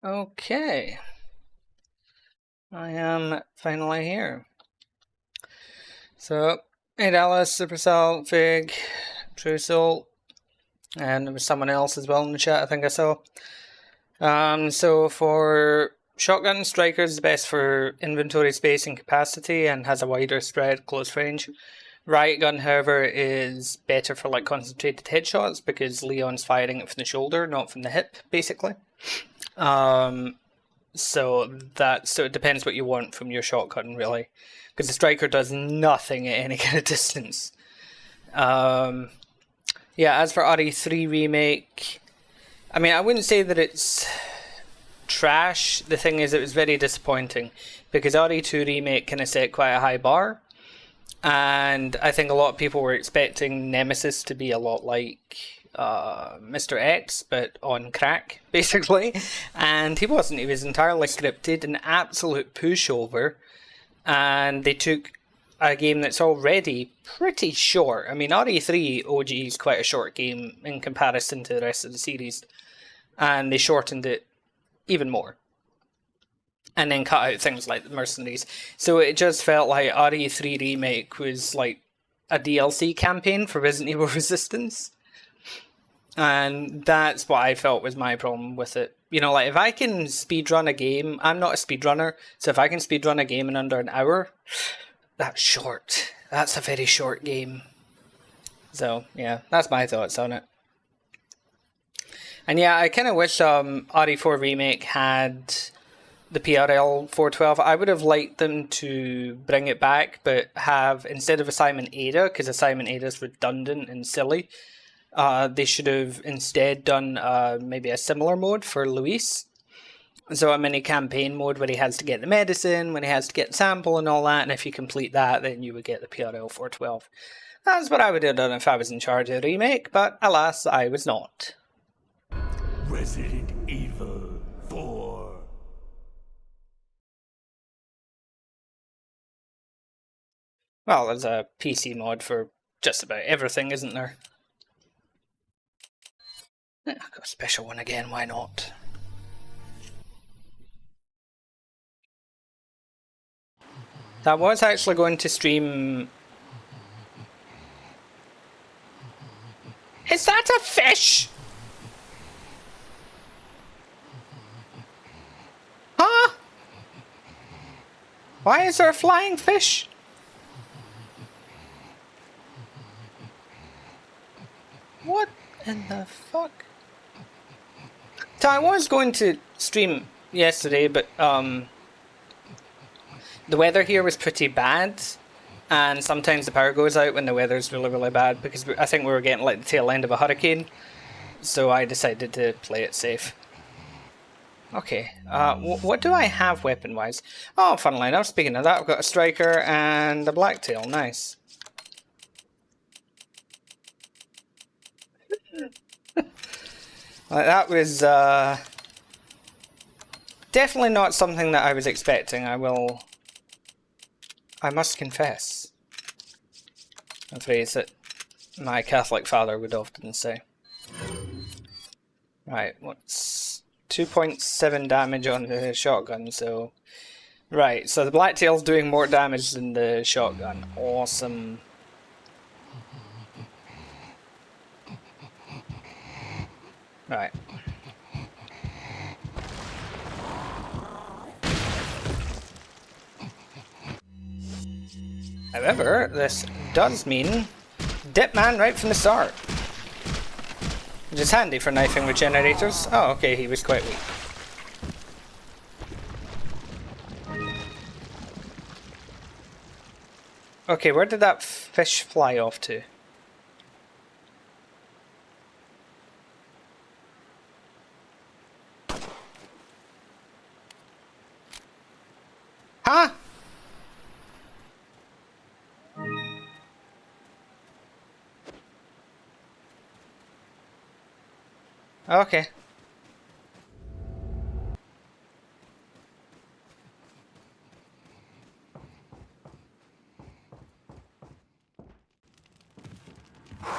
Okay, I am finally here. So, hey Alice, Supercell, Fig, True Soul, and there was someone else as well in the chat I think I saw. So for shotgun, Striker is best for inventory space and capacity and has a wider spread, close range. Riot Gun, however, is better for like concentrated headshots because Leon's firing it from the shoulder, not from the hip, basically. So it depends what you want from your shotgun, really, because the Striker does nothing at any kind of distance. Yeah, as for RE3 Remake, I mean, I wouldn't say that it's trash. The thing is, it was very disappointing because RE2 Remake kind of set quite a high bar, and I think a lot of people were expecting Nemesis to be a lot like Mr. X, but on crack, basically. And he wasn't. He was entirely scripted, an absolute pushover. And they took a game that's already pretty short. I mean, RE3 OG is quite a short game in comparison to the rest of the series. And they shortened it even more. And then cut out things like the Mercenaries. So it just felt like RE3 Remake was like a DLC campaign for Resident Evil Resistance. And that's what I felt was my problem with it. You know, like if I can speedrun a game, I'm not a speedrunner, so if I can speedrun a game in under an hour, that's short. That's a very short game. So, yeah, that's my thoughts on it. And yeah, I kind of wish RE4 Remake had the PRL 412. I would have liked them to bring it back, but have, instead of Assignment Ada, because Assignment Ada is redundant and silly, they should have instead done maybe a similar mode for Luis. So a mini campaign mode where he has to get the medicine, when he has to get the sample and all that, and if you complete that, then you would get the PRL 412. That's what I would have done if I was in charge of the remake, but alas, I was not. Resident Evil 4. Well, there's a PC mod for just about everything, isn't there? I've got a special one again, why not? That was actually going to stream... Is that a fish? Huh? Why is there a flying fish? What in the fuck? So I was going to stream yesterday, but the weather here was pretty bad, and sometimes the power goes out when the weather's really, really bad, because I think we were getting like the tail end of a hurricane, so I decided to play it safe. Okay, what do I have weapon-wise? Oh, funnily enough, speaking of that, I've got a striker and a blacktail, nice. That was definitely not something that I was expecting, I must confess. A phrase that my Catholic father would often say. Right, what's 2.7 damage on the shotgun, so... Right, so the blacktail's doing more damage than the shotgun. Awesome. Right. However, this does mean Dipman right from the start. Which is handy for knifing regenerators. Oh, okay, he was quite weak. Okay, where did that fish fly off to? Huh? Okay.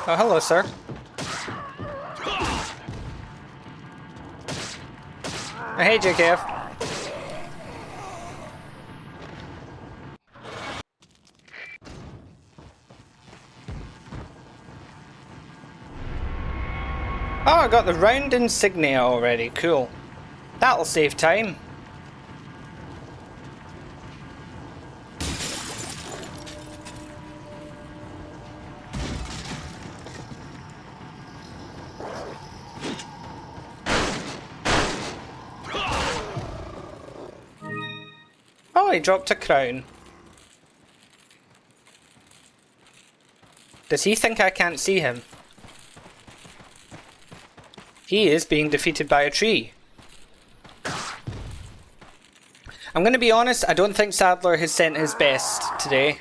Oh, hello, sir. Oh, hey, JKF. Oh, I got the round insignia already. Cool. That'll save time. Oh, he dropped a crown. Does he think I can't see him? He is being defeated by a tree. I'm going to be honest, I don't think Sadler has sent his best today.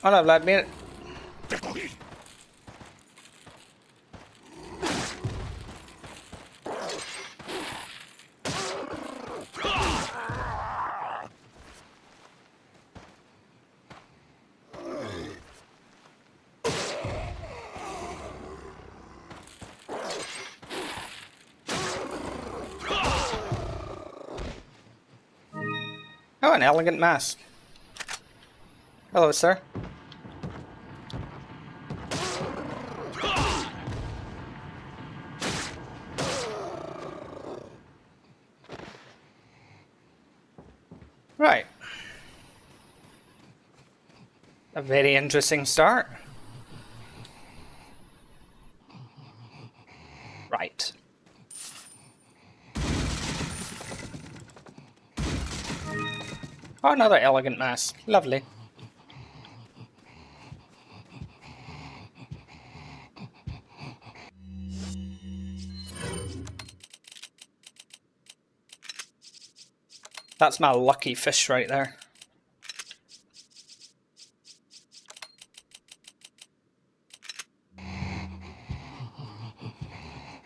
Oh no, Vladimir. Oh, an elegant mask. Hello, sir. Right. A very interesting start. Right. Oh, another elegant mask. Lovely. That's my lucky fish right there.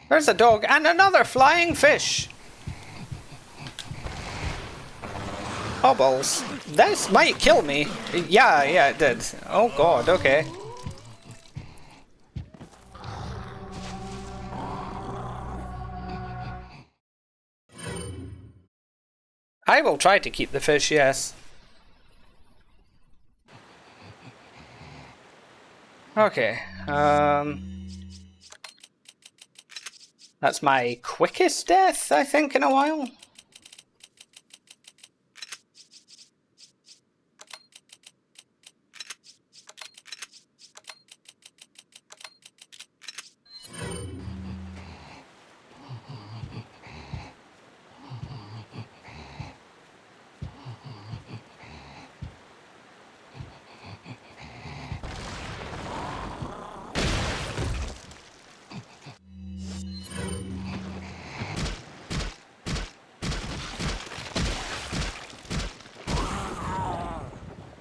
There's a dog and another flying fish. Oh balls. This might kill me. Yeah, it did. Oh god, okay. I will try to keep the fish, yes. Okay, that's my quickest death, I think, in a while.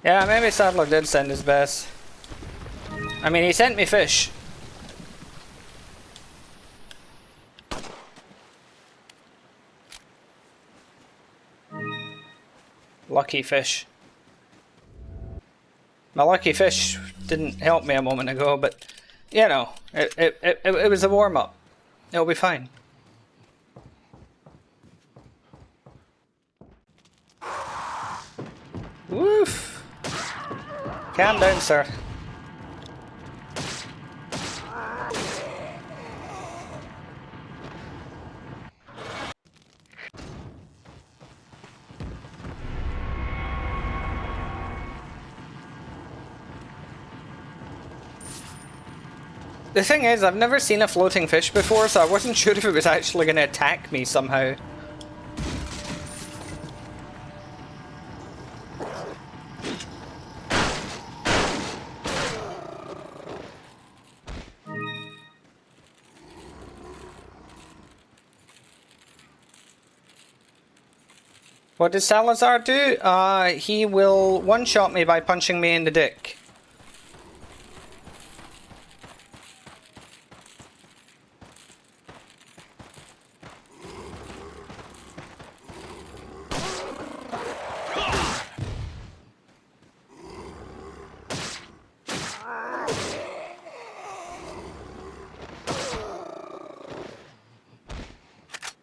Yeah, maybe Sadler did send his best. I mean, he sent me fish. Lucky fish. My lucky fish didn't help me a moment ago, but you know, it was a warm-up. It'll be fine. Woof! Calm down, sir. The thing is, I've never seen a floating fish before, so I wasn't sure if it was actually going to attack me somehow. What does Salazar do? He will one-shot me by punching me in the dick.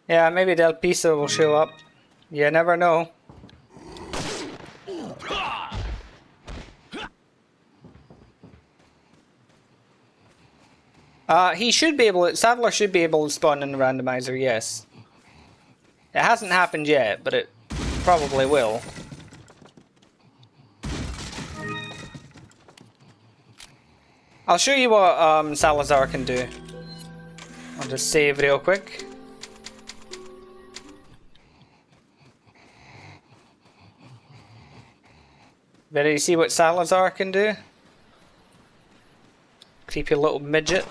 Yeah, maybe Del Piso will show up. You never know. He should be able to, Sadler should be able to spawn in the randomizer, yes. It hasn't happened yet, but it probably will. I'll show you what Salazar can do. I'll just save real quick. Ready to see what Salazar can do? Creepy little midget.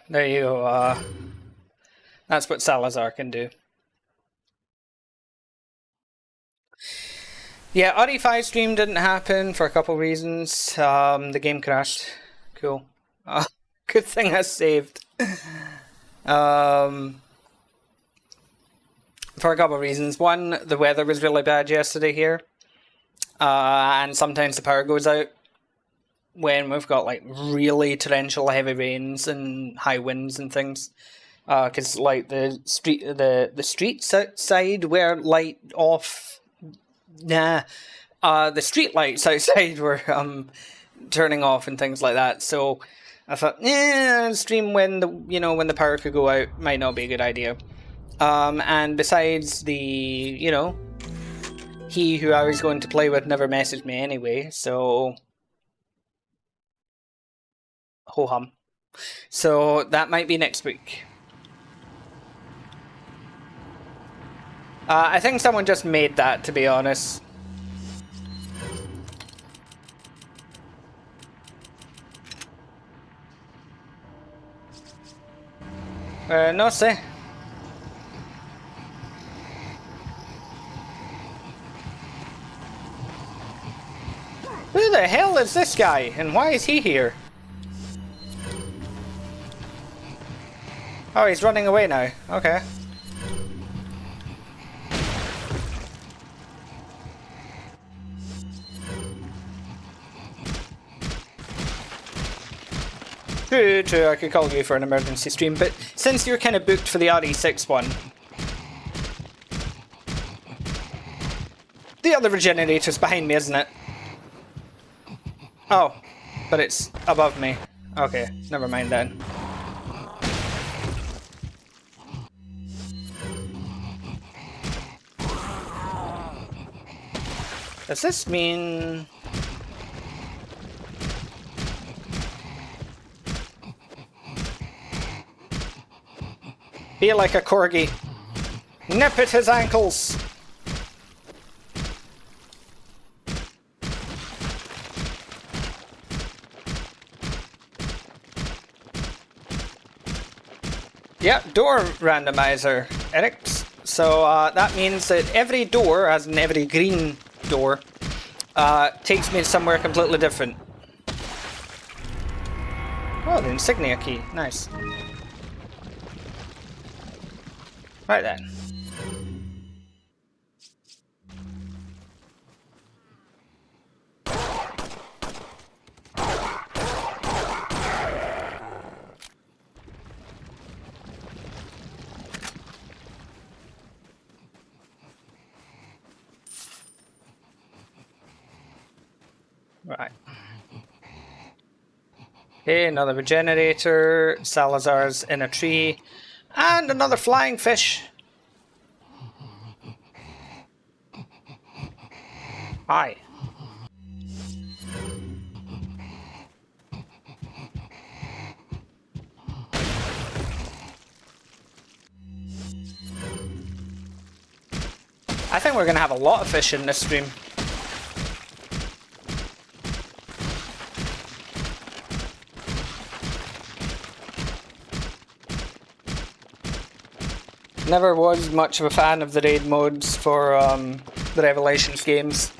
There you go. That's what Salazar can do. Yeah, RE5 stream didn't happen for a couple reasons. The game crashed. Cool. Good thing I saved. For a couple of reasons. One, the weather was really bad yesterday here. And sometimes the power goes out when we've got like really torrential heavy rains and high winds and things. Because like the streets outside were light off. The street lights outside were turning off and things like that. So I thought, stream when the power could go out might not be a good idea. And besides the he who I was going to play with never messaged me anyway, so... Ho-hum. So that might be next week. I think someone just made that, to be honest. No sé. Who the hell is this guy, and why is he here? Oh, he's running away now. Okay. True, I could call you for an emergency stream, but since you're kind of booked for the RE6 one... The other regenerator's behind me, isn't it? Oh, but it's above me. Okay, never mind then. Does this mean... Be like a corgi. Nip at his ankles! Yeah, door randomizer, Eric. So that means that every door, as in every green door, takes me somewhere completely different. Oh, the insignia key. Nice. Right then. Right. Okay, another regenerator. Salazar's in a tree. And another flying fish. Hi. I think we're going to have a lot of fish in this stream. Never was much of a fan of the raid modes for the Revelations games.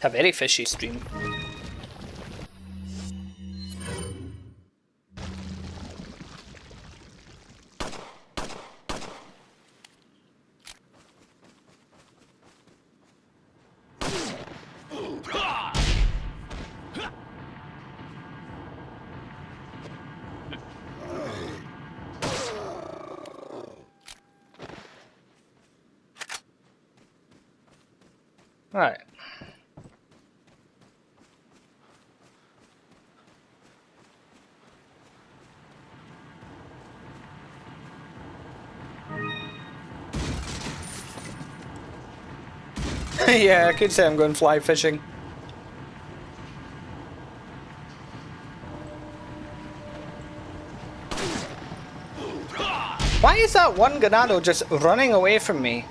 A very fishy stream. Right. Yeah, I could say I'm going fly fishing. Why is that one ganado just running away from me?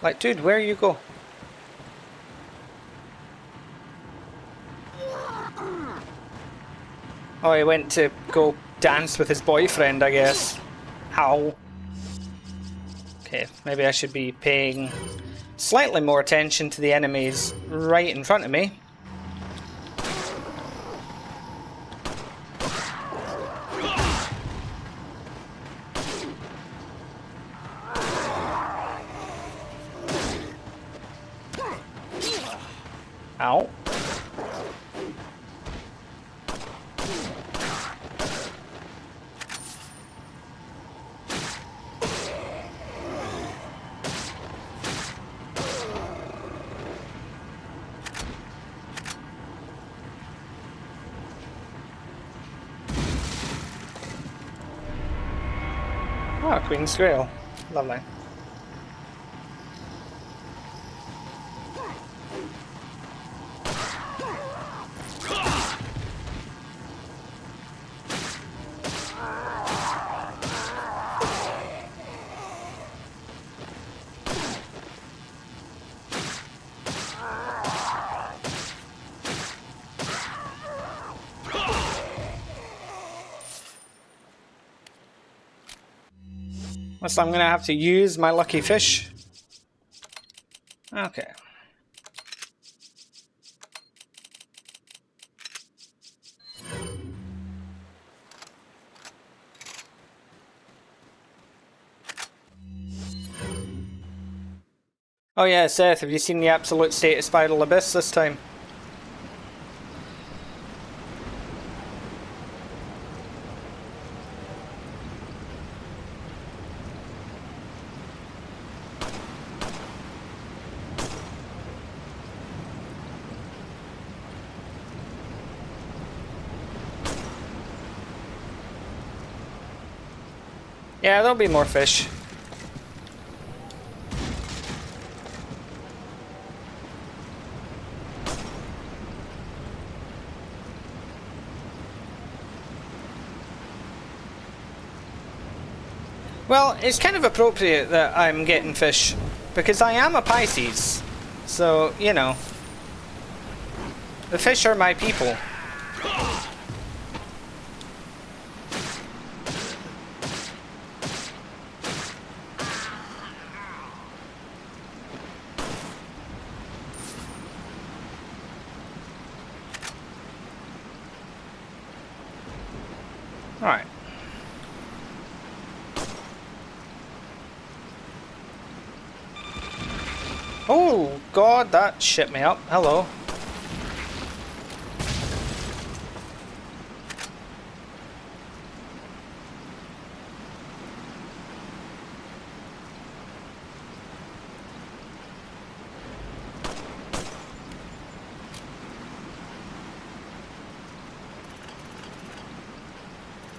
Like, dude, where you go? Oh, he went to go dance with his boyfriend, I guess. How? Okay, maybe I should be paying slightly more attention to the enemies right in front of me. Ow. Queen's Grail. Lovely. So I'm going to have to use my lucky fish. Okay. Oh yeah, Seth, have you seen the absolute state of Spiral Abyss this time? Yeah, there'll be more fish. Well, it's kind of appropriate that I'm getting fish, because I am a Pisces. So, you know, the fish are my people. Alright. Oh, God, that shit me up. Hello.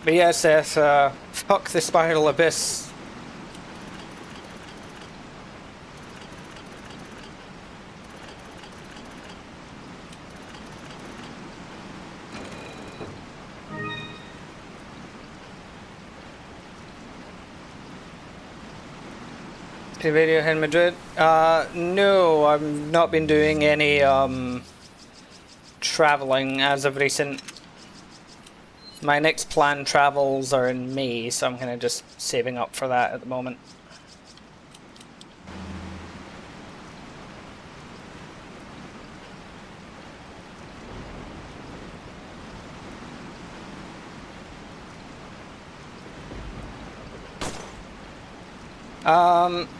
But yeah, Seth, fuck the Spiral Abyss. Video in Madrid? No, I've not been doing any traveling as of recent. My next planned travels are in May, so I'm kind of just saving up for that at the moment.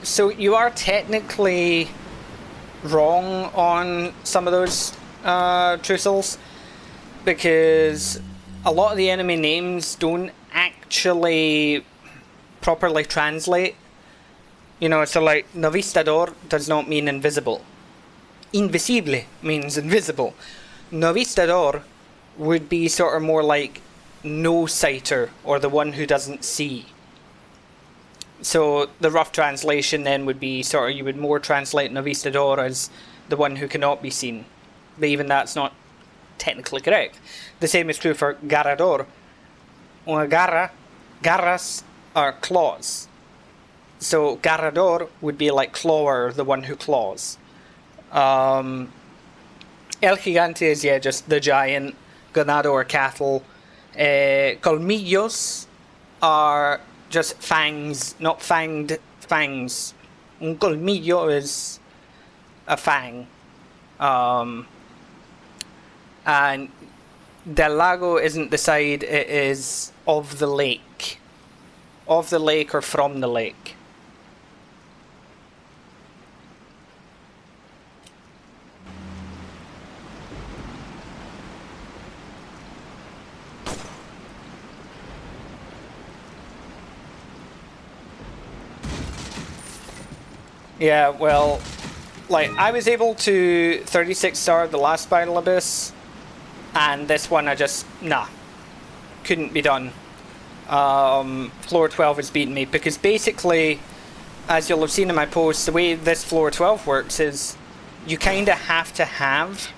So you are technically wrong on some of those truths, because a lot of the enemy names don't actually properly translate. You know, so like Novistador does not mean invisible. Invisible means invisible. Novistador would be sort of more like no-sighter, or the one who doesn't see. So the rough translation then would be sort of, you would more translate Novistador as the one who cannot be seen. But even that's not technically correct. The same is true for Garrador. Garras are claws. So Garrador would be like clawer, the one who claws. El Gigante is, yeah, just the giant. Ganado or cattle. Colmillos are just fangs, not fanged fangs. Un colmillo is a fang. And Del Lago isn't the side, it is of the lake. Of the lake or from the lake. Yeah, well, like, I was able to 36 star the last Spiral Abyss, and this one I just, nah, couldn't be done. floor 12 has beaten me, because basically, as you'll have seen in my post, the way this floor 12 works is you kind of have to have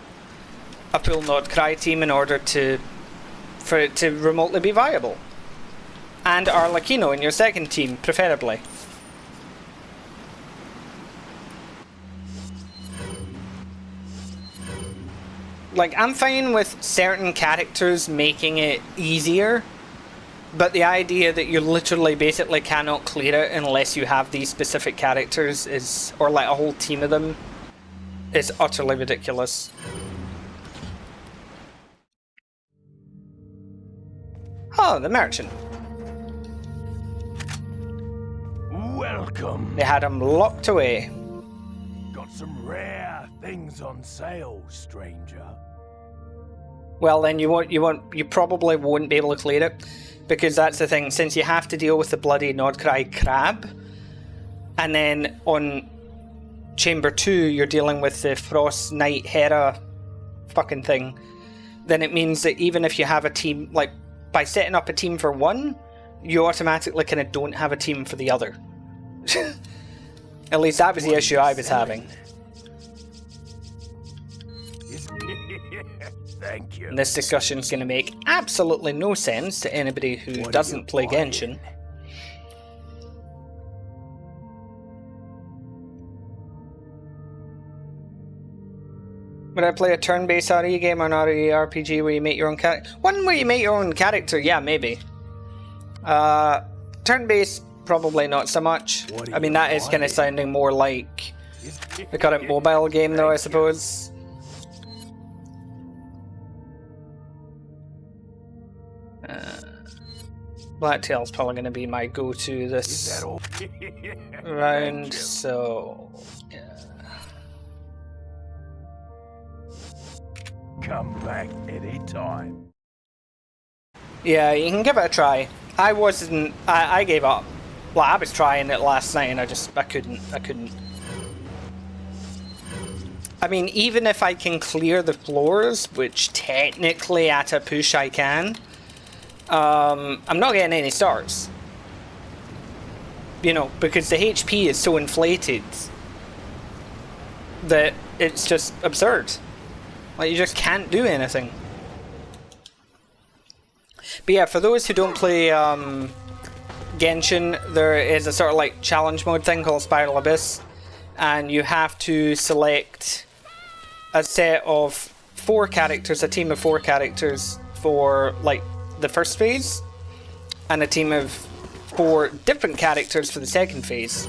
a full Nod Cry team in order for it to remotely be viable. And Arlecchino in your second team, preferably. Like, I'm fine with certain characters making it easier, but the idea that you literally basically cannot clear it unless you have these specific characters is, or like a whole team of them, is utterly ridiculous. Oh, the merchant. Welcome. They had him locked away. Got some rare things on sale, stranger. Well, then you probably won't be able to clear it, because that's the thing. Since you have to deal with the bloody Nodcry crab, and then on Chamber 2 you're dealing with the Frost Knight Hera fucking thing, then it means that even if you have a team, like by setting up a team for one, you automatically kind of don't have a team for the other. At least that was the issue I was having. Thank you. And this discussion is going to make absolutely no sense to anybody who doesn't play Genshin. Would I play a turn-based RE game or an RE RPG where you make your own character? One where you make your own character, yeah, maybe. Turn-based, probably not so much. I mean, that is kind of sounding more like the current mobile game, though, I suppose. Blacktail's probably going to be my go-to this round, so yeah. Come back anytime. Yeah, you can give it a try. I gave up. Well, I was trying it last night and I couldn't. I mean, even if I can clear the floors, which technically at a push I can, I'm not getting any stars. You know, because the HP is so inflated that it's just absurd. Like, you just can't do anything. But yeah, for those who don't play Genshin, there is a sort of like challenge mode thing called Spiral Abyss, and you have to select a set of 4 characters, a team of 4 characters for like the first phase, and a team of 4 different characters for the second phase.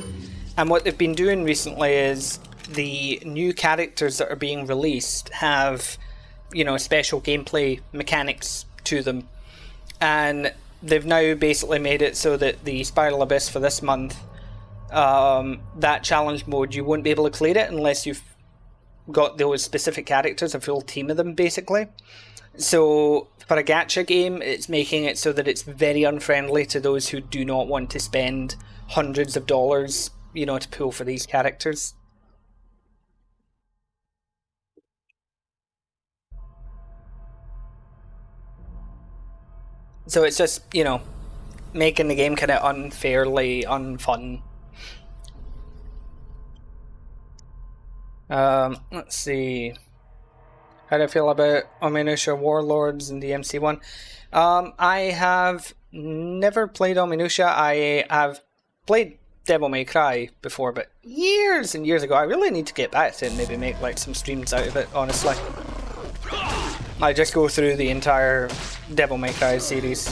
And what they've been doing recently is the new characters that are being released have, you know, special gameplay mechanics to them. And they've now basically made it so that the Spiral Abyss for this month, that challenge mode, you won't be able to clear it unless you've got those specific characters, a full team of them, basically. So for a gacha game, it's making it so that it's very unfriendly to those who do not want to spend hundreds of dollars, you know, to pull for these characters. So it's just, you know, making the game kind of unfairly unfun. Let's see. How do I feel about Ominusha Warlords and the MC1? I have never played Ominusha. I have played Devil May Cry before, but years and years ago. I really need to get back to it and maybe make like some streams out of it, honestly. I just go through the entire Devil May Cry series.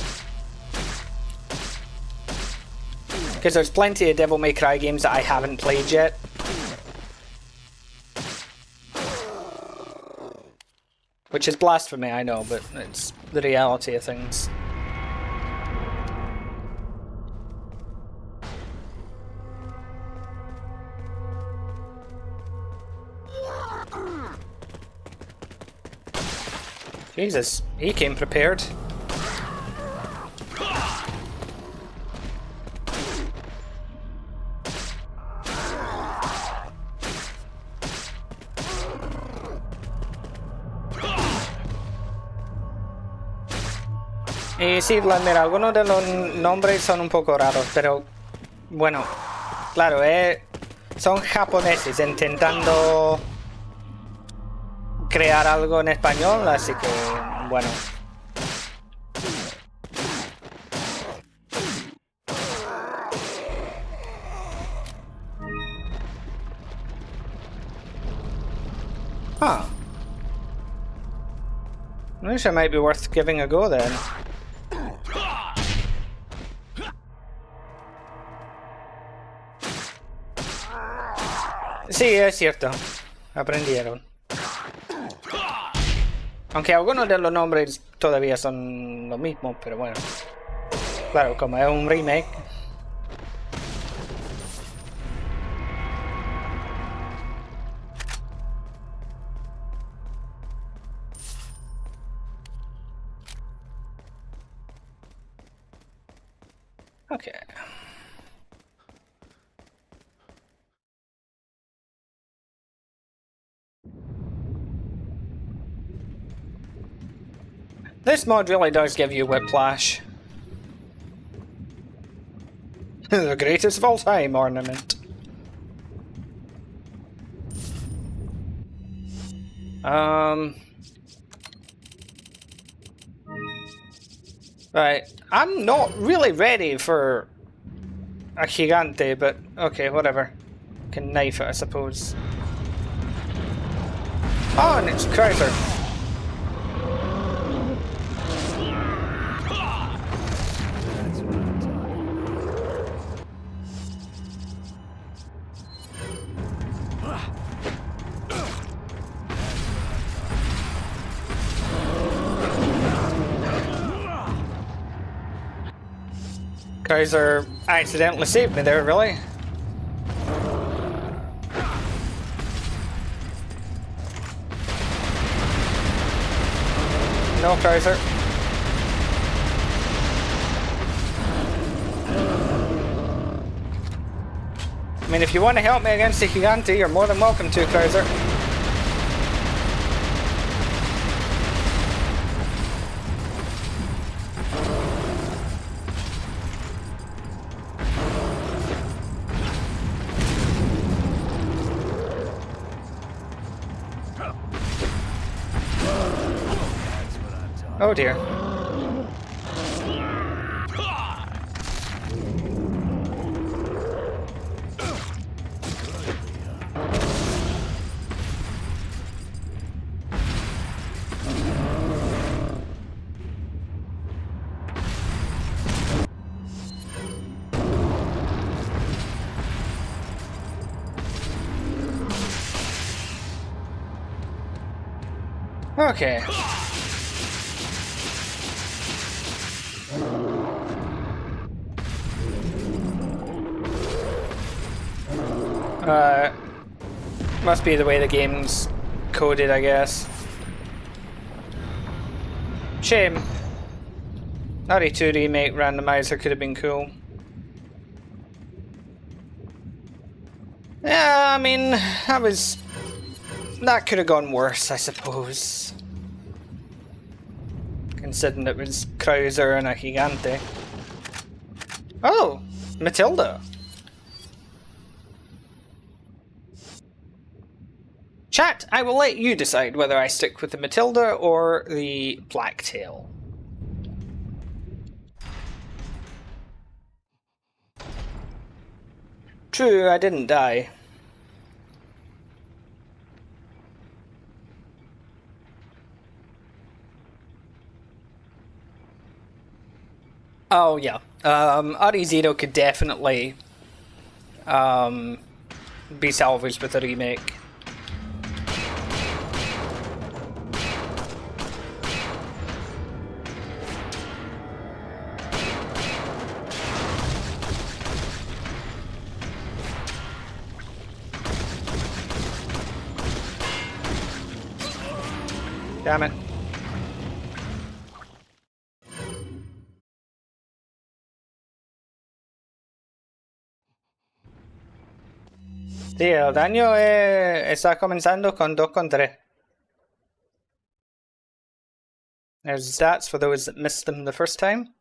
Because there's plenty of Devil May Cry games that I haven't played yet. Which is blasphemy, I know, but it's the reality of things. Jesus, he came prepared. Y sí, Vlad, mira, algunos de los nombres son un poco raros, pero bueno, claro, son japoneses intentando crear algo en español, así que bueno. Huh. I wish it might be worth giving a go then. Sí, es cierto. Aprendieron. Aunque algunos de los nombres todavía son lo mismo, pero bueno. Claro, como es un remake. Okay. This mod really does give you whiplash. The greatest of all time ornament. Right. I'm not really ready for a gigante, but okay, whatever. Can knife it, I suppose. Oh, and it's Chrysler. Chrysler accidentally saved me there, really. No, Chrysler. I mean, if you want to help me against the Gigante, you're more than welcome to, Chrysler. Oh dear. Okay. Must be the way the game's coded, I guess. Shame. RE2 remake randomizer could have been cool. Yeah, I mean, that could have gone worse, I suppose. Considering it was Krauser and a Gigante. Oh, Matilda. Chat, I will let you decide whether I stick with the Matilda or the Blacktail. True, I didn't die. Oh yeah, RE0 could definitely be salvaged with a remake. Damn it. Sí, el daño está comenzando con 2 con 3. There's stats for those that missed them the first time.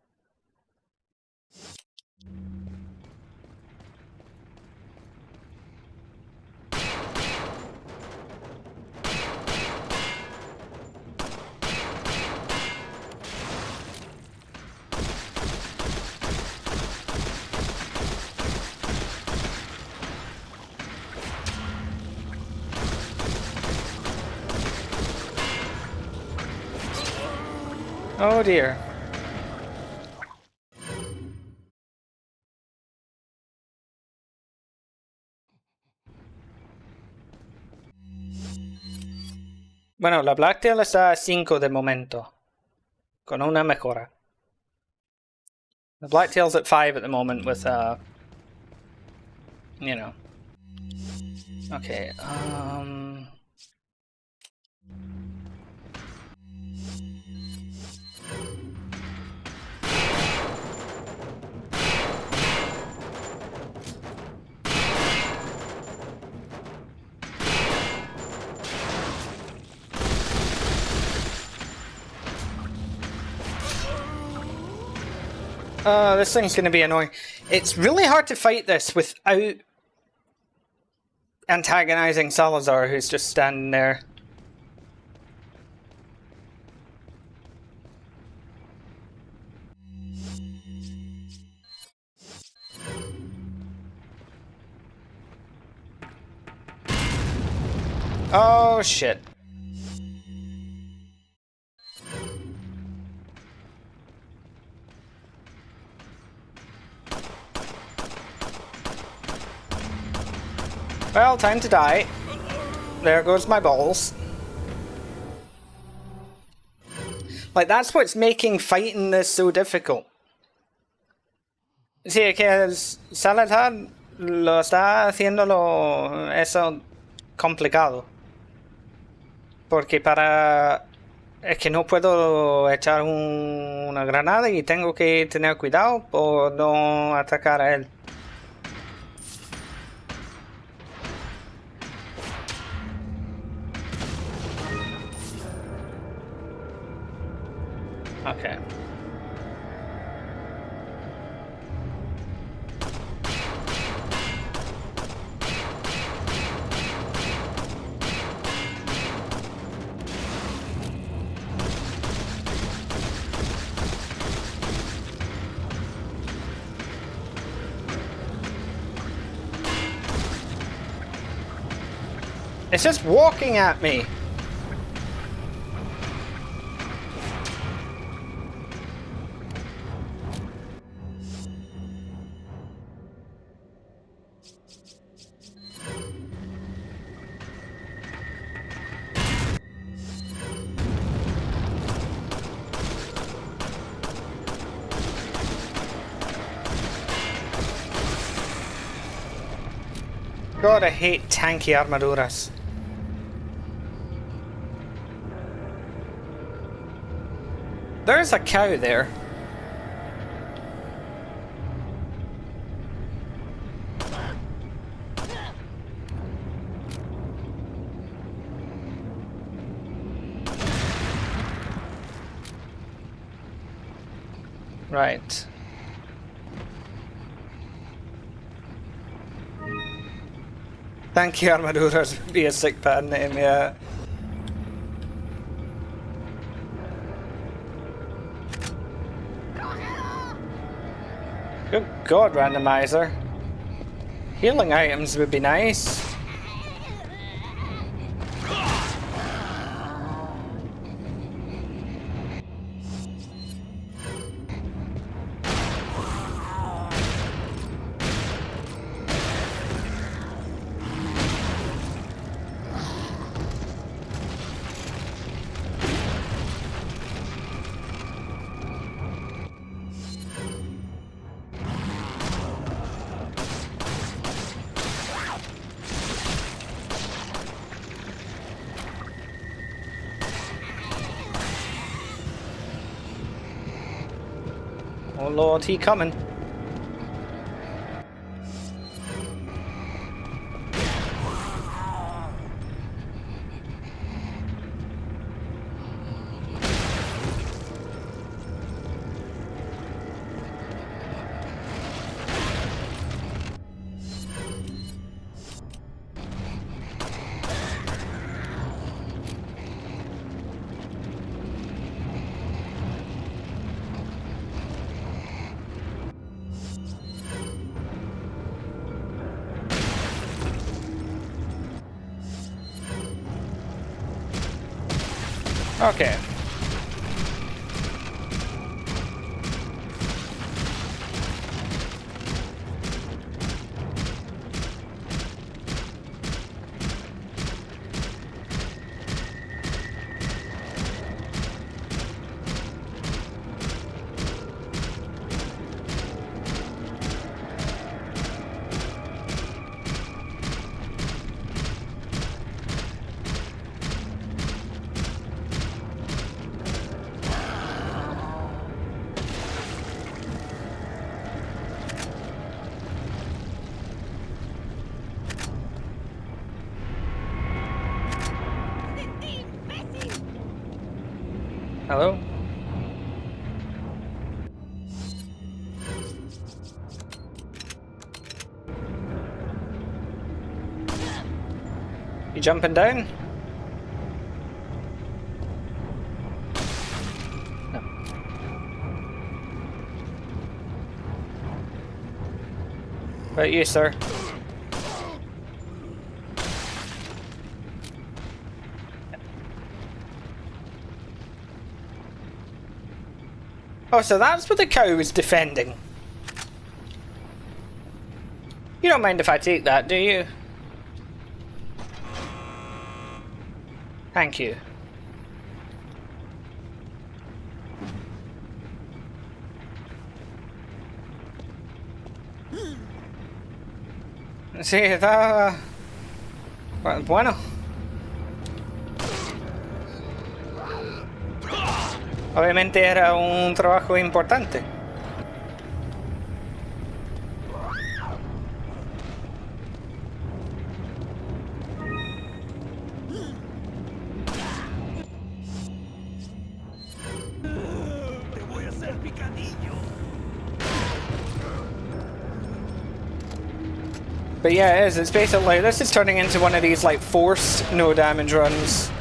Oh dear. Bueno, la Blacktail está a 5 de momento. Con una mejora. The Blacktail's at 5 at the moment with, you know. Okay, this thing's gonna be annoying. It's really hard to fight this without antagonizing Salazar, who's just standing there. Oh shit. Well, time to die. There goes my balls. Like, that's what's making fighting this so difficult. Sí, que Salazar lo está haciéndolo eso complicado. Porque es que no puedo echar una granada y tengo que tener cuidado por no atacar a él. Okay. It's just walking at me. God, I hate tanky armaduras. There's a cow there. Right. Thank you, armaduras would be a sick bad name, yeah. Good God, Randomizer. Healing items would be nice. Oh Lord, he coming. Okay. Hello? You jumping down? No. About you, sir? Oh, so that's what the cow was defending. You don't mind if I take that, do you? Thank you. Sí, está... Bueno. Obviamente era un trabajo importante. Te voy a hacer picadillo. But yeah, it is. It's basically... This is turning into one of these, like, forced no damage runs.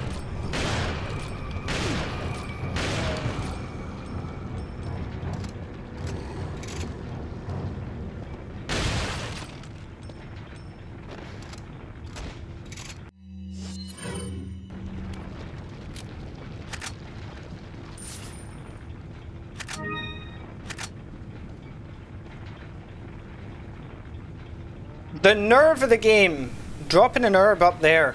The nerve of the game! Dropping an herb up there.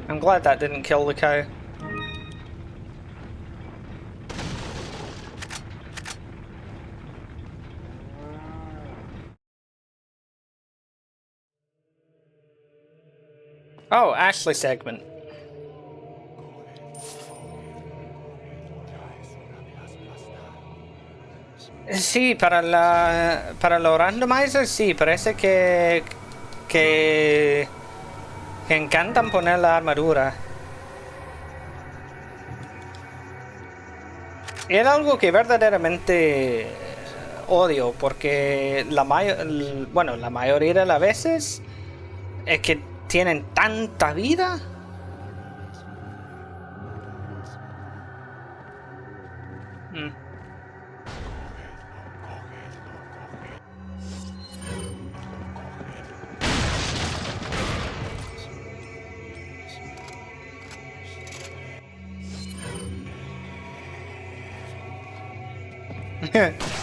I'm glad that didn't kill the cow. Oh, Ashley segment. Sí, para los randomizers sí, parece que encantan poner la armadura. Es algo que verdaderamente odio porque la mayoría de las veces es que tienen tanta vida.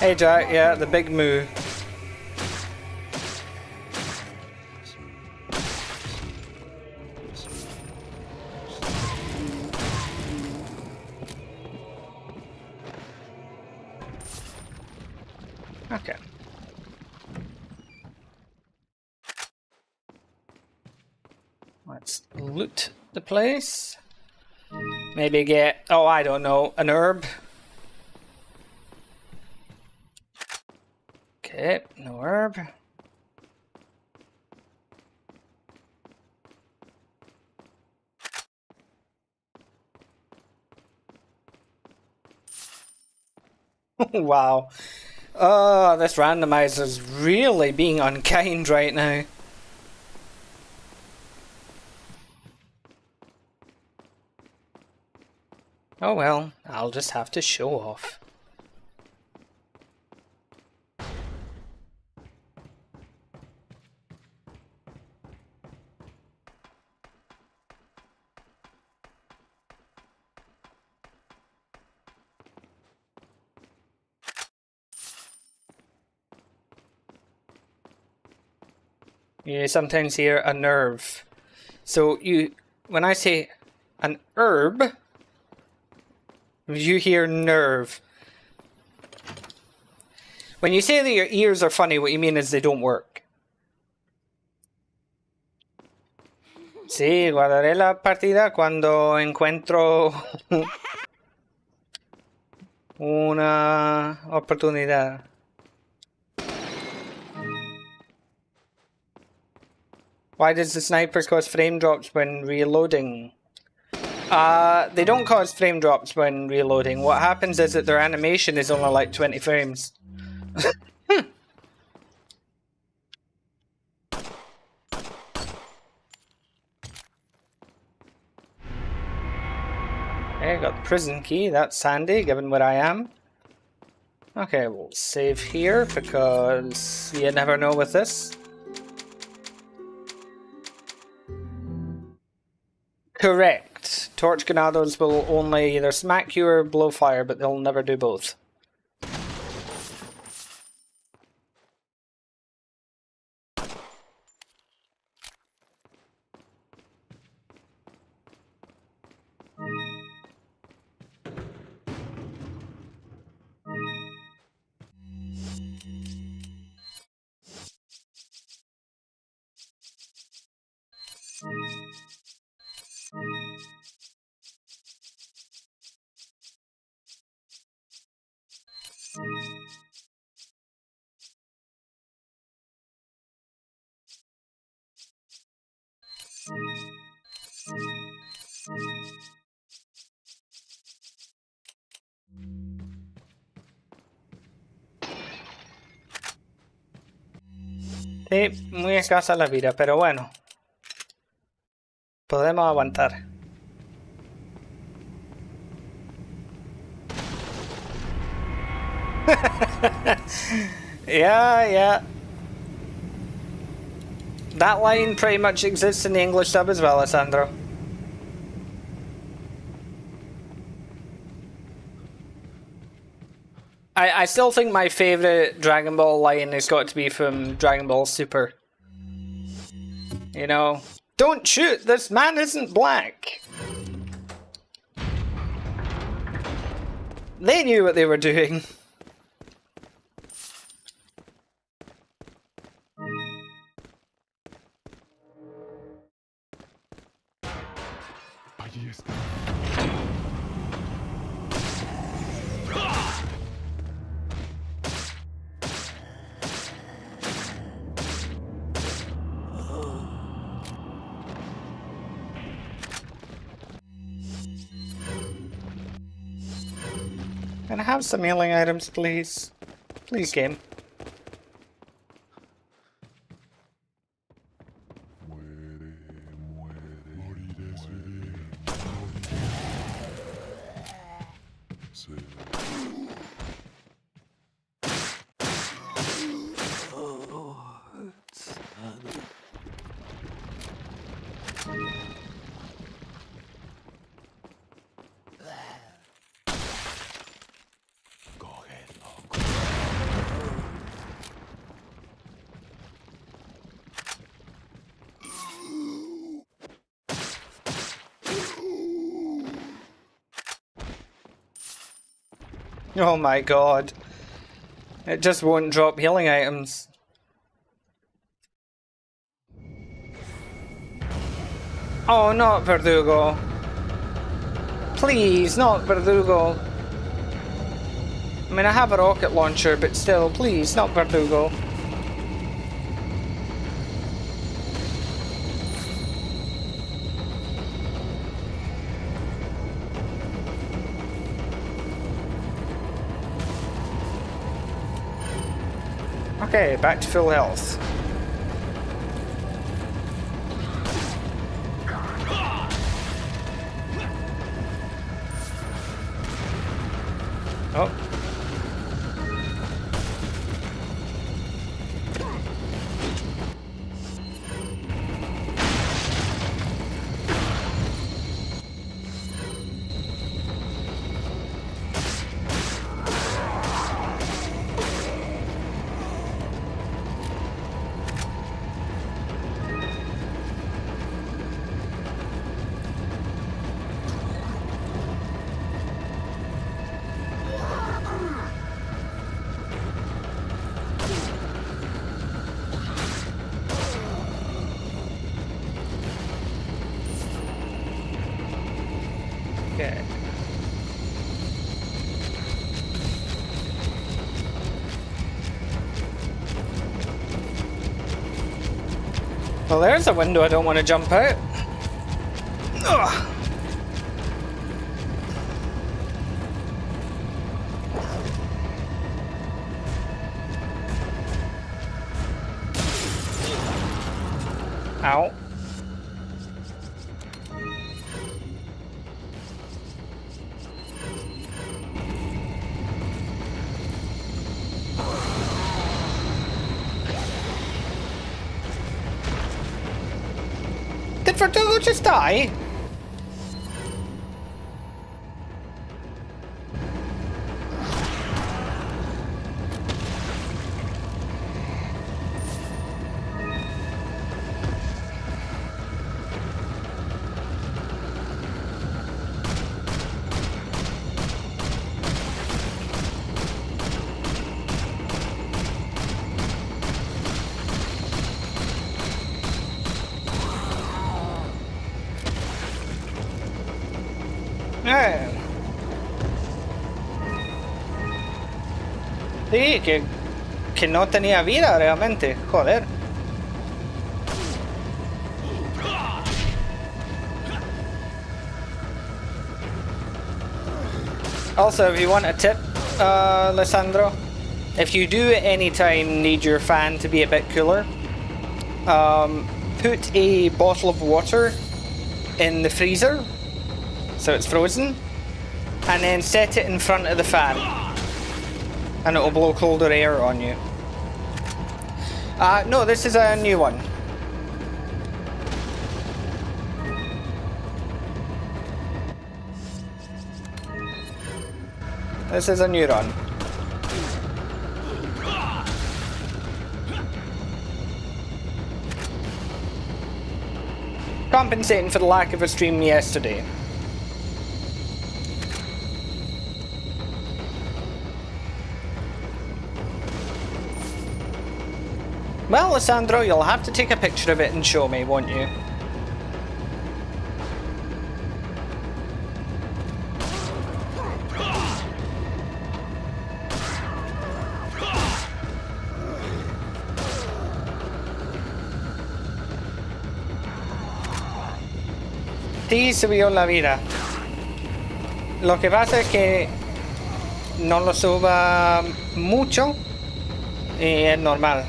Hey Jack, yeah, the big moo. Okay. Let's loot the place. Maybe get, oh, I don't know, an herb. Okay, no herb. Wow. Oh, this randomizer's really being unkind right now. Oh well, I'll just have to show off. You sometimes hear a nerve. So when I say an herb, you hear nerve. When you say that your ears are funny, what you mean is they don't work. Sí, guardaré la partida cuando encuentro una oportunidad. Why does the sniper cause frame drops when reloading? They don't cause frame drops when reloading. What happens is that their animation is only like 20 frames. Okay, got the prison key. That's handy, given where I am. Okay, we'll save here, because you never know with this. Correct. Torch granados will only either smack you or blow fire, but they'll never do both. Sí, muy escasa la vida, pero bueno. Podemos aguantar. Yeah. That line pretty much exists in the English dub as well, Alessandro. I still think my favourite Dragon Ball line has got to be from Dragon Ball Super. You know, don't shoot, this man isn't black. They knew what they were doing. Can I have some healing items, please? Please, game. Oh my god. It just won't drop healing items. Oh, not Verdugo. Please, not Verdugo. I mean, I have a rocket launcher, but still, please, not Verdugo. Okay, back to full health. Oh. Okay. Well, there's a window I don't want to jump out. Ugh. Ow. Did Verdugo just die? Sí, que no tenía vida realmente, joder. Also, if you want a tip, Lissandro, if you do at any time need your fan to be a bit cooler, put a bottle of water in the freezer so it's frozen, and then set it in front of the fan, and it'll blow colder air on you. No, this is a new one. This is a new run. Compensating for the lack of a stream yesterday. Well, Alessandro, you'll have to take a picture of it and show me, won't you? Sí, subió la vida. Lo que pasa es que no lo suba mucho y es normal.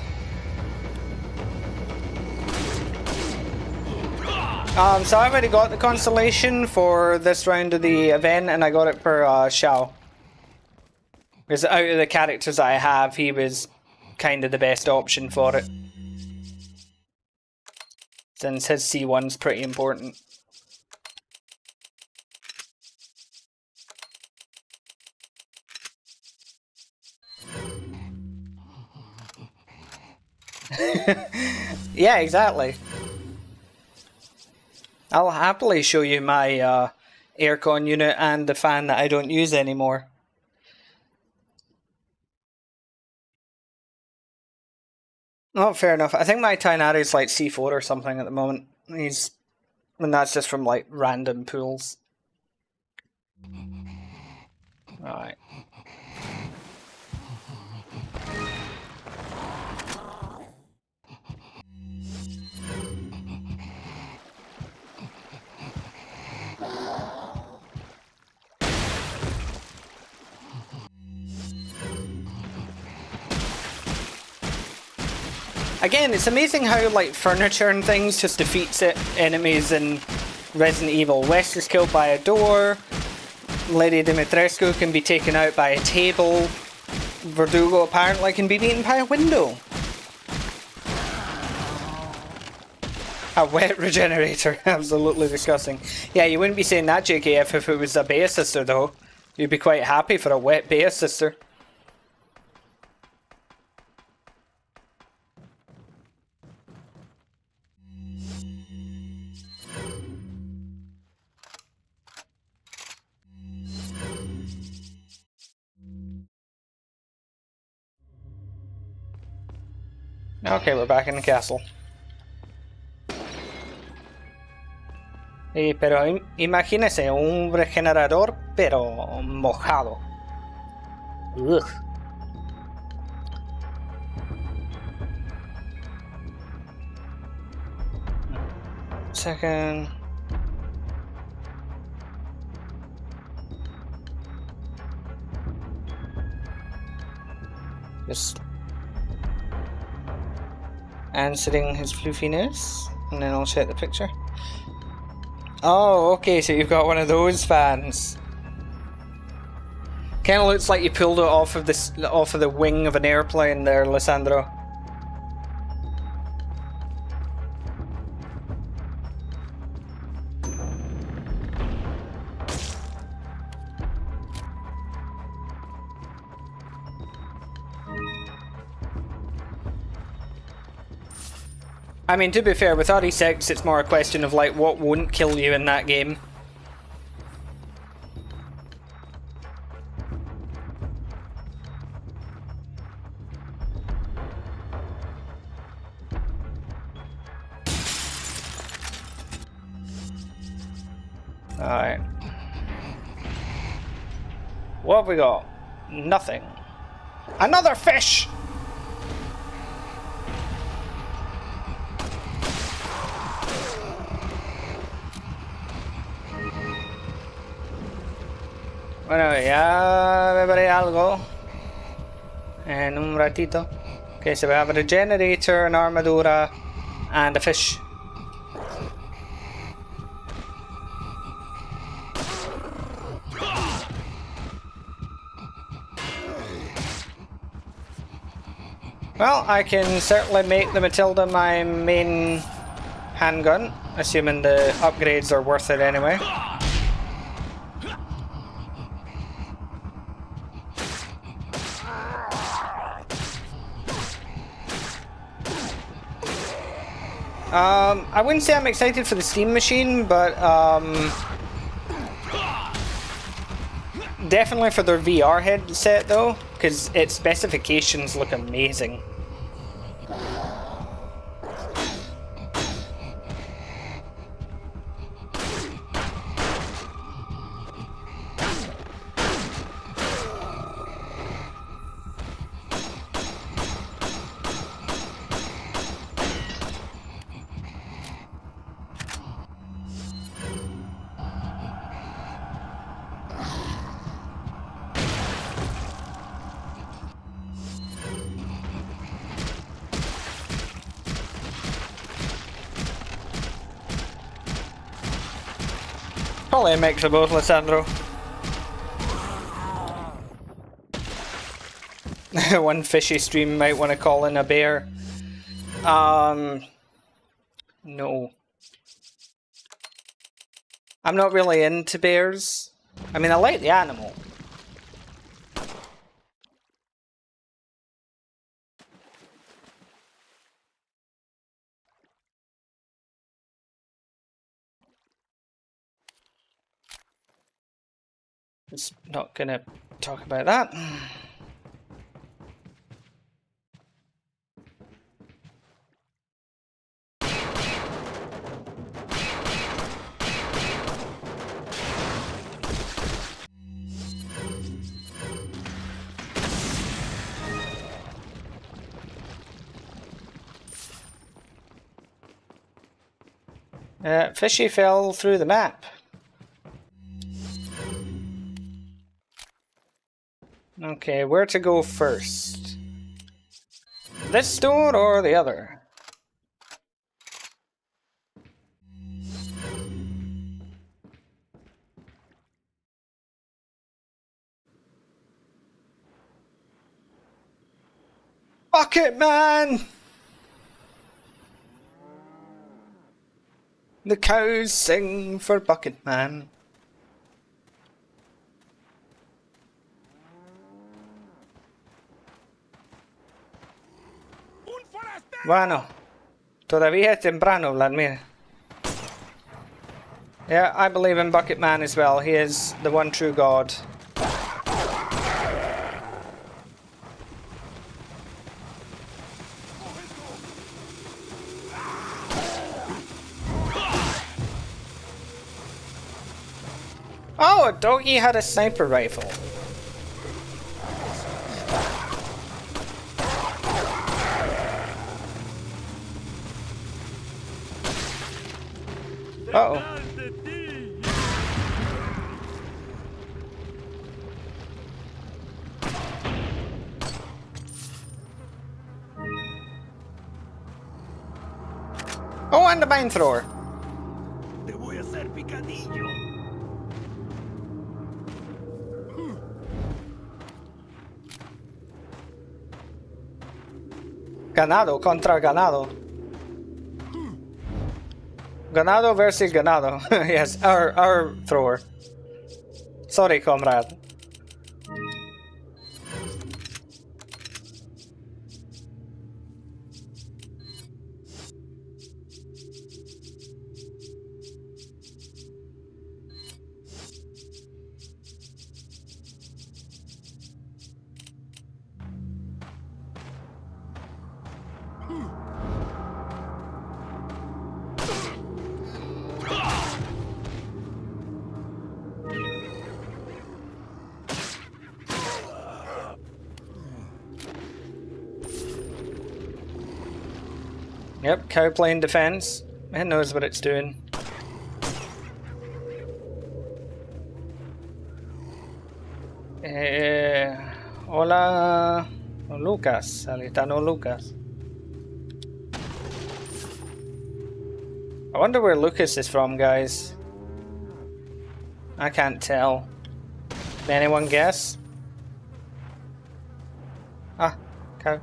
So I already got the constellation for this round of the event, and I got it for Xiao. Because out of the characters I have, he was kind of the best option for it. Since his C1's pretty important. Yeah, exactly. I'll happily show you my aircon unit and the fan that I don't use anymore. Oh, fair enough. I think my Tainari is like C4 or something at the moment. And that's just from like random pools. Alright. Again, it's amazing how like furniture and things just defeats it. Enemies in Resident Evil West is killed by a door. Lady Dimitrescu can be taken out by a table. Verdugo apparently can be beaten by a window. A wet regenerator, absolutely disgusting. Yeah, you wouldn't be saying that, JKF, if it was a Bea sister though. You'd be quite happy for a wet Bea sister. Okay, we're back in the castle. Pero imagínese un regenerador, pero mojado. Ugh. Second. Just answering his floofiness, and then I'll check the picture. Oh, okay, so you've got one of those fans. Kind of looks like you pulled it off of the wing of an airplane there, Lissandro. I mean, to be fair, with RE6, it's more a question of like what won't kill you in that game. Alright. What have we got? Nothing. Another fish! Bueno, ya beberé algo en un ratito. Okay, so we have a regenerator, an armadura, and a fish. Well, I can certainly make the Matilda my main handgun, assuming the upgrades are worth it anyway. I wouldn't say I'm excited for the Steam Machine, but definitely for their VR headset though, because its specifications look amazing. Probably a mix of both, Lissandro. One fishy stream might want to call in a bear. No. I'm not really into bears. I mean, I like the animal. Just not gonna talk about that. Fishy fell through the map. Okay, where to go first? this door or the other? Bucket Man! The cows sing for Bucket Man. Bueno, todavía es temprano, Vladimir. Yeah, I believe in Bucket Man as well. He is the one true god. Oh, a doggy had a sniper rifle. Uh-oh. Oh, and the mine thrower. Te voy a hacer picadillo. Ganado contra ganado. Ganado versus ganado. Yes, our thrower. Sorry, comrade. Yep, cow playing defense. It knows what it's doing. Hola, Lucas. Alitano Lucas. I wonder where Lucas is from, guys. I can't tell. Can anyone guess? Ah, cow.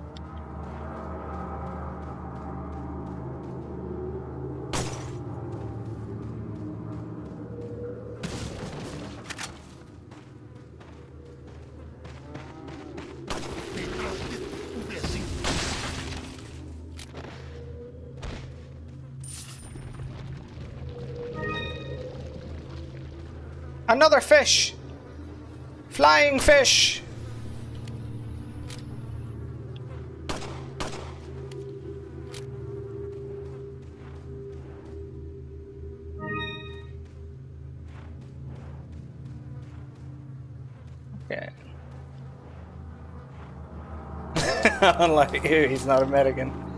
Another fish! Flying fish! Okay. Unlike you, he's not American.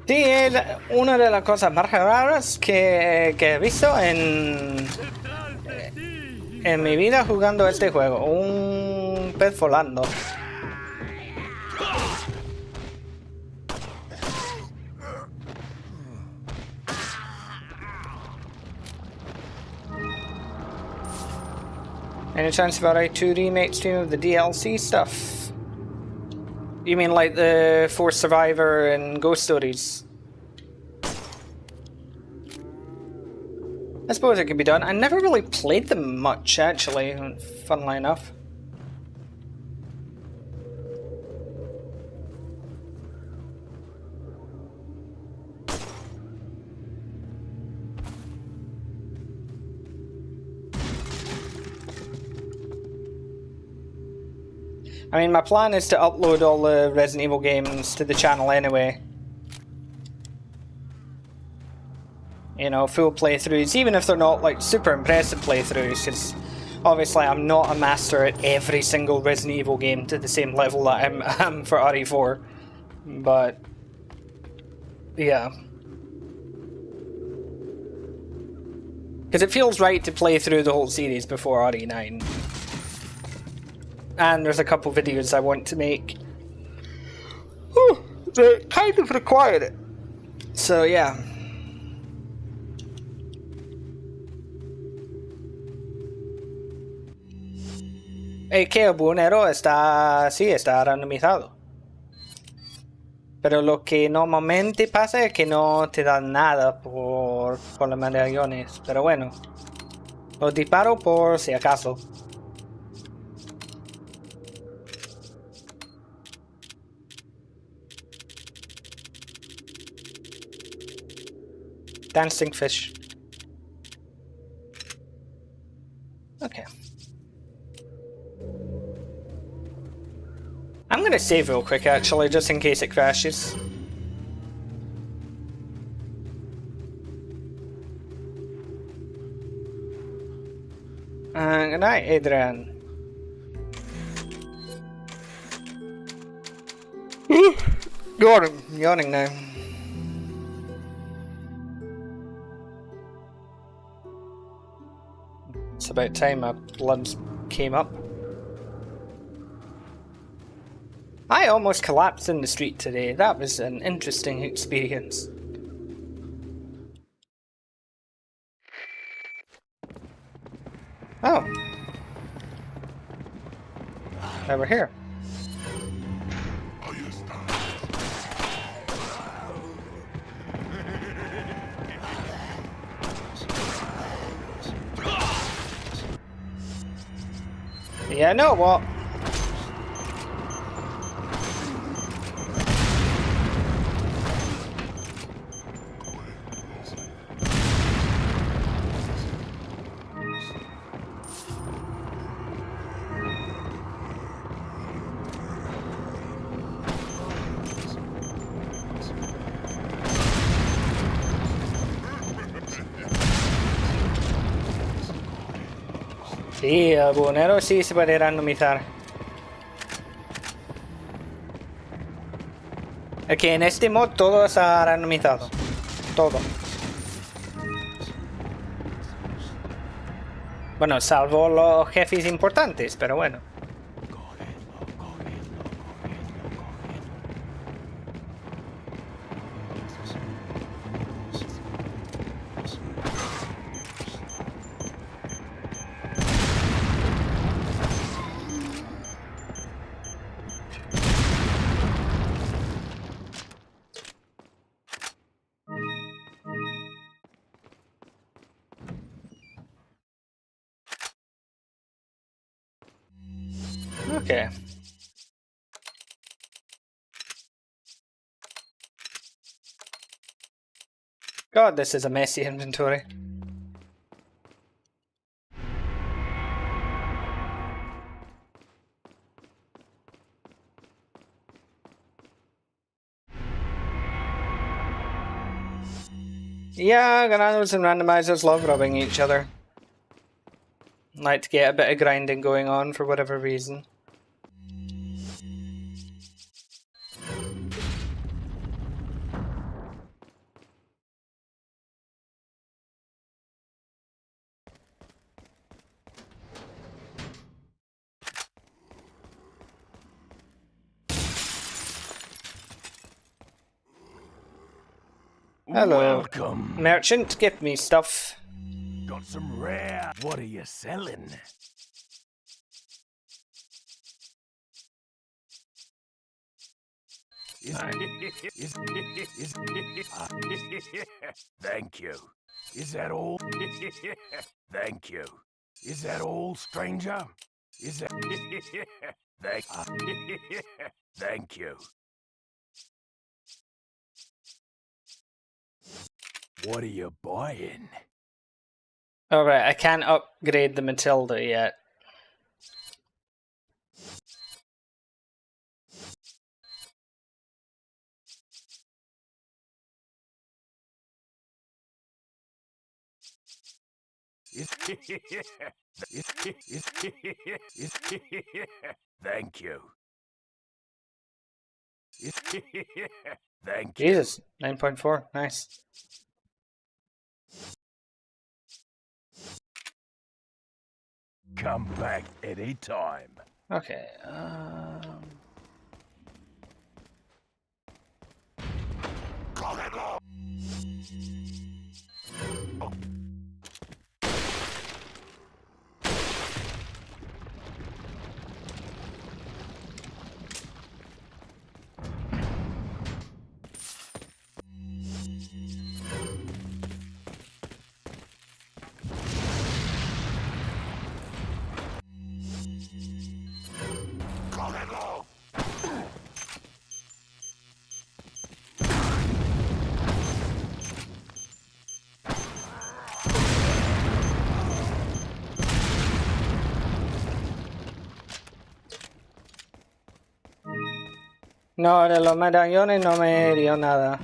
Sí, es una de las cosas más raras que he visto en mi vida jugando este juego. Un pez volando. Any chance about a 2 remake stream of the DLC stuff? You mean like the Force Survivor and Ghost Stories? I suppose it could be done. I never really played them much, actually, funnily enough. I mean, my plan is to upload all the Resident Evil games to the channel anyway. You know, full playthroughs, even if they're not like super impressive playthroughs, because Obviously, I'm not a master at every single Resident Evil game to the same level that I am for RE4, but yeah. Because it feels right to play through the whole series before RE9. And there's a couple videos I want to make that kind of require it. So yeah. Que el buhonero está, sí, está randomizado. Pero lo que normalmente pasa es que no te dan nada por las medallones. Pero bueno, los disparo por si acaso. Dancing fish. Okay. I'm gonna save real quick actually, just in case it crashes. Good night, Adrian. Yawning now. It's about time my blood came up. I almost collapsed in the street today. That was an interesting experience. Oh. Now we're here. Yeah, no, what? Sí, el buhonero sí se puede randomizar. Es que en este mod todo está randomizado. Todo. Bueno, salvo los jefes importantes, pero bueno. Okay. God, this is a messy inventory. Yeah, Granados and Randomizers love rubbing each other. Like to get a bit of grinding going on for whatever reason. Hello. Welcome. Merchant, give me stuff. Got some rare. What are you selling? Thank you. Is that all? Thank you. Is that all, stranger? Is that? Thank you. What are you buying? Alright, I can't upgrade the Matilda yet. Thank you. Thank you. Jesus, 9.4, nice. Come back anytime. Okay. No, de los medallones no me dio nada.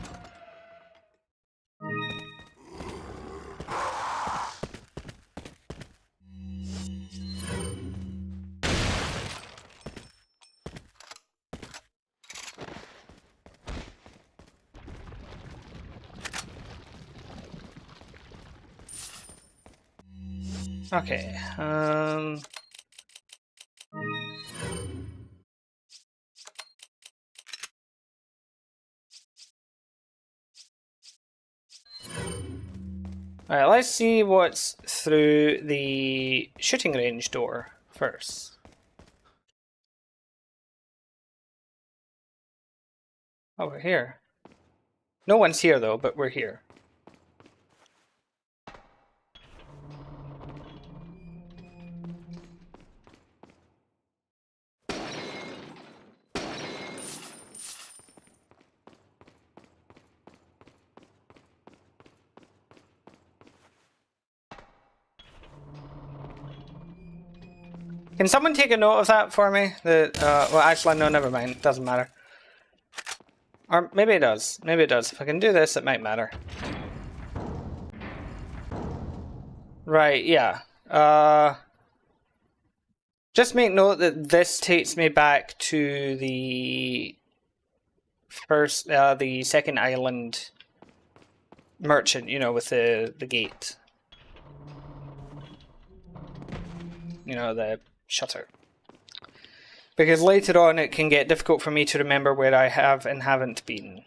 Okay. Alright, let's see what's through the shooting range door first. Oh, we're here. No one's here though, but we're here. Can someone take a note of that for me? Well, actually, no, never mind. Doesn't matter. Or maybe it does. Maybe it does. If I can do this, it might matter. Right, yeah. Just make note that this takes me back to the the second island merchant, you know, with the gate. You know, the shutter. Because later on it can get difficult for me to remember where I have and haven't been.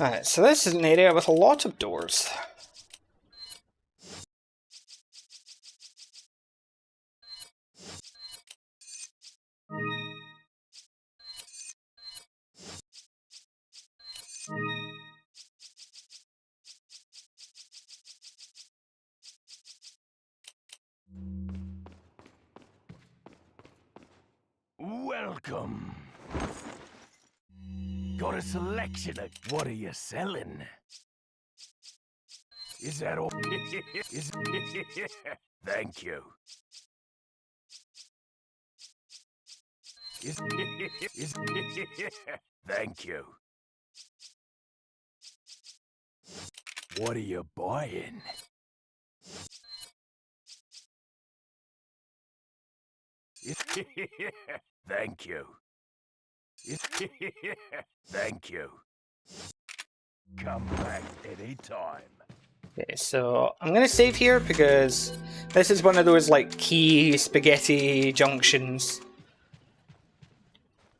Alright, so this is an area with a lot of doors. Welcome. Got a selection of what are you selling? Is that all? Thank you. Thank you. What are you buying? Thank you. Thank you. Come back anytime. Okay, so I'm gonna save here because this is one of those like key spaghetti junctions.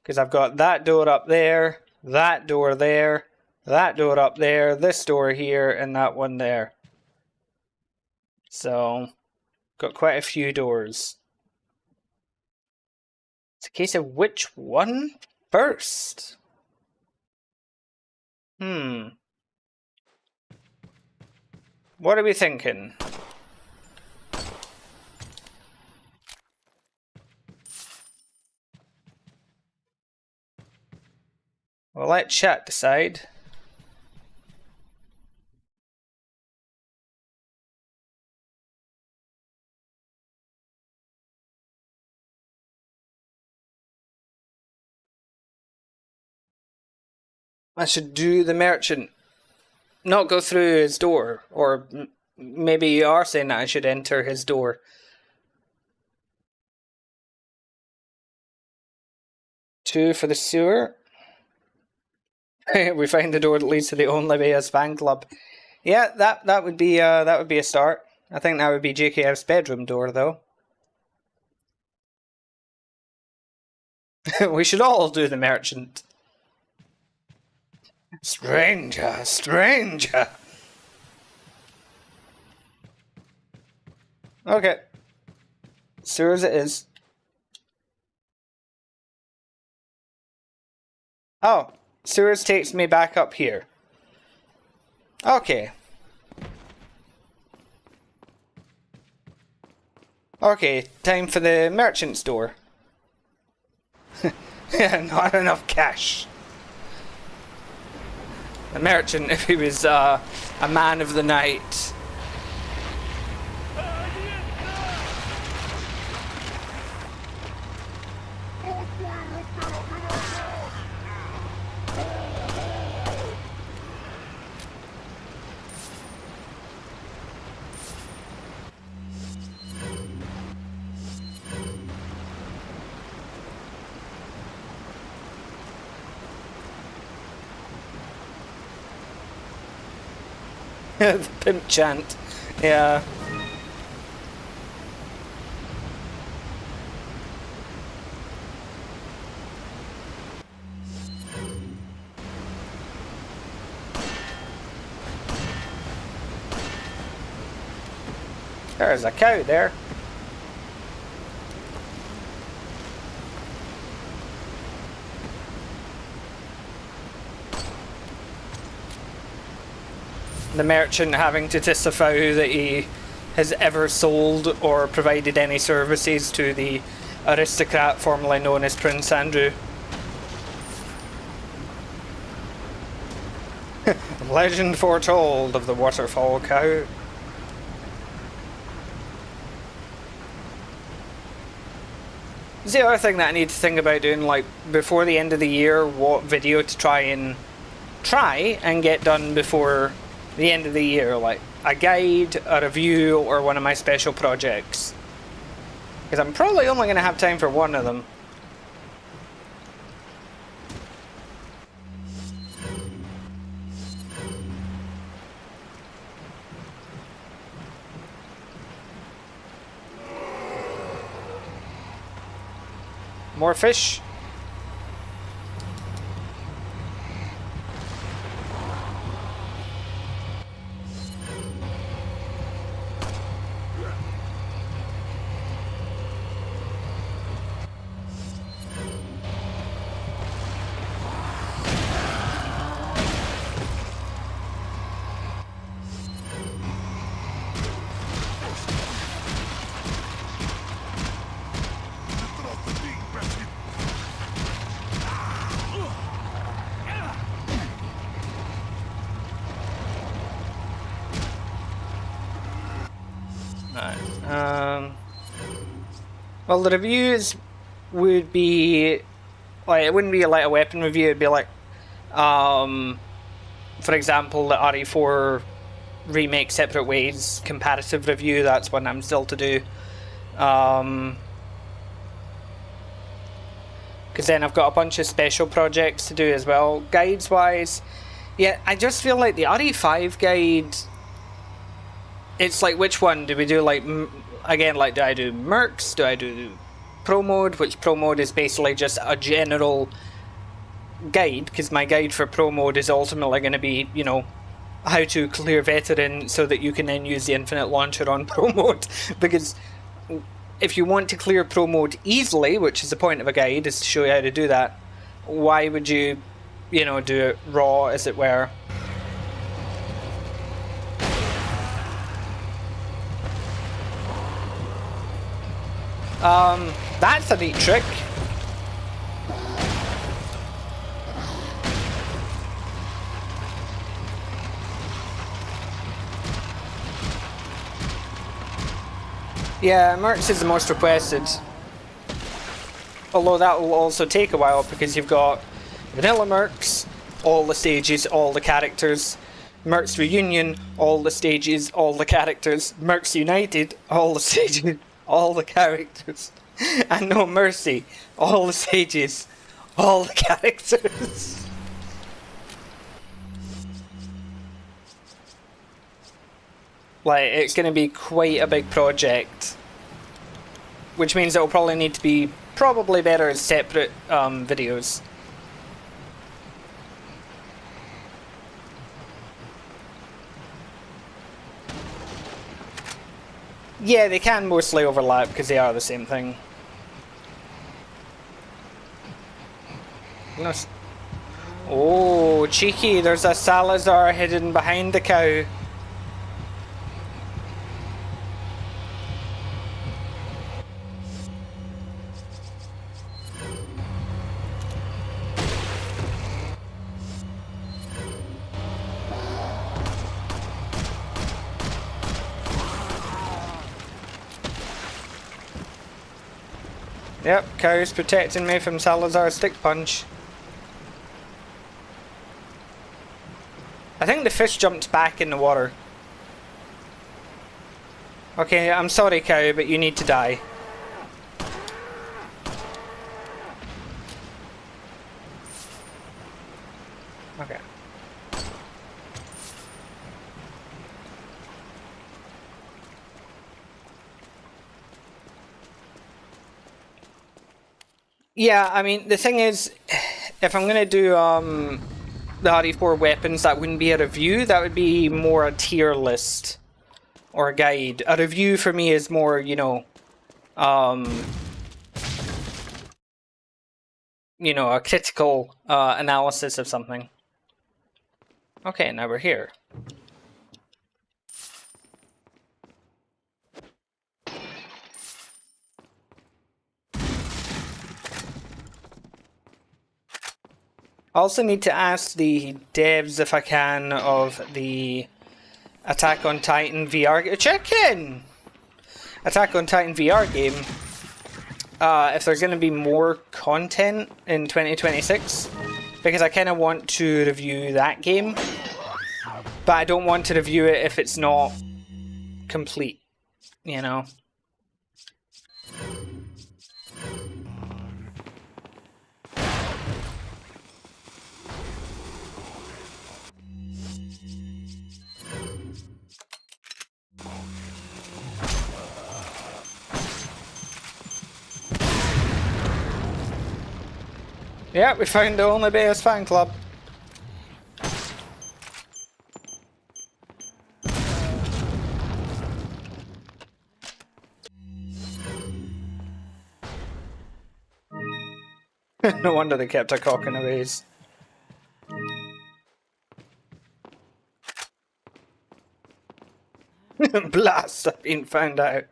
Because I've got that door up there, that door there, that door up there, this door here, and that one there. So, got quite a few doors. It's a case of which one first? What are we thinking? Well, let chat decide. I should do the merchant. Not go through his door. Or maybe you are saying that I should enter his door. 2 for the sewer. We find the door that leads to the Only fan club. Yeah, that would be a start. I think that would be JKF's bedroom door, though. We should all do the merchant. Stranger, stranger. Okay. Sewers it is. Oh, sewers takes me back up here. Okay. Okay, time for the merchant store. Not enough cash. The merchant, if he was a man of the night. The pimp chant. Yeah. There's a cow there. The merchant having to disavow that he has ever sold or provided any services to the aristocrat formerly known as Prince Andrew. Legend foretold of the waterfall cow. It's the other thing that I need to think about doing, like, before the end of the year, what video to try and get done before the end of the year, like a guide, a review, or one of my special projects. Because I'm probably only going to have time for one of them. More fish. Well, the reviews would be like, it wouldn't be like a weapon review. It'd be like, for example, the RE4 remake Separate Ways comparative review. That's one I'm still to do. Because then I've got a bunch of special projects to do as well, guides wise. Yeah, I just feel like the RE5 guide. It's like, which one do we do? Like, again, like, do I do mercs? Do I do pro mode? Which pro mode is basically just a general guide, because my guide for pro mode is ultimately going to be, you know, how to clear veteran so that you can then use the infinite launcher on pro mode. Because if you want to clear pro mode easily, which is the point of a guide, is to show you how to do that, why would you, you know, do it raw, as it were? That's a neat trick. Yeah, Mercs is the most requested. Although that will also take a while because you've got Vanilla Mercs, all the stages, all the characters. Mercs Reunion, all the stages, all the characters. Mercs United, all the stages, all the characters. And No Mercy, all the stages, all the characters. Like, it's going to be quite a big project. Which means it will probably need to be probably better as separate videos. Yeah, they can mostly overlap because they are the same thing. No. Oh, cheeky, there's a Salazar hidden behind the cow. Yep, cow's protecting me from Salazar's stick punch. I think the fish jumped back in the water. Okay, I'm sorry cow, but you need to die. Okay. Yeah, I mean, the thing is, if I'm gonna do the RE4 weapons, that wouldn't be a review, that would be more a tier list or a guide. A review for me is more, you know, a critical analysis of something. Okay, now we're here. I also need to ask the devs, if I can, of the Attack on Titan VR chicken! Attack on Titan VR game, if there's going to be more content in 2026, because I kind of want to review that game, but I don't want to review it if it's not complete, you know? Yeah, we found the only Bears fan club. No wonder they kept her cock in a vase. Blast, I've been found out.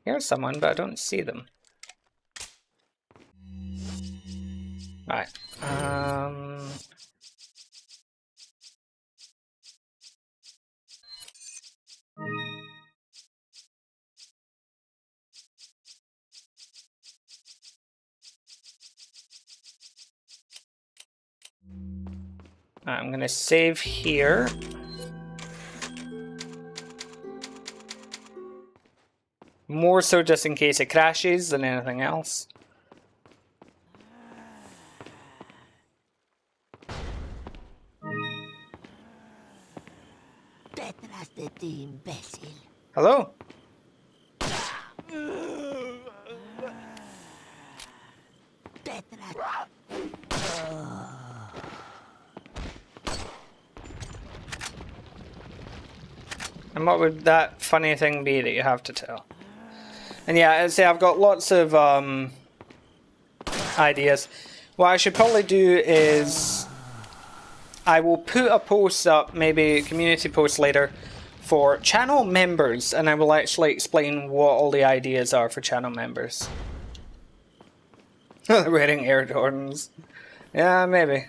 Here's someone, but I don't see them. Right. I'm gonna save here. More so just in case it crashes than anything else. Hello? And what would that funny thing be that you have to tell? And yeah, as I say, I've got lots of ideas. What I should probably do is I will put a post up, maybe a community post later, for channel members, and I will actually explain what all the ideas are for channel members. Wearing Air Jordans. Yeah, maybe.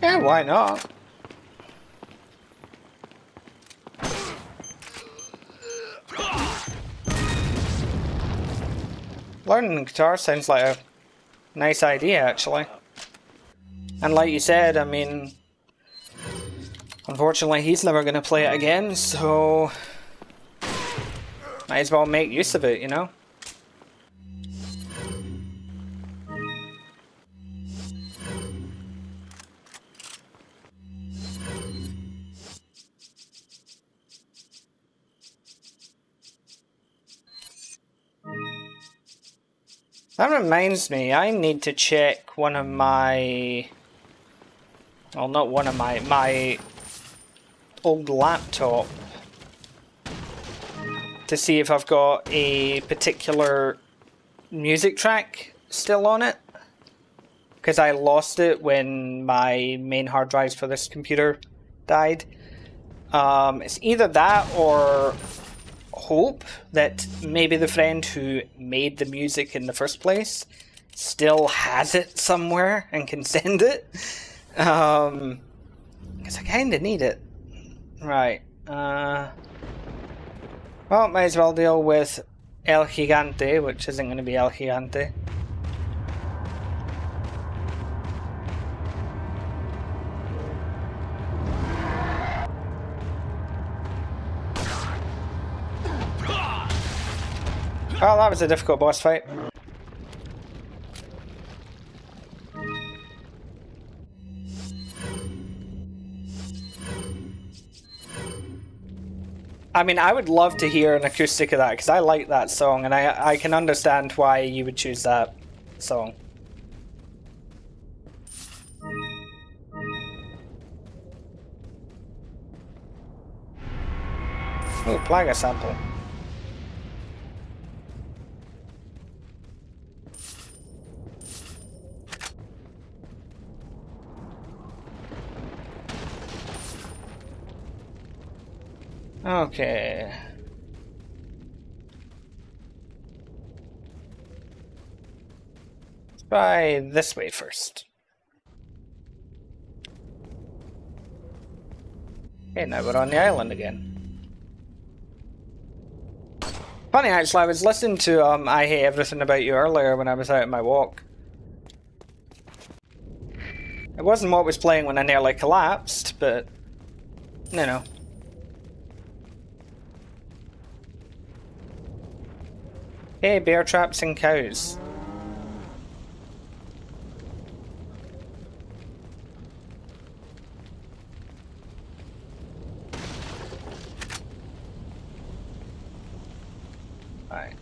Yeah, why not? Learning guitar sounds like a nice idea, actually. And like you said, I mean, unfortunately he's never going to play it again, so might as well make use of it, you know? That reminds me, I need to check one of my... Well, not one of my old laptop to see if I've got a particular music track still on it. Because I lost it when my main hard drives for this computer died. It's either that or hope that maybe the friend who made the music in the first place still has it somewhere and can send it. Because I kind of need it. Right. Well, might as well deal with El Gigante, which isn't going to be El Gigante. Well, that was a difficult boss fight. I mean, I would love to hear an acoustic of that, because I like that song, and I can understand why you would choose that song. Ooh, Plaga sample. Okay. Let's try this way first. Okay, now we're on the island again. Funny, actually, I was listening to I Hate Everything About You earlier when I was out on my walk. It wasn't what was playing when I nearly collapsed, but, you know. Hey, bear traps and cows. Alright.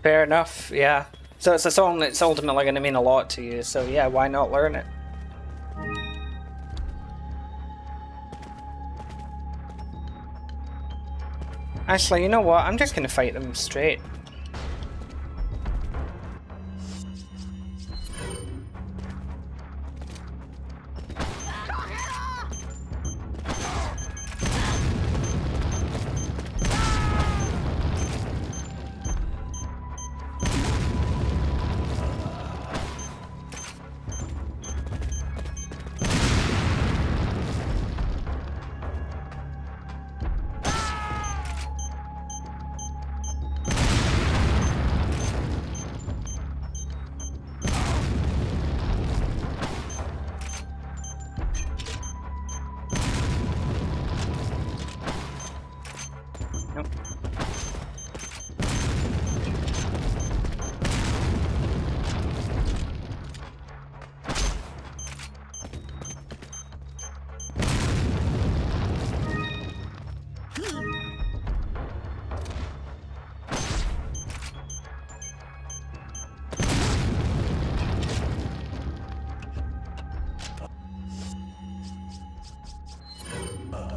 Fair enough, yeah. So it's a song that's ultimately going to mean a lot to you, so yeah, why not learn it? Actually, you know what? I'm just going to fight them straight.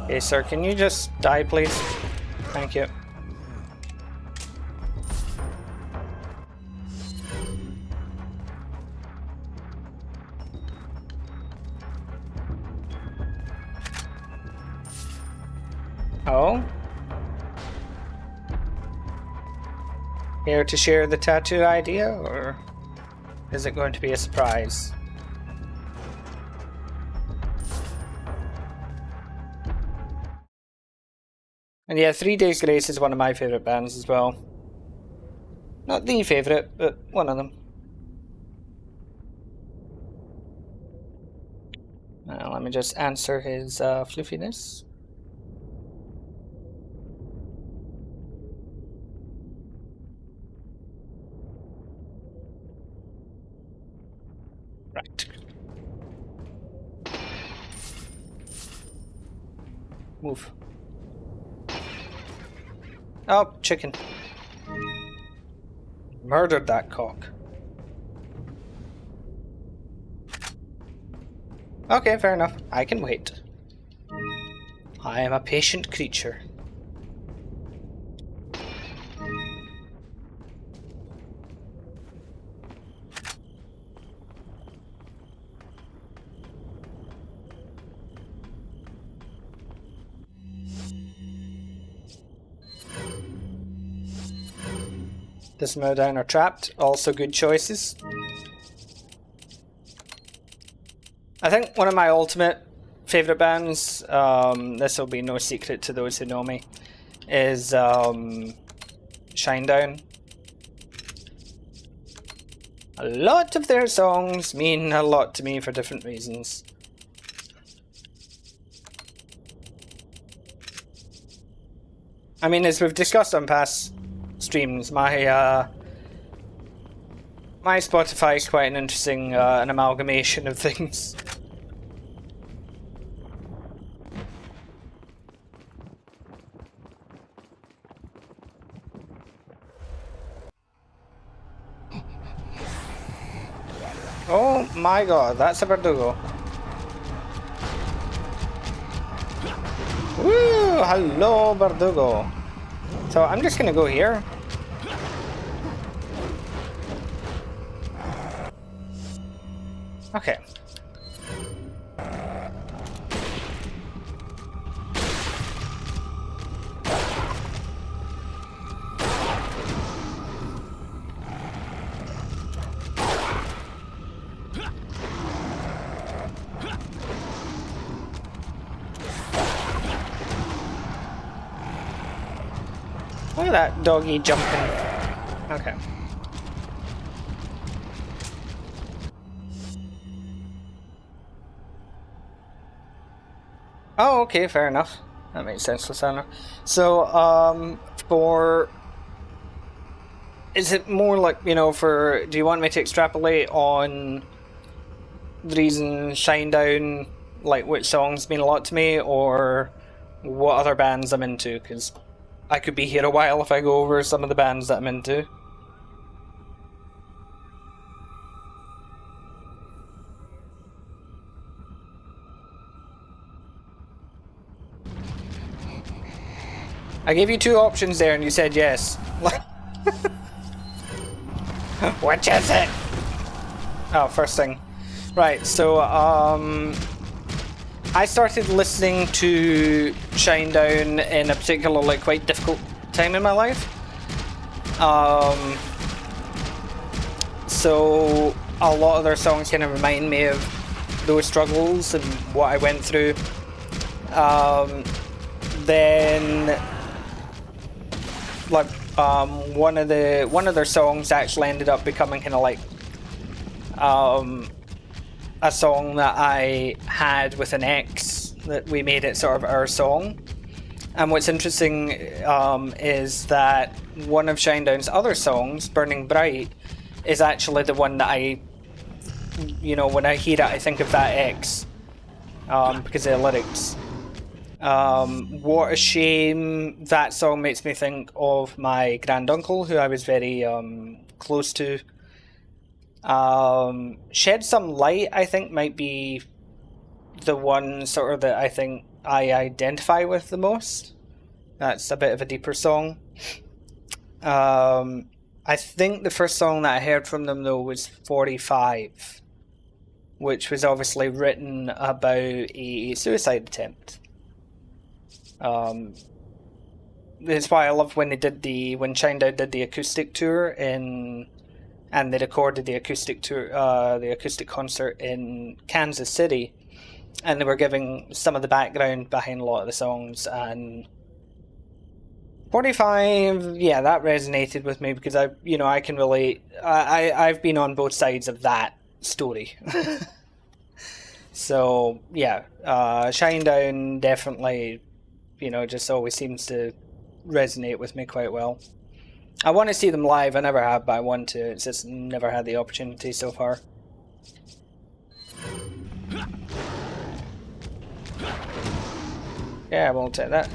Hey, sir, can you just die, please? Thank you. Oh? Here to share the tattoo idea, or is it going to be a surprise? And yeah, 3 Days Grace is one of my favourite bands as well. Not the favourite, but one of them. Let me just answer his floofiness. Right. Move. Oh, chicken. Murdered that cock. Okay, fair enough. I can wait. I am a patient creature. Dismowdown are trapped. Also good choices. I think one of my ultimate favourite bands, this will be no secret to those who know me, is Shinedown. A lot of their songs mean a lot to me for different reasons. I mean, as we've discussed on past streams, my Spotify is quite an interesting an amalgamation of things. Oh my god, that's a Verdugo. Woo! Hello, Verdugo. So I'm just gonna go here. Okay. Look at that doggy jumping. Okay. Oh, okay, fair enough. That makes sense, Lysandra. So, for... Is it more like, you know, for... Do you want me to extrapolate on the reason Shinedown, like, which songs mean a lot to me, or what other bands I'm into? Because I could be here a while if I go over some of the bands that I'm into. I gave you two options there and you said yes. Which is it? Oh, first thing. Right, so, I started listening to Shinedown in a particular, like, quite difficult time in my life. So a lot of their songs kind of remind me of those struggles and what I went through. Then, like, one of their songs actually ended up becoming kind of like a song that I had with an ex, that we made it sort of our song. And what's interesting is that one of Shinedown's other songs, Burning Bright, is actually the one that I, you know, when I hear it, I think of that ex, because of the lyrics. What a shame. That song makes me think of my granduncle, who I was very close to. Shed Some Light, I think, might be the one sort of that I think I identify with the most. That's a bit of a deeper song. I think the first song that I heard from them though was 45, which was obviously written about a suicide attempt. That's why I loved when when Shinedown did the acoustic tour and they recorded the acoustic tour, the acoustic concert in Kansas City, and they were giving some of the background behind a lot of the songs. And 45, yeah, that resonated with me because I can relate. I've been on both sides of that story. So yeah, Shinedown definitely, just always seems to resonate with me quite well. I want to see them live. I never have, but I want to. It's just never had the opportunity so far. Yeah, I won't take that.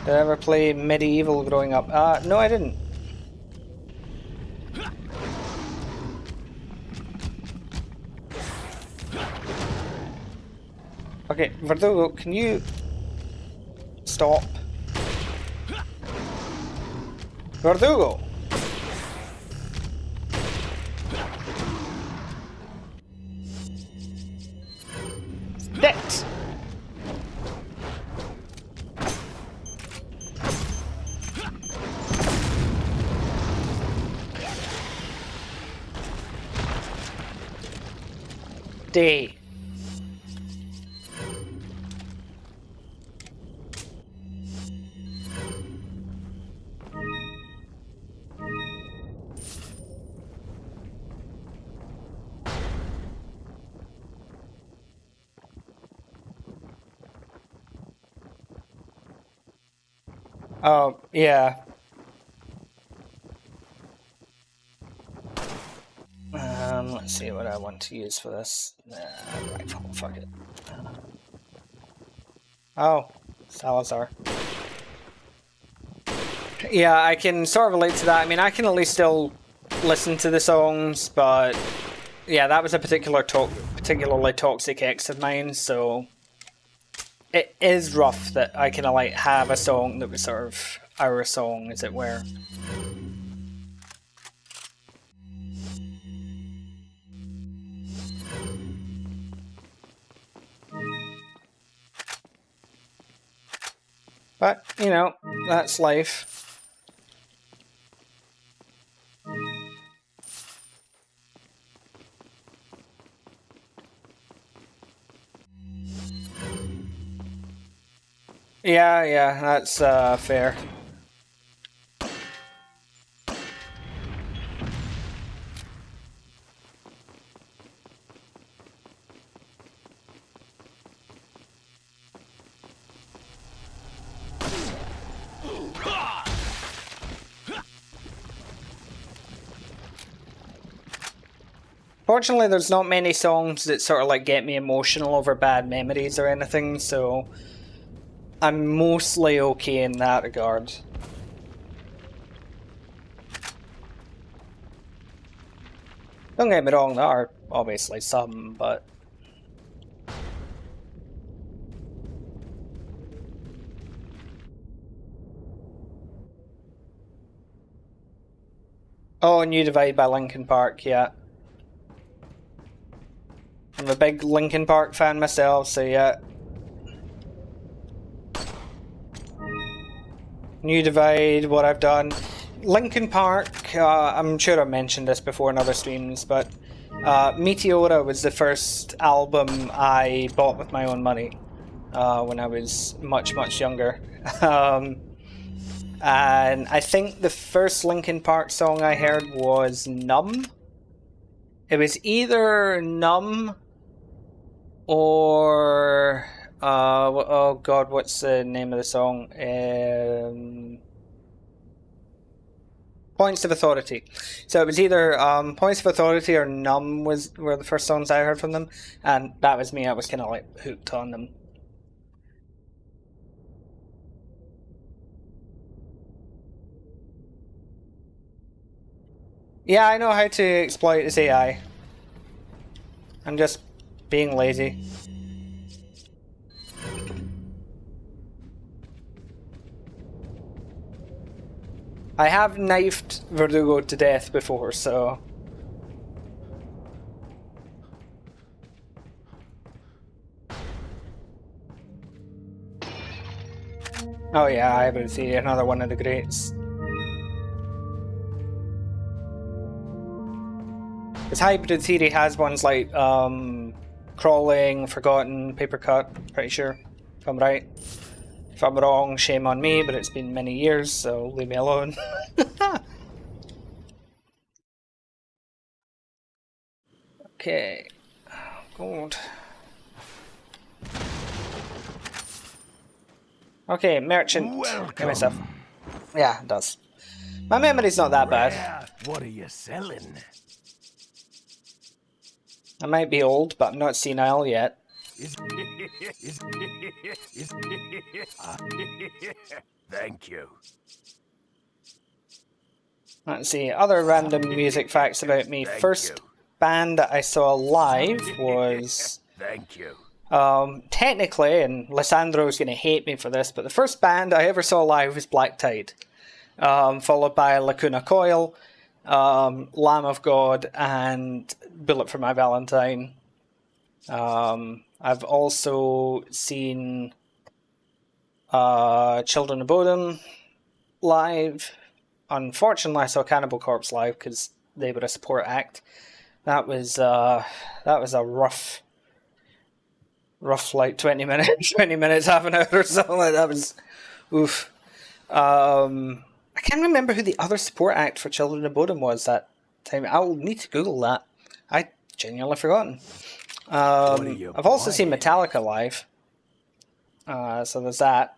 Did I ever play Medieval growing up? No, I didn't. Okay, Verdugo, can you stop? Verdugo! Dead! D. Oh, yeah. Let's see what I want to use for this. Rifle, fuck it. Oh, Salazar. Yeah, I can sort of relate to that. I mean, I can at least still listen to the songs, but yeah, that was a particularly toxic ex of mine, so it is rough that I kind of like have a song that was sort of our song, as it were. But, that's life. Yeah, that's fair. Fortunately, there's not many songs that sort of like get me emotional over bad memories or anything, so I'm mostly okay in that regard. Don't get me wrong, there are obviously some, but... Oh, New Divide by Linkin Park, yeah. I'm a big Linkin Park fan myself, so yeah. New Divide, What I've Done. Linkin Park, I'm sure I've mentioned this before in other streams, but Meteora was the first album I bought with my own money when I was much, much younger. And I think the first Linkin Park song I heard was Numb. It was either Numb or... oh god, what's the name of the song? Points of Authority. So it was either Points of Authority or Numb were the first songs I heard from them, and that was me. I was kind of like hooked on them. Yeah, I know how to exploit this AI. I'm just being lazy. I have knifed Verdugo to death before, so... Oh yeah, I would see another one of the greats. Because Hybrid Theory has ones like Crawling, Forgotten, Paper Cut, pretty sure, if I'm right. If I'm wrong, shame on me, but it's been many years, so leave me alone. Okay. Gold. Okay, merchant. Give me stuff. Yeah, it does. My memory's not that bad. What are you selling? I might be old, but I'm not senile yet. Thank you. Let's see, other random music facts about me. First band that I saw live was... Thank you. Technically, and Lissandro's going to hate me for this, but the first band I ever saw live was Black Tide. Followed by Lacuna Coil, Lamb of God, and Bullet for My Valentine. I've also seen Children of Bodom live. Unfortunately, I saw Cannibal Corpse live because they were a support act. That was a rough like 20 minutes, 20 minutes, half an hour or something like that. Was oof. I can't remember who the other support act for Children of Bodom was that time. I'll need to Google that. I genuinely forgotten. I've also seen Metallica live. So there's that.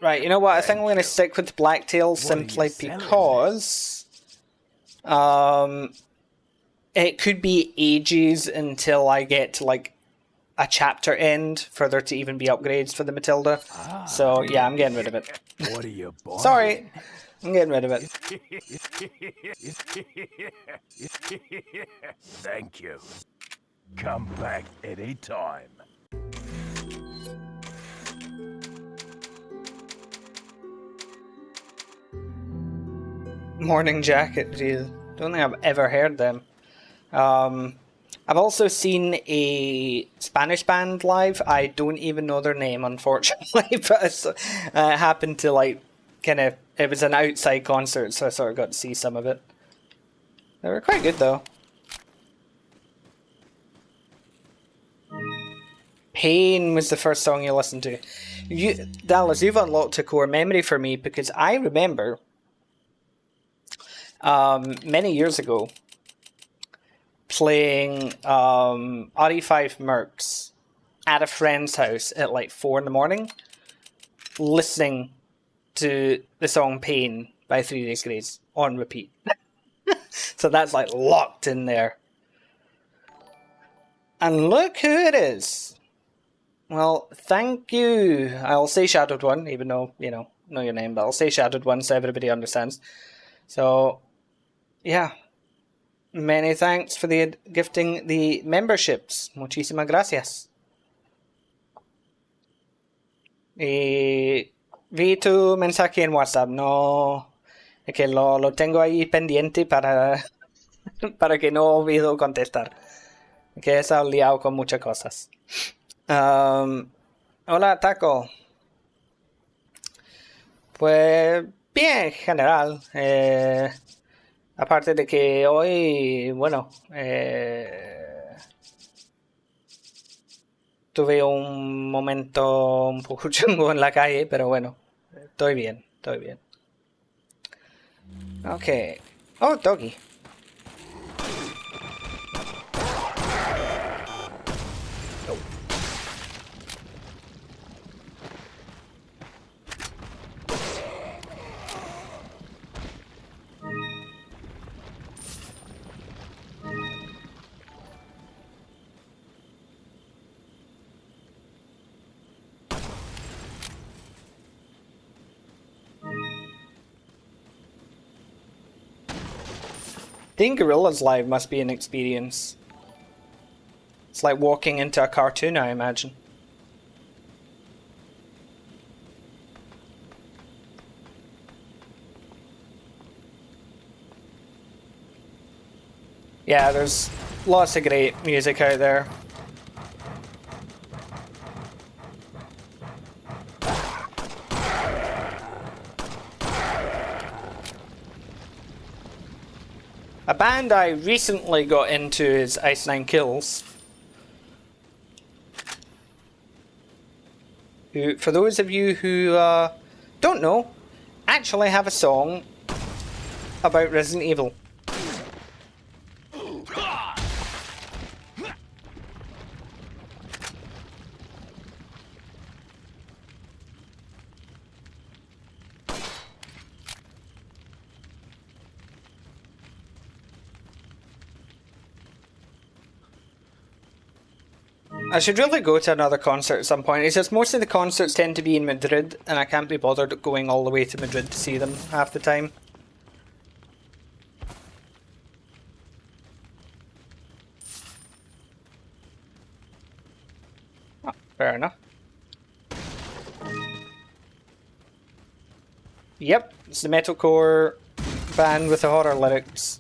Right, you know what? I think I'm going to stick with Blacktail simply because it could be ages until I get to like a chapter end for there to even be upgrades for the Matilda. So yeah, I'm getting rid of it. What are you buying? Sorry, I'm getting rid of it. Thank you. Come back anytime. Morning Jacket, geez. Don't think I've ever heard them. I've also seen a Spanish band live. I don't even know their name, unfortunately, but I happened to like it was an outside concert, so I sort of got to see some of it. They were quite good though. Pain was the first song you listened to. Dallas, you've unlocked a core memory for me because I remember many years ago playing RE5 Mercs at a friend's house at like 4 in the morning, listening to the song Pain by 3 Days Grace on repeat. So that's like locked in there. And look who it is. Well, thank you. I'll say Shadowed One, even though, you know your name, but I'll say Shadowed One so everybody understands. So, yeah. Many thanks for the gifting the memberships. Muchísimas gracias. Y vi tu mensaje en WhatsApp, no... Es que lo tengo ahí pendiente para que no olvido contestar. Que he estado liado con muchas cosas. Hola, Taco. Pues bien, en general. Aparte de que hoy, bueno, tuve un momento un poco chungo en la calle, pero bueno, estoy bien, estoy bien. Ok. Oh, doggy. Being Gorillas live must be an experience. It's like walking into a cartoon, I imagine. Yeah, there's lots of great music out there. A band I recently got into is Ice Nine Kills. Who, for those of you who don't know, actually have a song about Resident Evil. I should really go to another concert at some point. It's just most of the concerts tend to be in Madrid, and I can't be bothered going all the way to Madrid to see them half the time. Oh, fair enough. Yep, it's the metalcore band with the horror lyrics.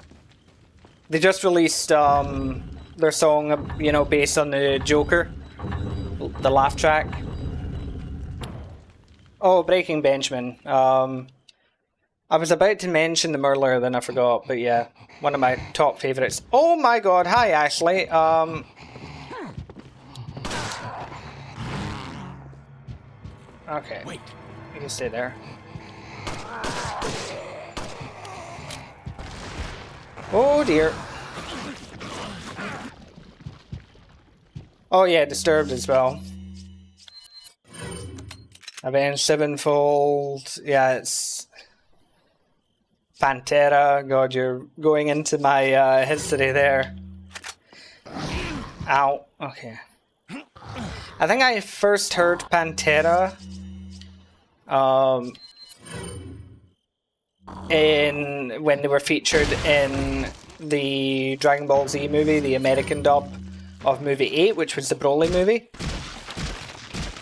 They just released their song, you know, based on the Joker, the laugh track. Oh, Breaking Benjamin. I was about to mention them earlier, then I forgot, but yeah, one of my top favourites. Oh my god, hi Ashley. Okay, wait, you can stay there. Oh dear. Oh yeah, Disturbed as well. Avenged Sevenfold. Yeah, it's Pantera. God, you're going into my history there. Ow. Okay. I think I first heard Pantera when they were featured in the Dragon Ball Z movie, the American dub of movie 8, which was the Broly movie,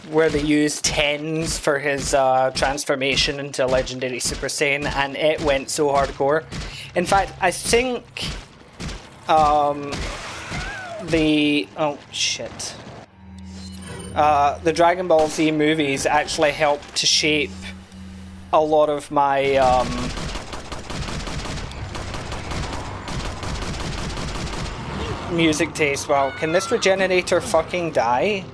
where they used TENS for his transformation into a legendary Super Saiyan, and it went so hardcore. In fact, I think the Dragon Ball Z movies actually helped to shape a lot of my music taste. Well, can this regenerator fucking die?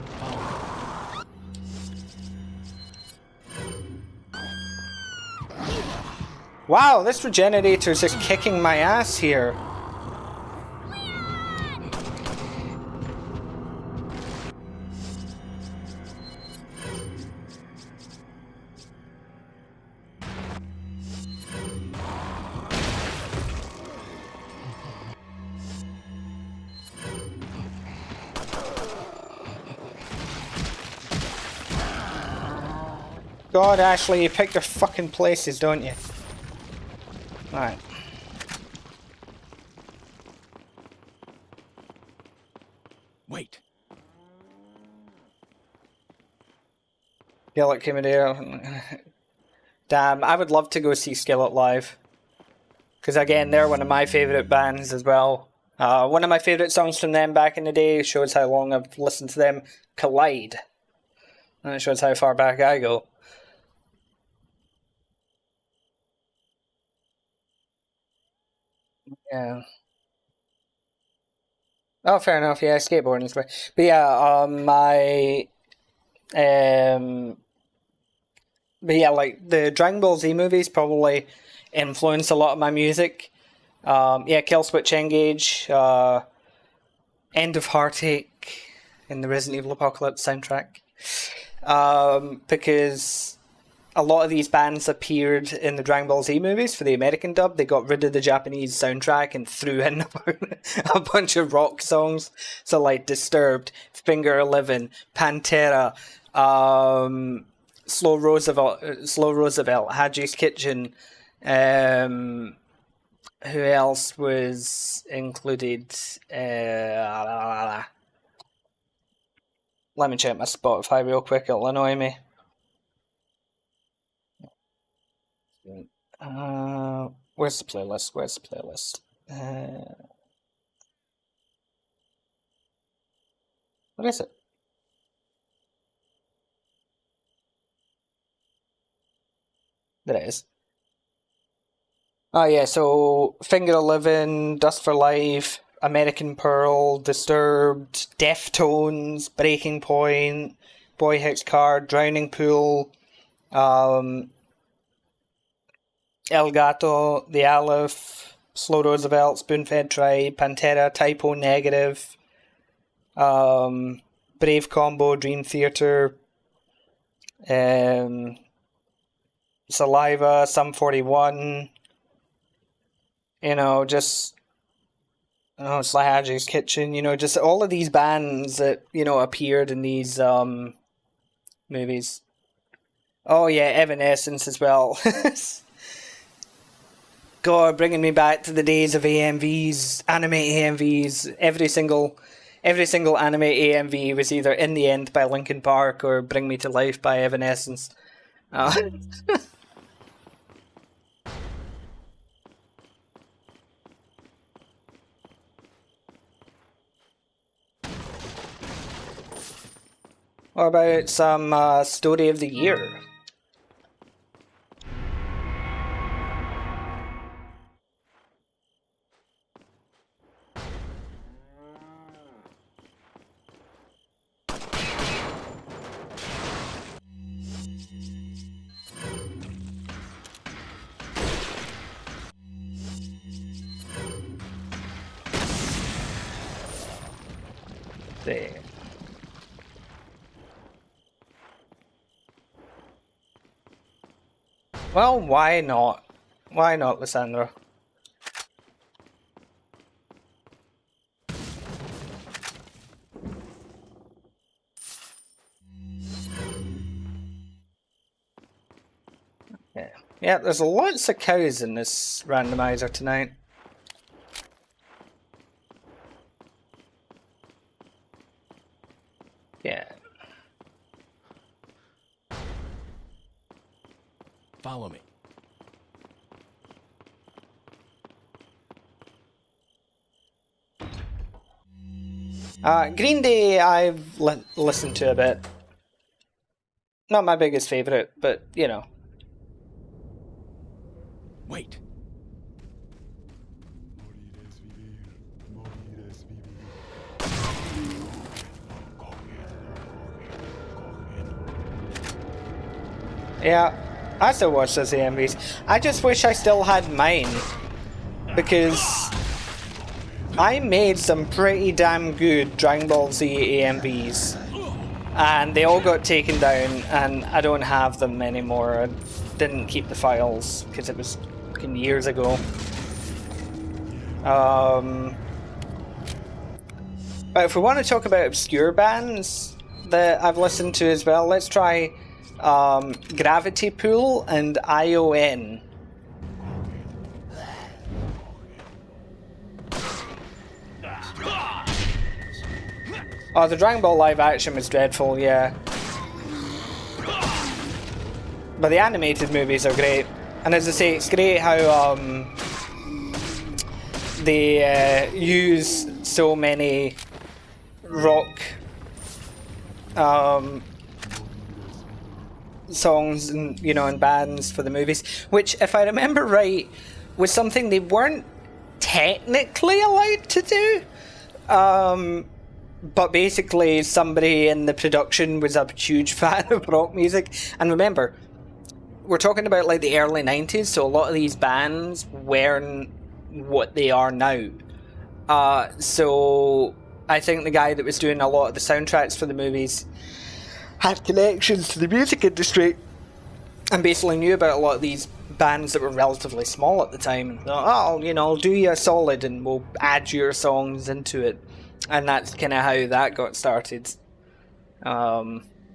Wow, this regenerator is just kicking my ass here. God, Ashley, you pick your fucking places, don't you? Alright. Wait. Skillet came in here. Damn, I would love to go see Skillet live. Because again, they're one of my favourite bands as well. One of my favourite songs from them back in the day shows how long I've listened to them. Collide. And it shows how far back I go. Yeah. Oh, fair enough. Yeah, skateboarding is great. But yeah, but yeah, like the Dragon Ball Z movies probably influenced a lot of my music. Yeah, Kill Switch Engage, End of Heartache in the Resident Evil Apocalypse soundtrack. Because a lot of these bands appeared in the Dragon Ball Z movies for the American dub. They got rid of the Japanese soundtrack and threw in a bunch of rock songs. So like Disturbed, Finger 11, Pantera, Slow Roosevelt, Haji's Kitchen, Who else was included? Let me check my Spotify real quick, it'll annoy me. Where's the playlist? Where's the playlist? What is it? There it is. Oh yeah, so Finger Eleven, Dust for Life, American Pearl, Disturbed, Deftones, Breaking Point, Boy Hits Card, Drowning Pool, El Gato, The Aleph, Slow Roosevelt, Spoonfed Tribe, Pantera, Typo Negative, Brave Combo, Dream Theater, Saliva, Sum 41, you know, just, Slahaji's Kitchen, you know, just all of these bands that, you know, appeared in these movies. Oh yeah, Evanescence as well. God, bringing me back to the days of AMVs, anime AMVs. Every single anime AMV was either In the End by Linkin Park or Bring Me to Life by Evanescence. What about some Story of the Year? There. Well, why not? Why not, Lysandra? Yeah, there's lots of cows in this randomizer tonight. Yeah. Follow me. Green Day I've listened to a bit. Not my biggest favourite, but, you know. Wait. Yeah, I still watch those AMVs. I just wish I still had mine. Because I made some pretty damn good Dragon Ball Z AMVs. And they all got taken down, and I don't have them anymore. I didn't keep the files, because it was fucking years ago. But if we want to talk about obscure bands that I've listened to as well, let's try Gravity Pool and ION. Oh, the Dragon Ball live action was dreadful, yeah. But the animated movies are great. And as I say, it's great how they use so many rock songs and, you know, and bands for the movies, which, if I remember right, was something they weren't technically allowed to do. But basically somebody in the production was a huge fan of rock music. And remember, we're talking about like the early 90s, so a lot of these bands weren't what they are now. So I think the guy that was doing a lot of the soundtracks for the movies had connections to the music industry and basically knew about a lot of these bands that were relatively small at the time. And thought, oh, you know, I'll do you a solid and we'll add your songs into it. And that's kind of how that got started.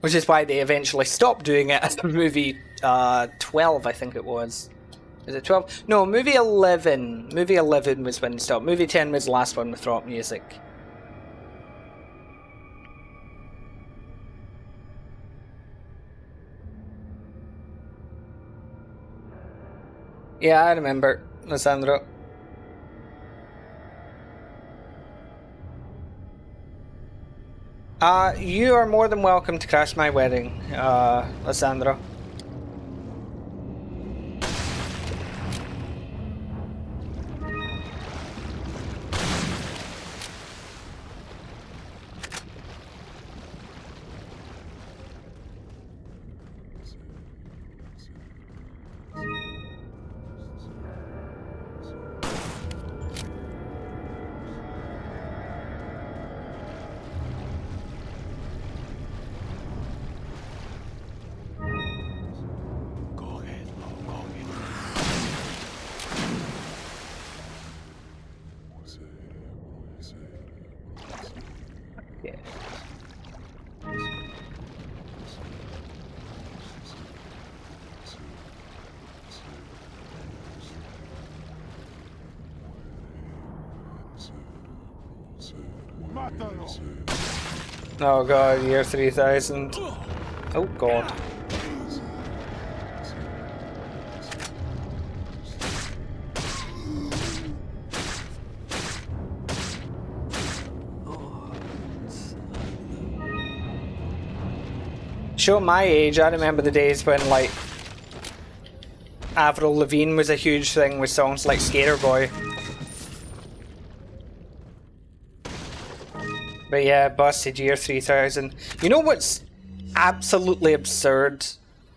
Which is why they eventually stopped doing it as the movie 12, I think it was. Is it 12? No, movie 11. Movie 11 was when it stopped. Movie 10 was the last one with rock music. Yeah, I remember, Lissandro. You are more than welcome to crash my wedding, Lissandro. Oh god, year 3000. Oh god. Show my age, I remember the days when, like, Avril Lavigne was a huge thing with songs like Skater Boy. But yeah, busted year 3000. You know what's absolutely absurd?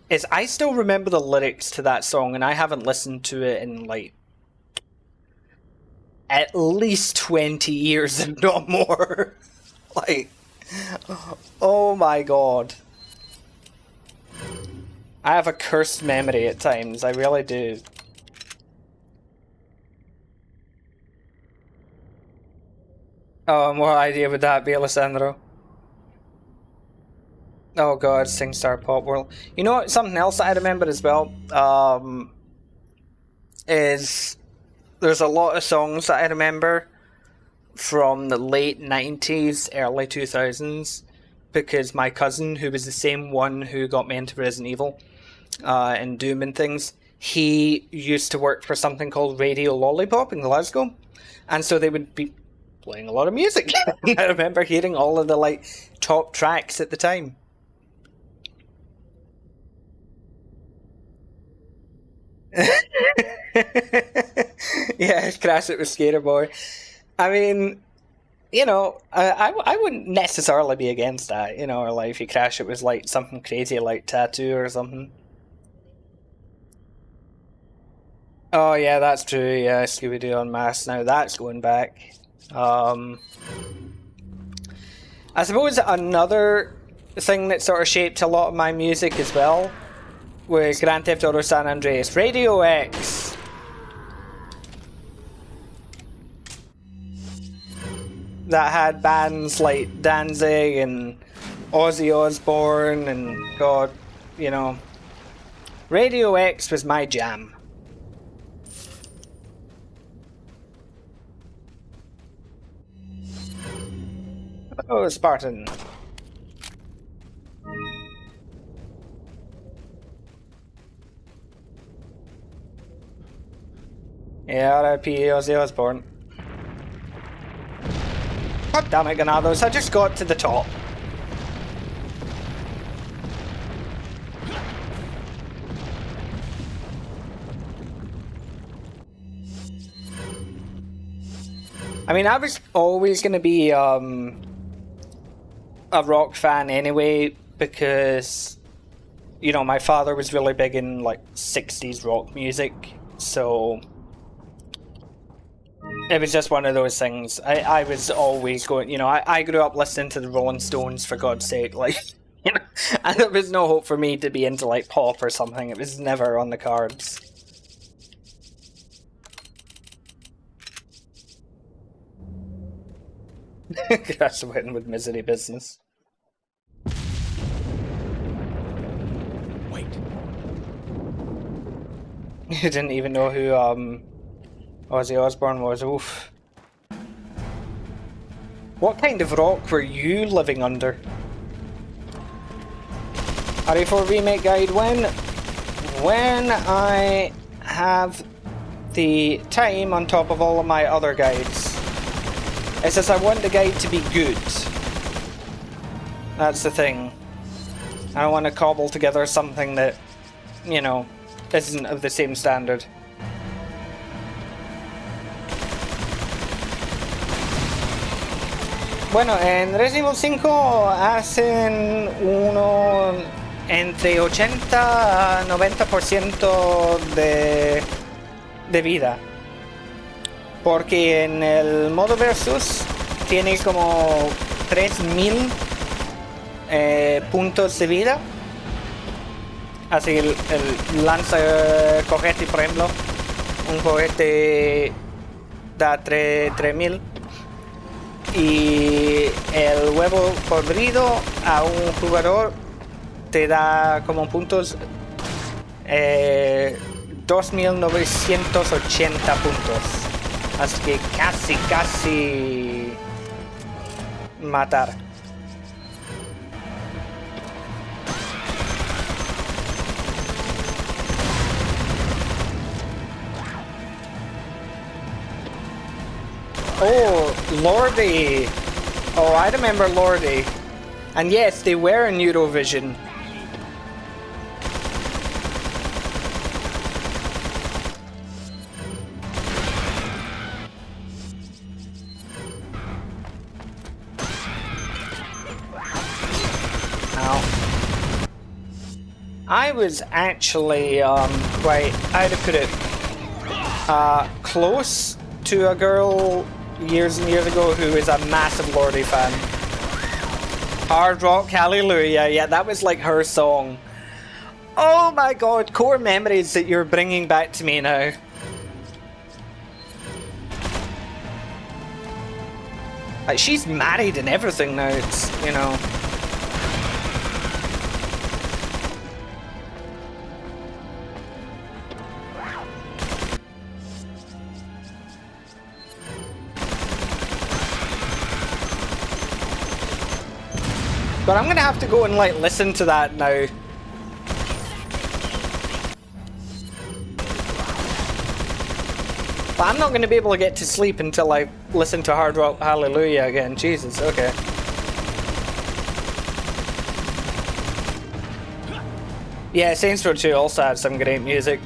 Is I still remember the lyrics to that song and I haven't listened to it in like at least 20 years if not more. Like, oh my god. I have a cursed memory at times, I really do. Oh, and what idea would that be, Alessandro? Oh god, SingStar Pop World. You know what, something else that I remember as well, is there's a lot of songs that I remember from the late 90s, early 2000s, because my cousin, who was the same one who got me into Resident Evil and Doom and things, he used to work for something called Radio Lollipop in Glasgow, and so they would be playing a lot of music. I remember hearing all of the like top tracks at the time. Yeah, Crash It with Skater Boy. I mean, you know, I wouldn't necessarily be against that, you know, or like if you Crash It was like something crazy like Tattoo or something. Oh yeah, that's true, yeah, Scooby-Doo Unmasked, now that's going back. I suppose another thing that sort of shaped a lot of my music as well was Grand Theft Auto San Andreas. Radio X. That had bands like Danzig and Ozzy Osbourne and God, you know. Radio X was my jam. Oh, Spartan. Yeah, R.I.P. Ozzy Osbourne. God damn it, Ganados, I just got to the top. I mean, I was always going to be a rock fan anyway, because, you know, my father was really big in, like, 60s rock music, so it was just one of those things. I was always going, you know, I grew up listening to the Rolling Stones, for God's sake, like, you know, and there was no hope for me to be into, like, pop or something. It was never on the cards. Crash the Wedding with Misery Business. Wait. didn't even know who Ozzy Osbourne was. Oof. What kind of rock were you living under? RE4 Remake Guide. When I have the time on top of all of my other guides. It says I want the guide to be good. That's the thing. I don't want to cobble together something that, you know, isn't of the same standard. Bueno, en Resident Evil 5 hacen uno entre 80 a 90% de vida. Porque en el modo versus tienes como 3000 puntos de vida. Así el lanza cohete, por ejemplo, un cohete da 3000. Y el huevo podrido a un jugador te da como puntos 2980 puntos. Así que casi matar. Oh, Lordy! Oh, I remember Lordy. And yes, they were in Eurovision. Ow. I was actually quite, how to put it, close to a girl years and years ago who is a massive Lordy fan. Hard Rock Hallelujah, yeah, that was like her song. Oh my god, core memories that you're bringing back to me now. Like, she's married and everything now, it's, you know. But I'm gonna have to go and like listen to that now. But I'm not gonna be able to get to sleep until I listen to Hard Rock Hallelujah again. Jesus, okay. Yeah, Saints Row 2 also had some great music.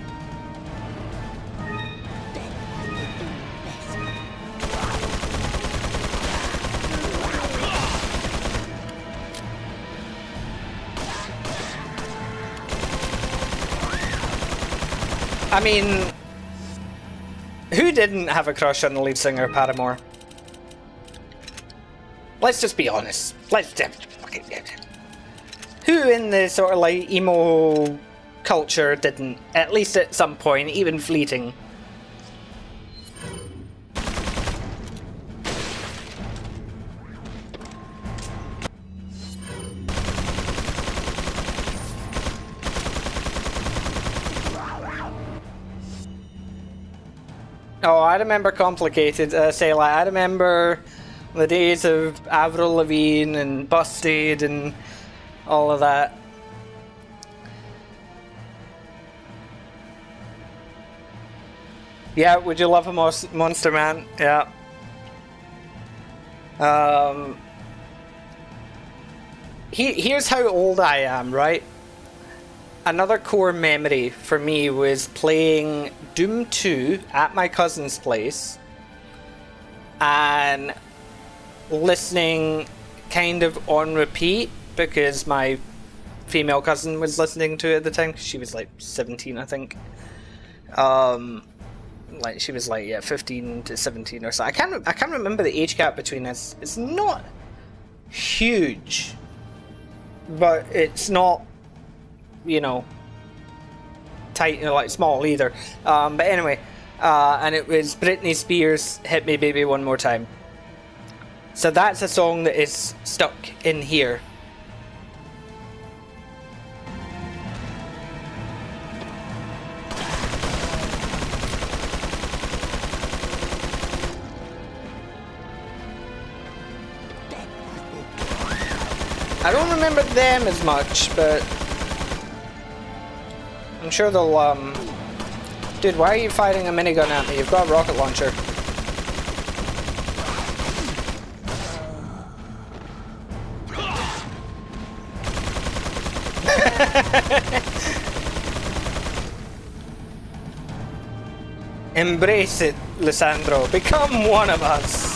I mean, who didn't have a crush on the lead singer, Paramore? Let's just be honest. Who in the sort of like emo culture didn't, at least at some point, even fleeting? Oh, I remember Complicated, say like, I remember the days of Avril Lavigne and Busted and all of that. Yeah, would you love a Monster Man? Yeah. Here's how old I am, right? Another core memory for me was playing Doom 2 at my cousin's place and listening kind of on repeat because my female cousin was listening to it at the time. She was like 17, I think. Like she was like 15 to 17 or so. I can't remember the age gap between us. It's not huge, but it's not, you know, tight, you know, like small either. But anyway, and it was Britney Spears' "Hit Me Baby One More Time." So that's a song that is stuck in here. I don't remember them as much, but I'm sure they'll, Dude, why are you firing a minigun at me? You've got a rocket launcher. Embrace it, Lissandro. Become one of us.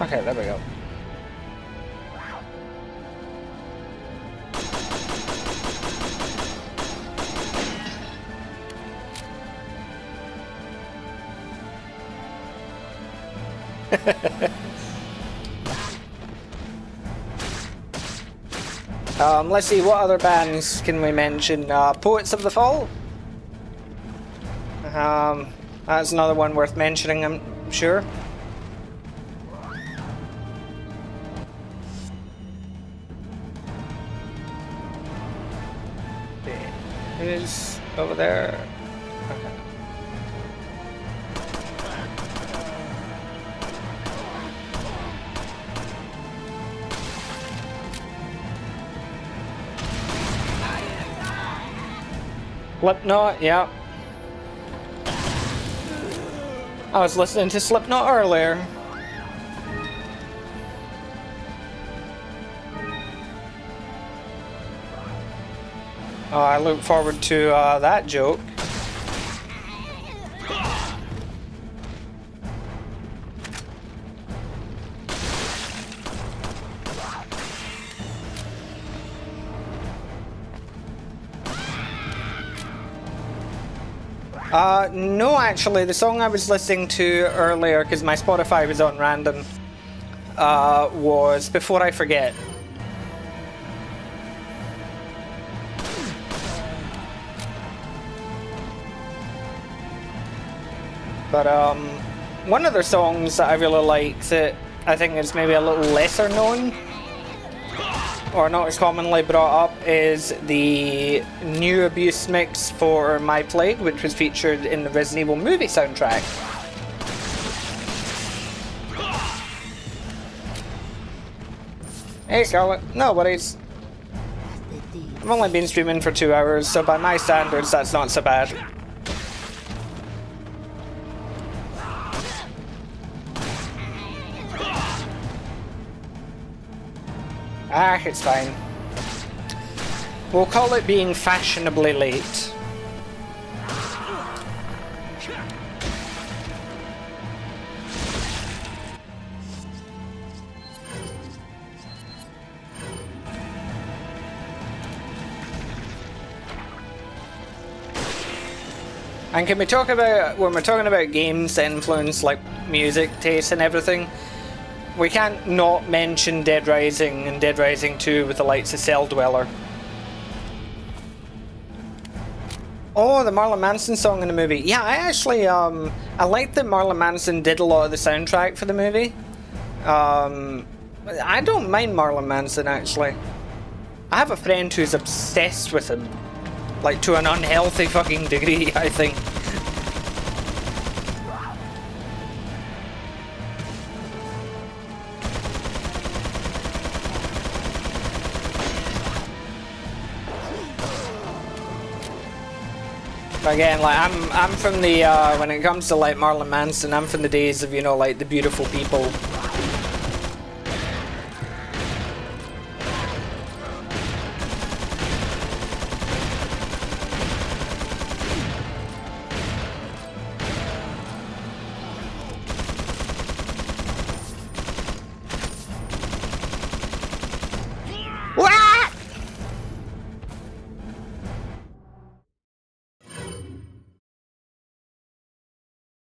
Okay, there we go. Let's see, what other bands can we mention? Poets of the Fall? That's another one worth mentioning, I'm sure. Who's over there? Okay. Slipknot, yeah. I was listening to Slipknot earlier. Oh, I look forward to that joke. No, actually, the song I was listening to earlier, because my Spotify was on random, was Before I Forget. But one of their songs that I really like that I think is maybe a little lesser known, or not as commonly brought up, is the new Abuse mix for My Plague, which was featured in the Resident Evil movie soundtrack. Hey Scarlet, no worries. I've only been streaming for 2 hours, so by my standards that's not so bad. Ah, it's fine. We'll call it being fashionably late. And can we talk about, when we're talking about games that influence like music taste and everything, we can't not mention Dead Rising and Dead Rising 2 with the likes of Cell Dweller. Oh, the Marlon Manson song in the movie. Yeah, I actually, I like that Marlon Manson did a lot of the soundtrack for the movie. I don't mind Marlon Manson, actually. I have a friend who's obsessed with him. Like, to an unhealthy fucking degree, I think. Again, like I'm from the when it comes to like Marlon Manson, I'm from the days of, you know, like The Beautiful People.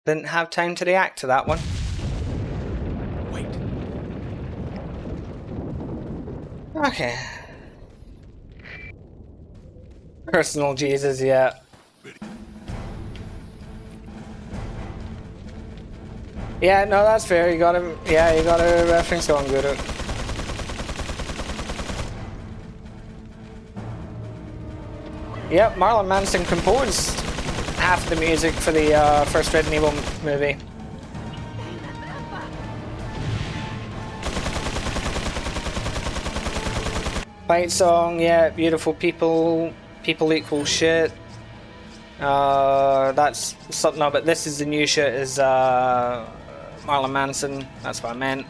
Didn't have time to react to that one. Wait. Okay. Personal Jesus, yeah. Yeah, no, that's fair. You got him. Yeah, you got a reference going, Guru. Yep, Marlon Manson composed half of the music for the first Resident Evil movie. Fight song, yeah, beautiful people. People equal shit. That's something, no, but this is the new shit is Marlon Manson. That's what I meant.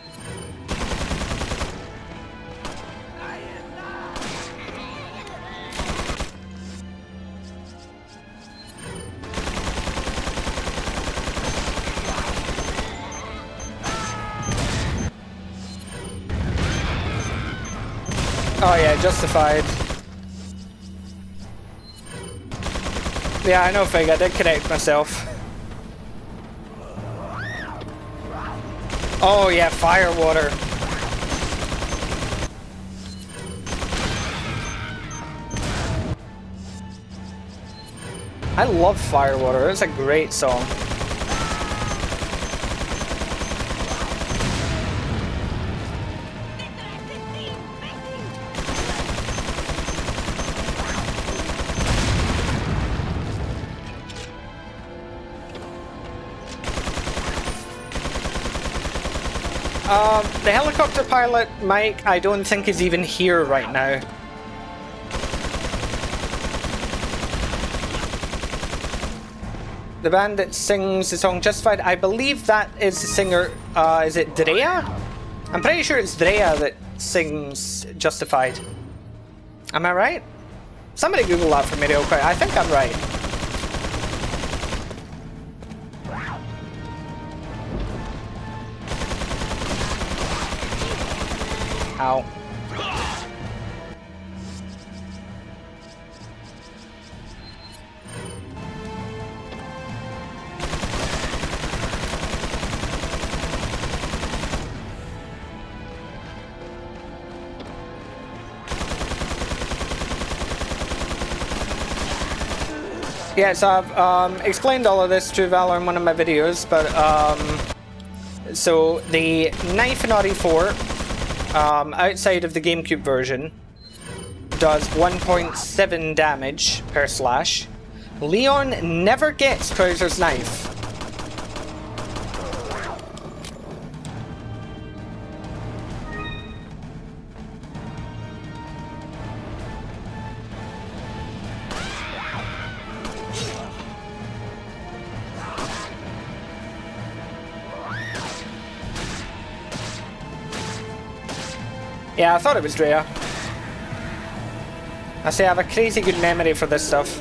Oh yeah, Justified. Yeah, I know, Fig, I did correct myself. Oh yeah, Firewater. I love Firewater, it's a great song. The helicopter pilot, Mike, I don't think is even here right now. The band that sings the song Justified, I believe that is the singer, is it Drea? I'm pretty sure it's Drea that sings Justified. Am I right? Somebody Google that for me real quick, I think I'm right. Ow. Yeah, so I've explained all of this to Valor in one of my videos, but so the knife in RE4 outside of the GameCube version does 1.7 damage per slash. Leon never gets Krauser's knife. Yeah, I thought it was Drea. I say I have a crazy good memory for this stuff.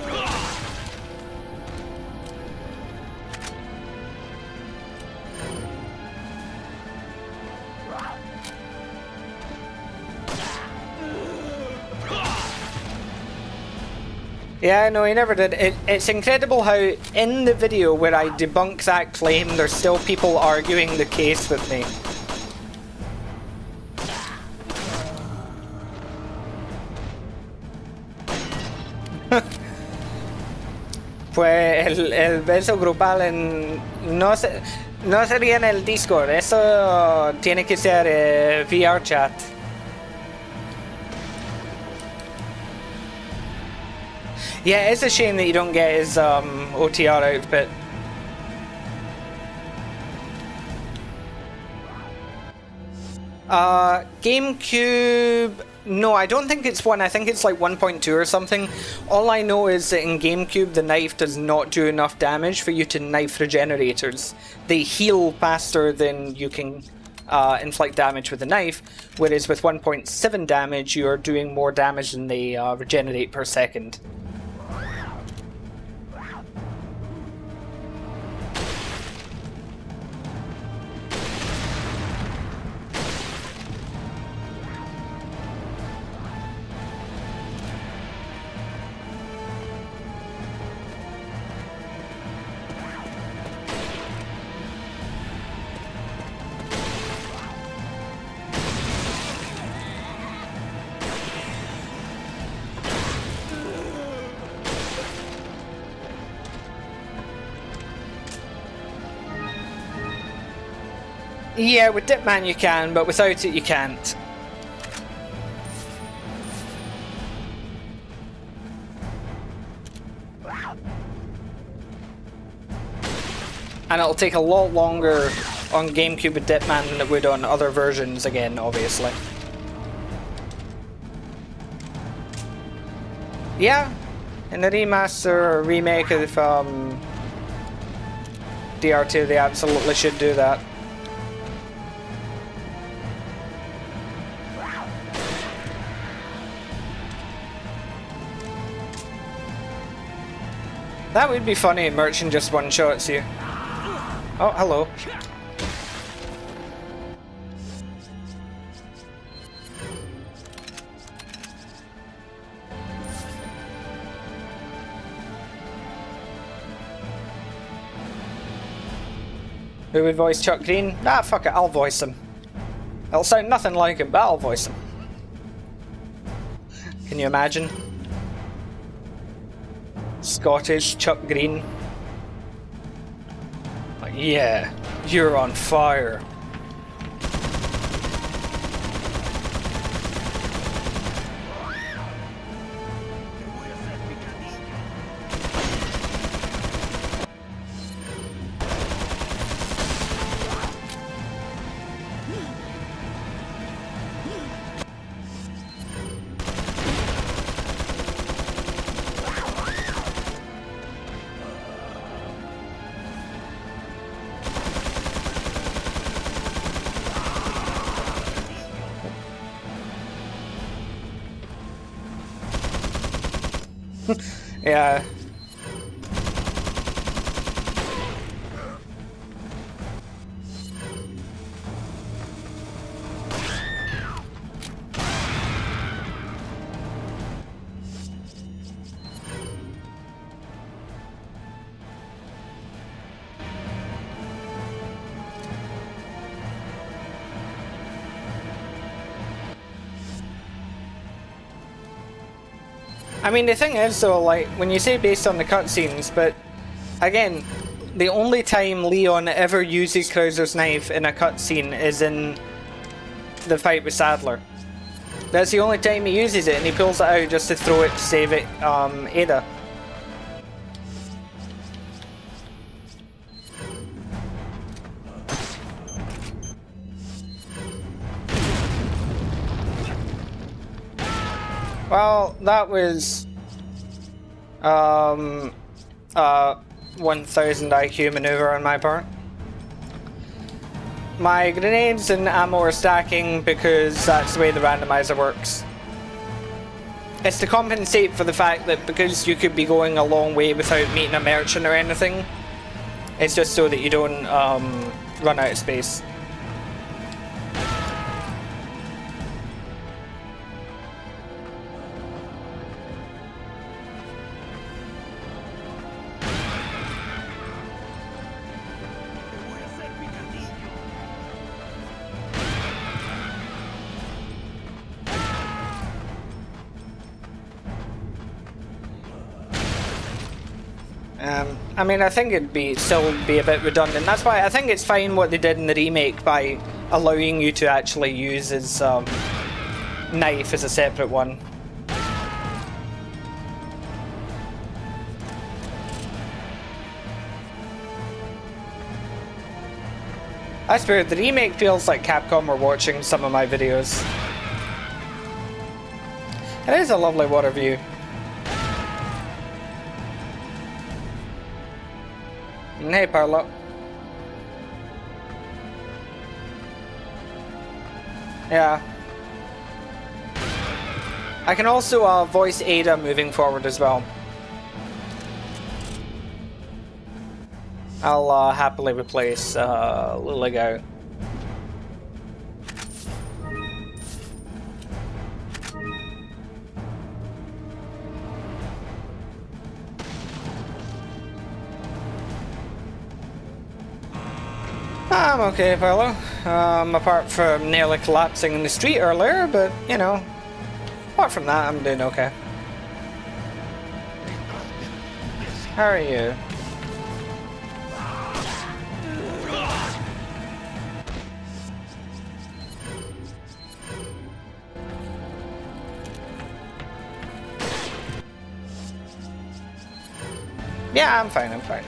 Yeah, no, he never did. It's incredible how in the video where I debunk that claim, there's still people arguing the case with me. Pues el beso grupal no sería en el Discord, eso tiene que ser VR chat. Yeah, it's a shame that you don't get his OTR outfit. GameCube... No, I don't think it's 1. I think it's like 1.2 or something. All I know is that in GameCube the knife does not do enough damage for you to knife regenerators. They heal faster than you can inflict damage with a knife, whereas with 1.7 damage you are doing more damage than they regenerate per second. Yeah, with Dipman you can, but without it you can't. And it'll take a lot longer on GameCube with Dipman than it would on other versions again, obviously. Yeah, in the remaster or remake of DR2 they absolutely should do that. That would be funny if Merchant just one-shots you. Oh, hello. Who would voice Chuck Green? Ah, fuck it, I'll voice him. It'll sound nothing like him, but I'll voice him. Can you imagine? Scottish Chuck Green. Like, yeah, you're on fire. Yeah. I mean, the thing is though, like, when you say based on the cutscenes, but again, the only time Leon ever uses Krauser's knife in a cutscene is in the fight with Sadler. That's the only time he uses it, and he pulls it out just to throw it to save it, Ada. Well, that was 1000 IQ maneuver on my part. My grenades and ammo are stacking because that's the way the randomizer works. It's to compensate for the fact that because you could be going a long way without meeting a merchant or anything, it's just so that you don't run out of space. I mean, I think it'd still be a bit redundant. That's why I think it's fine what they did in the remake by allowing you to actually use his knife as a separate one. I swear, the remake feels like Capcom were watching some of my videos. It is a lovely water view. Hey, Parlo. Yeah. I can also voice Ada moving forward as well. I'll happily replace Liligo. I'm okay, Paolo. Apart from nearly collapsing in the street earlier, but, you know, apart from that, I'm doing okay. How are you? Yeah, I'm fine, I'm fine.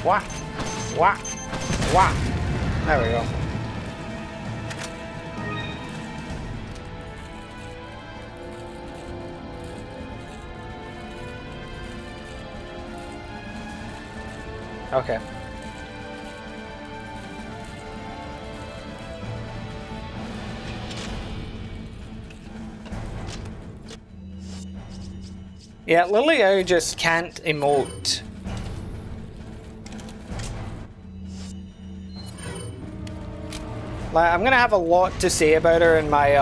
Wah. Wah. Wah. There we go. Okay. Yeah, Lily just can't emote. Like, I'm gonna have a lot to say about her in my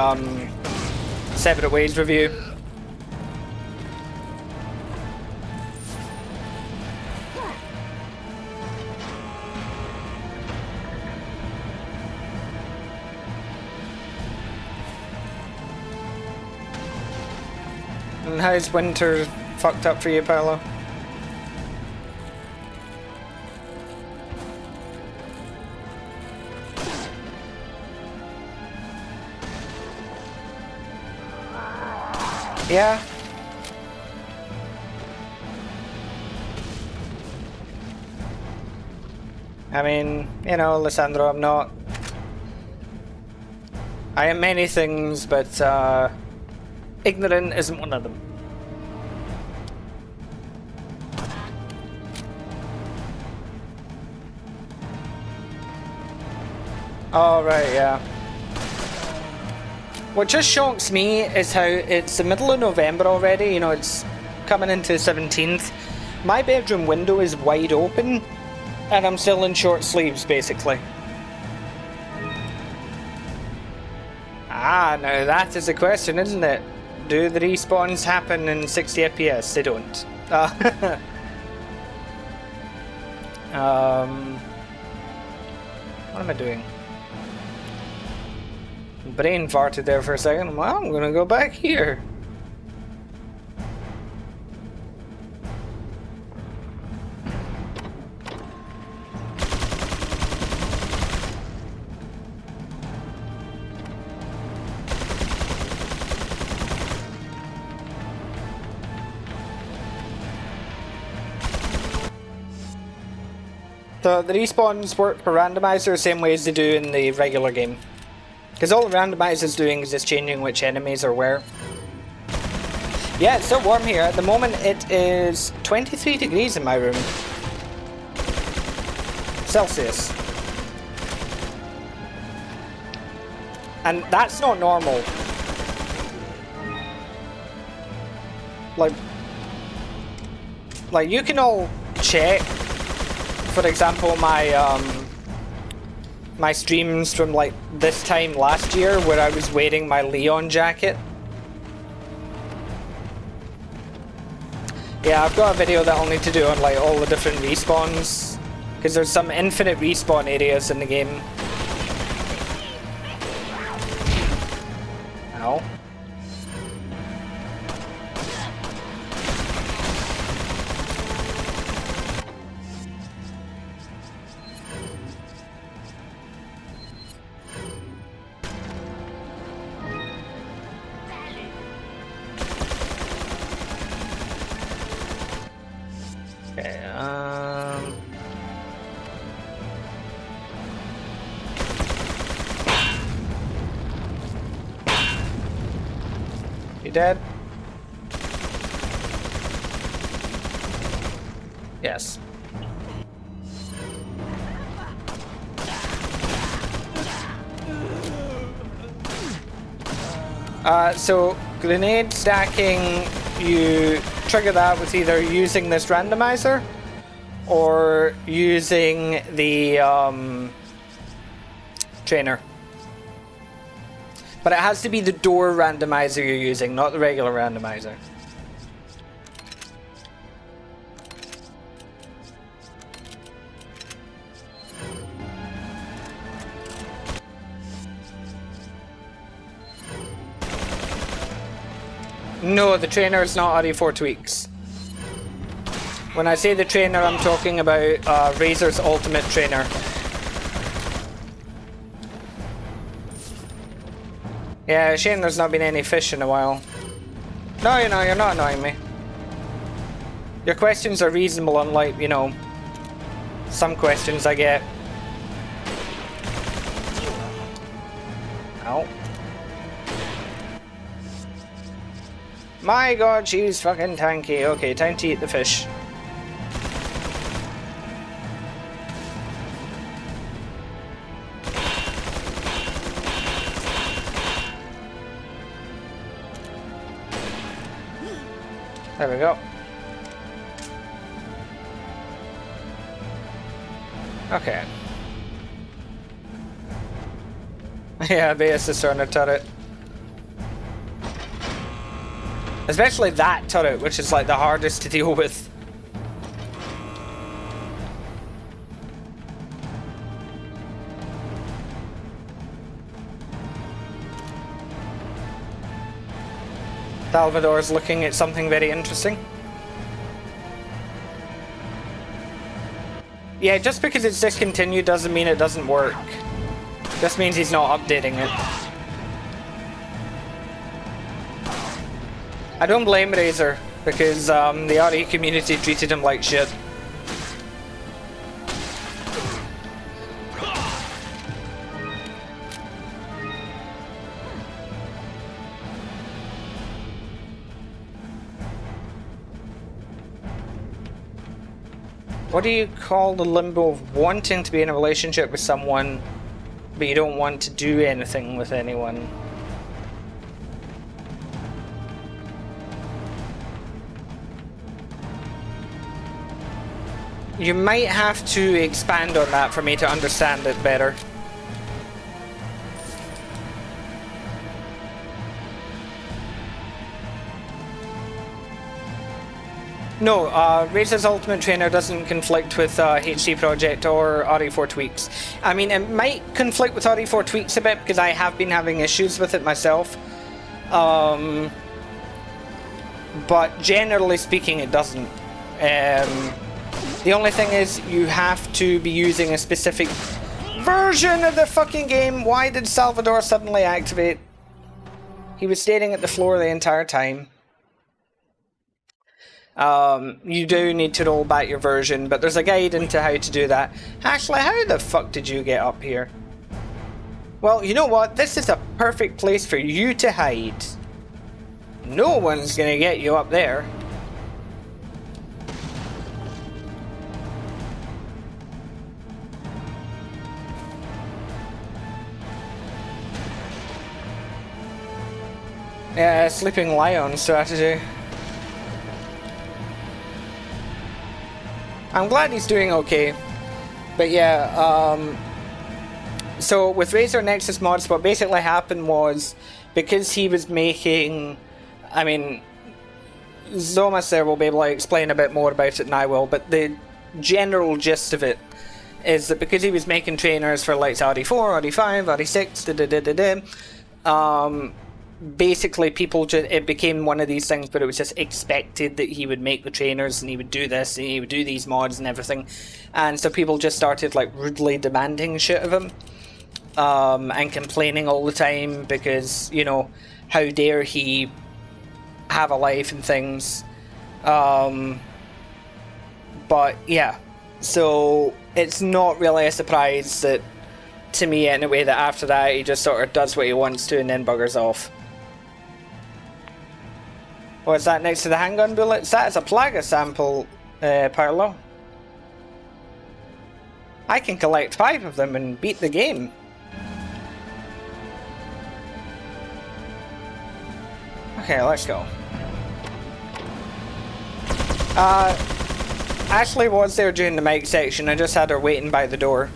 Separate Ways review. And how's winter fucked up for you, Paolo? Yeah. I mean, you know, Lissandro, I'm not... I am many things, but ignorant isn't one of them. Oh, right, yeah. What just shocks me is how it's the middle of November already, you know, it's coming into the 17th. My bedroom window is wide open, and I'm still in short sleeves, basically. Ah, now that is the question, isn't it? Do the respawns happen in 60 FPS? They don't. What am I doing? Brain farted there for a second. Well, I'm gonna go back here. So the respawns work for Randomizer the same way as they do in the regular game. Because all the Randomizer is doing is just changing which enemies are where. Yeah, it's still warm here. At the moment it is 23 degrees in my room. Celsius. And that's not normal. Like you can all check, for example, my streams from like this time last year where I was wearing my Leon jacket. Yeah, I've got a video that I'll need to do on like all the different respawns, because there's some infinite respawn areas in the game. Ow. You dead? Yes. So grenade stacking, you trigger that with either using this randomizer or using the trainer. But it has to be the door randomizer you're using, not the regular randomizer. No, the trainer is not RE4 tweaks. When I say the trainer, I'm talking about Razor's ultimate trainer. Yeah, shame there's not been any fish in a while. No, you're not annoying me. Your questions are reasonable, unlike, you know, some questions I get. Ow. My god, she's fucking tanky. Okay, time to eat the fish. There we go. Okay. Yeah, base is on a turret. Especially that turret, which is like the hardest to deal with. Salvador's looking at something very interesting. Yeah, just because it's discontinued doesn't mean it doesn't work. Just means he's not updating it. I don't blame Razor, because the RE community treated him like shit. What do you call the limbo of wanting to be in a relationship with someone, but you don't want to do anything with anyone? You might have to expand on that for me to understand it better. No, Razor's Ultimate Trainer doesn't conflict with HD Project or RE4 Tweaks. I mean, it might conflict with RE4 Tweaks a bit because I have been having issues with it myself. But generally speaking, it doesn't. The only thing is, you have to be using a specific version of the fucking game. Why did Salvador suddenly activate? He was staring at the floor the entire time. You do need to roll back your version, but there's a guide into how to do that. Ashley, how the fuck did you get up here? Well, you know what? This is a perfect place for you to hide. No one's gonna get you up there. Yeah, sleeping lion strategy. I'm glad he's doing okay. But yeah, so with Razor Nexus mods, what basically happened was, because he was making, I mean, Zomas there will be able to explain a bit more about it than I will, but the general gist of it is that because he was making trainers for like RE4, RE5, RE6, basically people just, it became one of these things, but it was just expected that he would make the trainers and he would do this and he would do these mods and everything, and so people just started like rudely demanding shit of him, and complaining all the time because, you know, how dare he have a life and things. But yeah, so it's not really a surprise that, to me anyway, that after that he just sort of does what he wants to and then buggers off. What's that next to the handgun bullets? That is a Plaga sample, Parlo. I can collect 5 of them and beat the game. Okay, let's go. Ashley was there during the mic section. I just had her waiting by the door.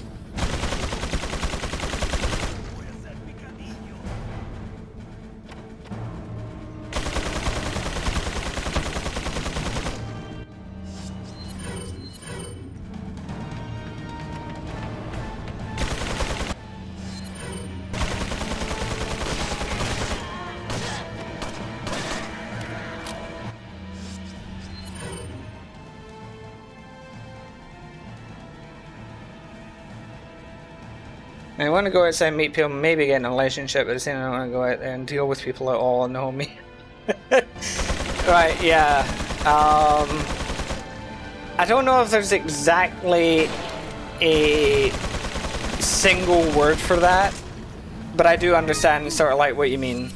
I want to go outside and meet people, maybe get in a relationship, but at the same time I don't want to go out there and deal with people at all and know me. Right, yeah. I don't know if there's exactly a single word for that, but I do understand sort of like what you mean.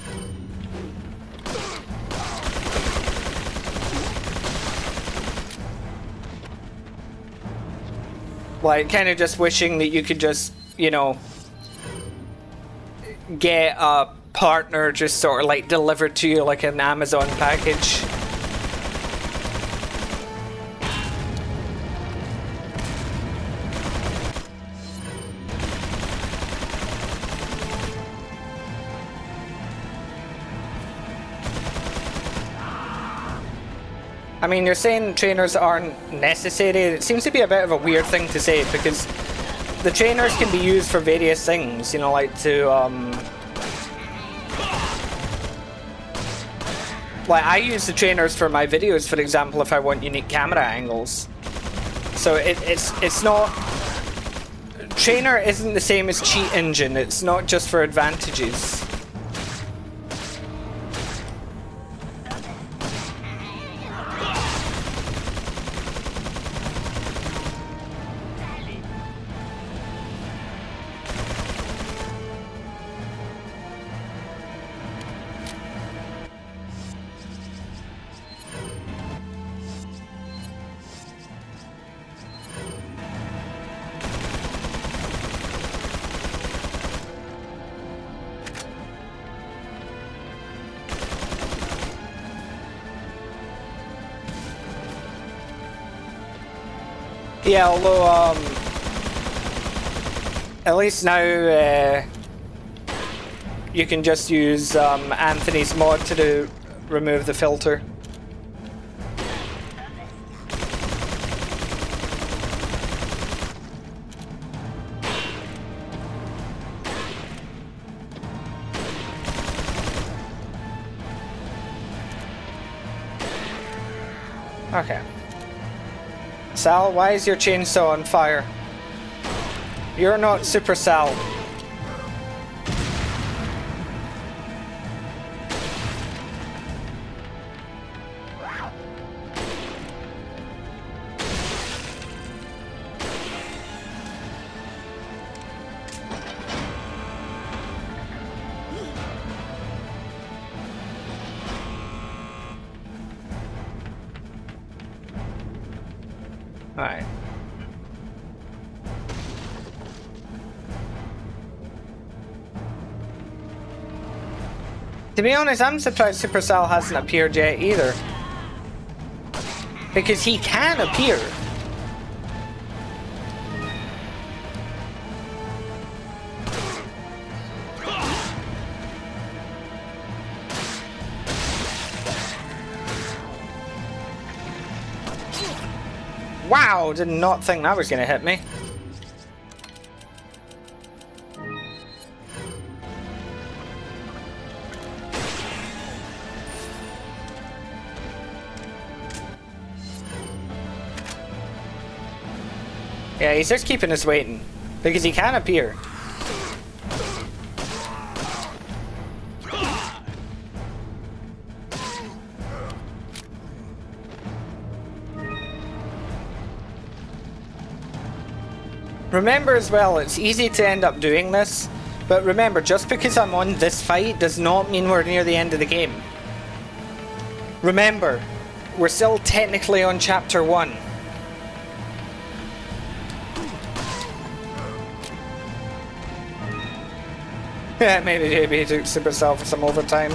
Like, kind of just wishing that you could just, you know, get a partner just sort of like delivered to you like an Amazon package. I mean, you're saying trainers aren't necessary. It seems to be a bit of a weird thing to say, because the trainers can be used for various things, you know, like to, like, I use the trainers for my videos, for example, if I want unique camera angles. So it's not... Trainer isn't the same as cheat engine, it's not just for advantages. Yeah, although, at least now, you can just use, Anthony's mod to remove the filter. Okay. Sal, why is your chainsaw on fire? You're not Super Sal. Alright. To be honest, I'm surprised Supercell hasn't appeared yet either. Because he can appear. Wow, did not think that was going to hit me. Yeah, he's just keeping us waiting, because he can appear. Remember as well, it's easy to end up doing this, but remember, just because I'm on this fight does not mean we're near the end of the game. Remember, we're still technically on Chapter 1. Yeah, maybe JB took Supercell for some overtime.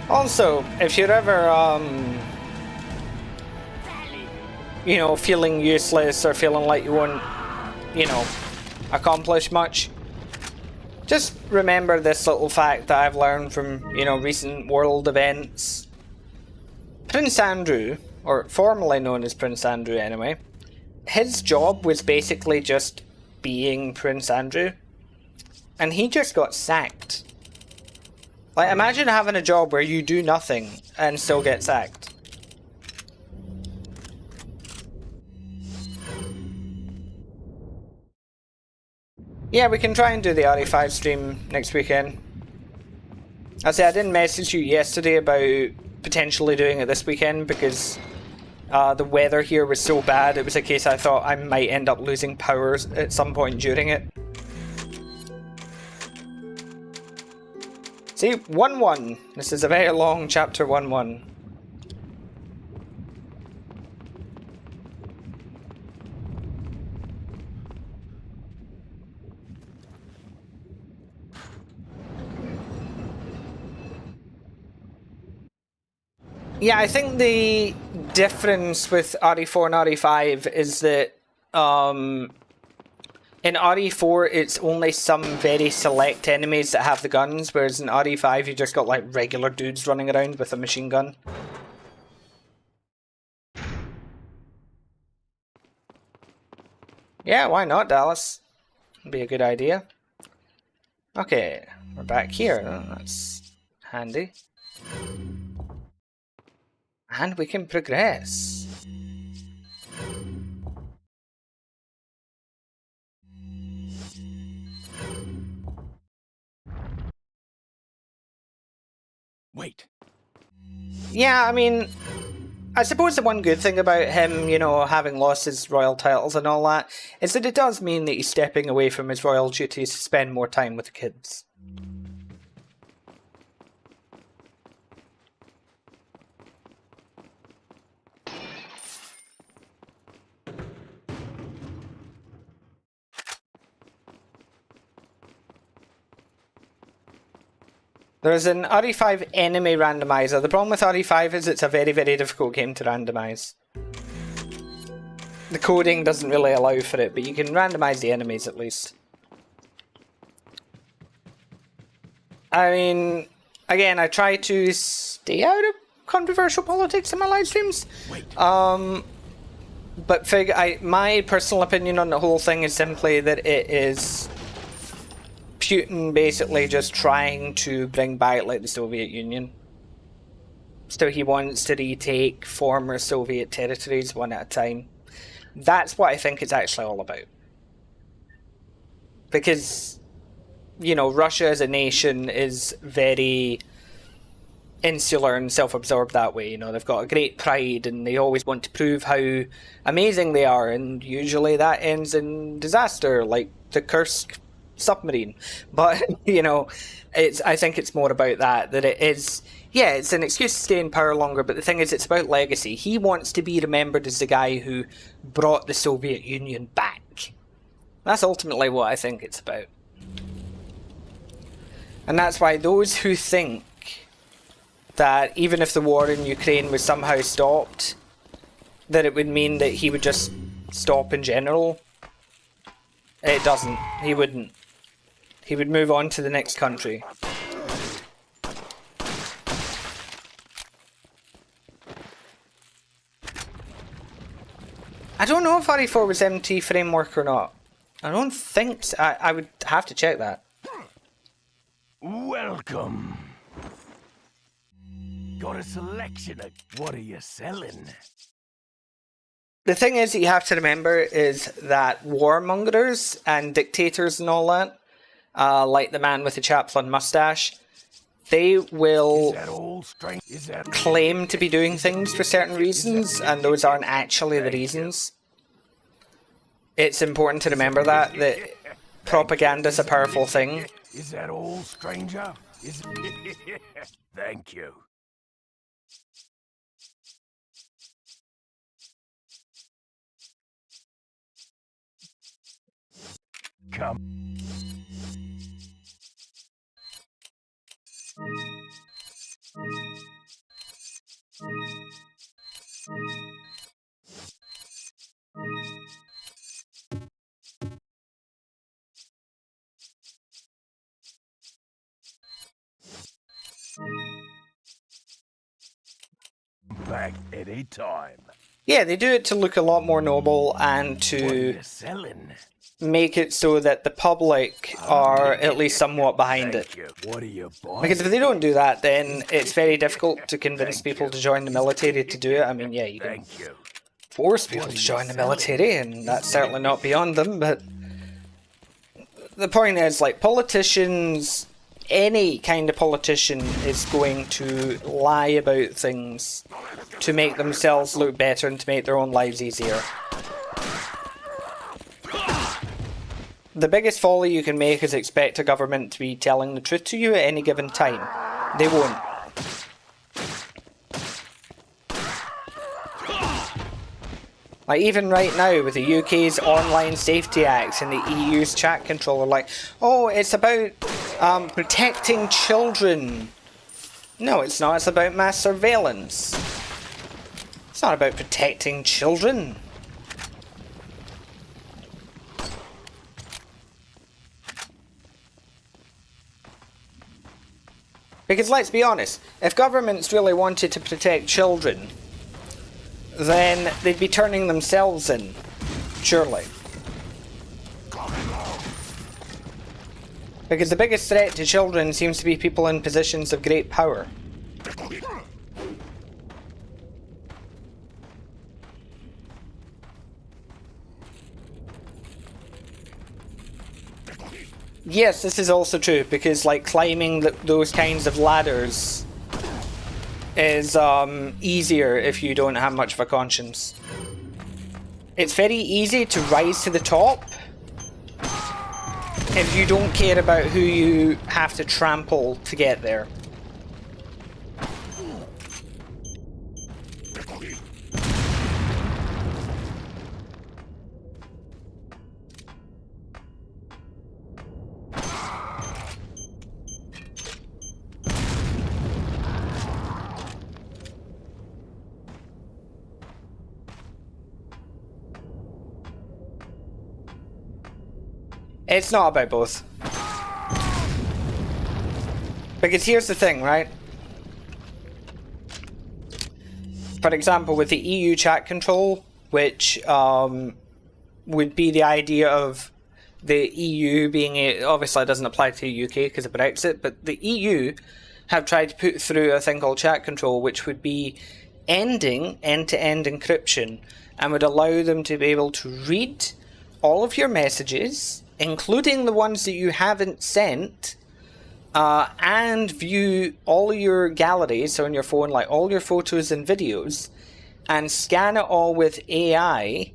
Also, if you're ever you know, feeling useless or feeling like you won't, you know, accomplish much, just remember this little fact that I've learned from, you know, recent world events. Prince Andrew, or formerly known as Prince Andrew anyway, his job was basically just being Prince Andrew, and he just got sacked. Like, imagine having a job where you do nothing and still get sacked. Yeah, we can try and do the RE5 stream next weekend. I say I didn't message you yesterday about potentially doing it this weekend because the weather here was so bad. It was a case I thought I might end up losing power at some point during it. See, 1-1. This is a very long chapter 1-1. Yeah, I think the difference with RE4 and RE5 is that in RE4 it's only some very select enemies that have the guns, whereas in RE5 you just got like regular dudes running around with a machine gun. Yeah, why not, Dallas? Would be a good idea. Okay, we're back here. That's handy. And we can progress. Wait. Yeah, I mean, I suppose the one good thing about him, you know, having lost his royal titles and all that, is that it does mean that he's stepping away from his royal duties to spend more time with the kids. There's an RE5 enemy randomizer. The problem with RE5 is it's a very, very difficult game to randomize. The coding doesn't really allow for it, but you can randomize the enemies at least. I mean, again, I try to stay out of controversial politics in my live streams. But my personal opinion on the whole thing is simply that it is Putin basically just trying to bring back like the Soviet Union. So he wants to retake former Soviet territories one at a time. That's what I think it's actually all about. Because, you know, Russia as a nation is very insular and self-absorbed that way. You know, they've got a great pride and they always want to prove how amazing they are, and usually that ends in disaster, like the Kursk submarine. But, you know, I think it's more about that it is, yeah, it's an excuse to stay in power longer, but the thing is, it's about legacy. He wants to be remembered as the guy who brought the Soviet Union back. That's ultimately what I think it's about. And that's why those who think that even if the war in Ukraine was somehow stopped, that it would mean that he would just stop in general, it doesn't. He wouldn't. He would move on to the next country. I don't know if RE4 was MT framework or not. I don't think so. I would have to check that. Welcome. Got a selection of what are you selling? The thing is that you have to remember is that warmongers and dictators and all that, like the man with the chaplain mustache, they will claim to be doing things for certain reasons, and those aren't actually the reasons. It's important to remember that propaganda is a powerful thing. Is that all, stranger? Thank you. Come. back any time. Yeah, they do it to look a lot more noble and What are to you selling? make it so that the public are at least somewhat behind it. Thank you. What are you buying? Because if they don't do that, then it's very difficult to convince people to join the military to do it. I mean, yeah, you can Thank you. force people to join the military, and that's certainly not beyond them, but the point is, like, politicians, any kind of politician is going to lie about things to make themselves look better and to make their own lives easier. The biggest folly you can make is expect a government to be telling the truth to you at any given time. They won't. Like, even right now, with the UK's Online Safety Act and the EU's chat control, are like, oh, it's about protecting children. No, it's not. It's about mass surveillance. It's not about protecting children. Because let's be honest, if governments really wanted to protect children, then they'd be turning themselves in, surely. Because the biggest threat to children seems to be people in positions of great power. Yes, this is also true, because like climbing those kinds of ladders is easier if you don't have much of a conscience. It's very easy to rise to the top if you don't care about who you have to trample to get there. It's not about both. Because here's the thing, right? For example, with the EU chat control, which would be the idea of the EU being obviously it doesn't apply to the UK because of Brexit, but the EU have tried to put through a thing called chat control, which would be ending end-to-end encryption and would allow them to be able to read all of your messages, including the ones that you haven't sent, and view all of your galleries, so on your phone, like all your photos and videos, and scan it all with AI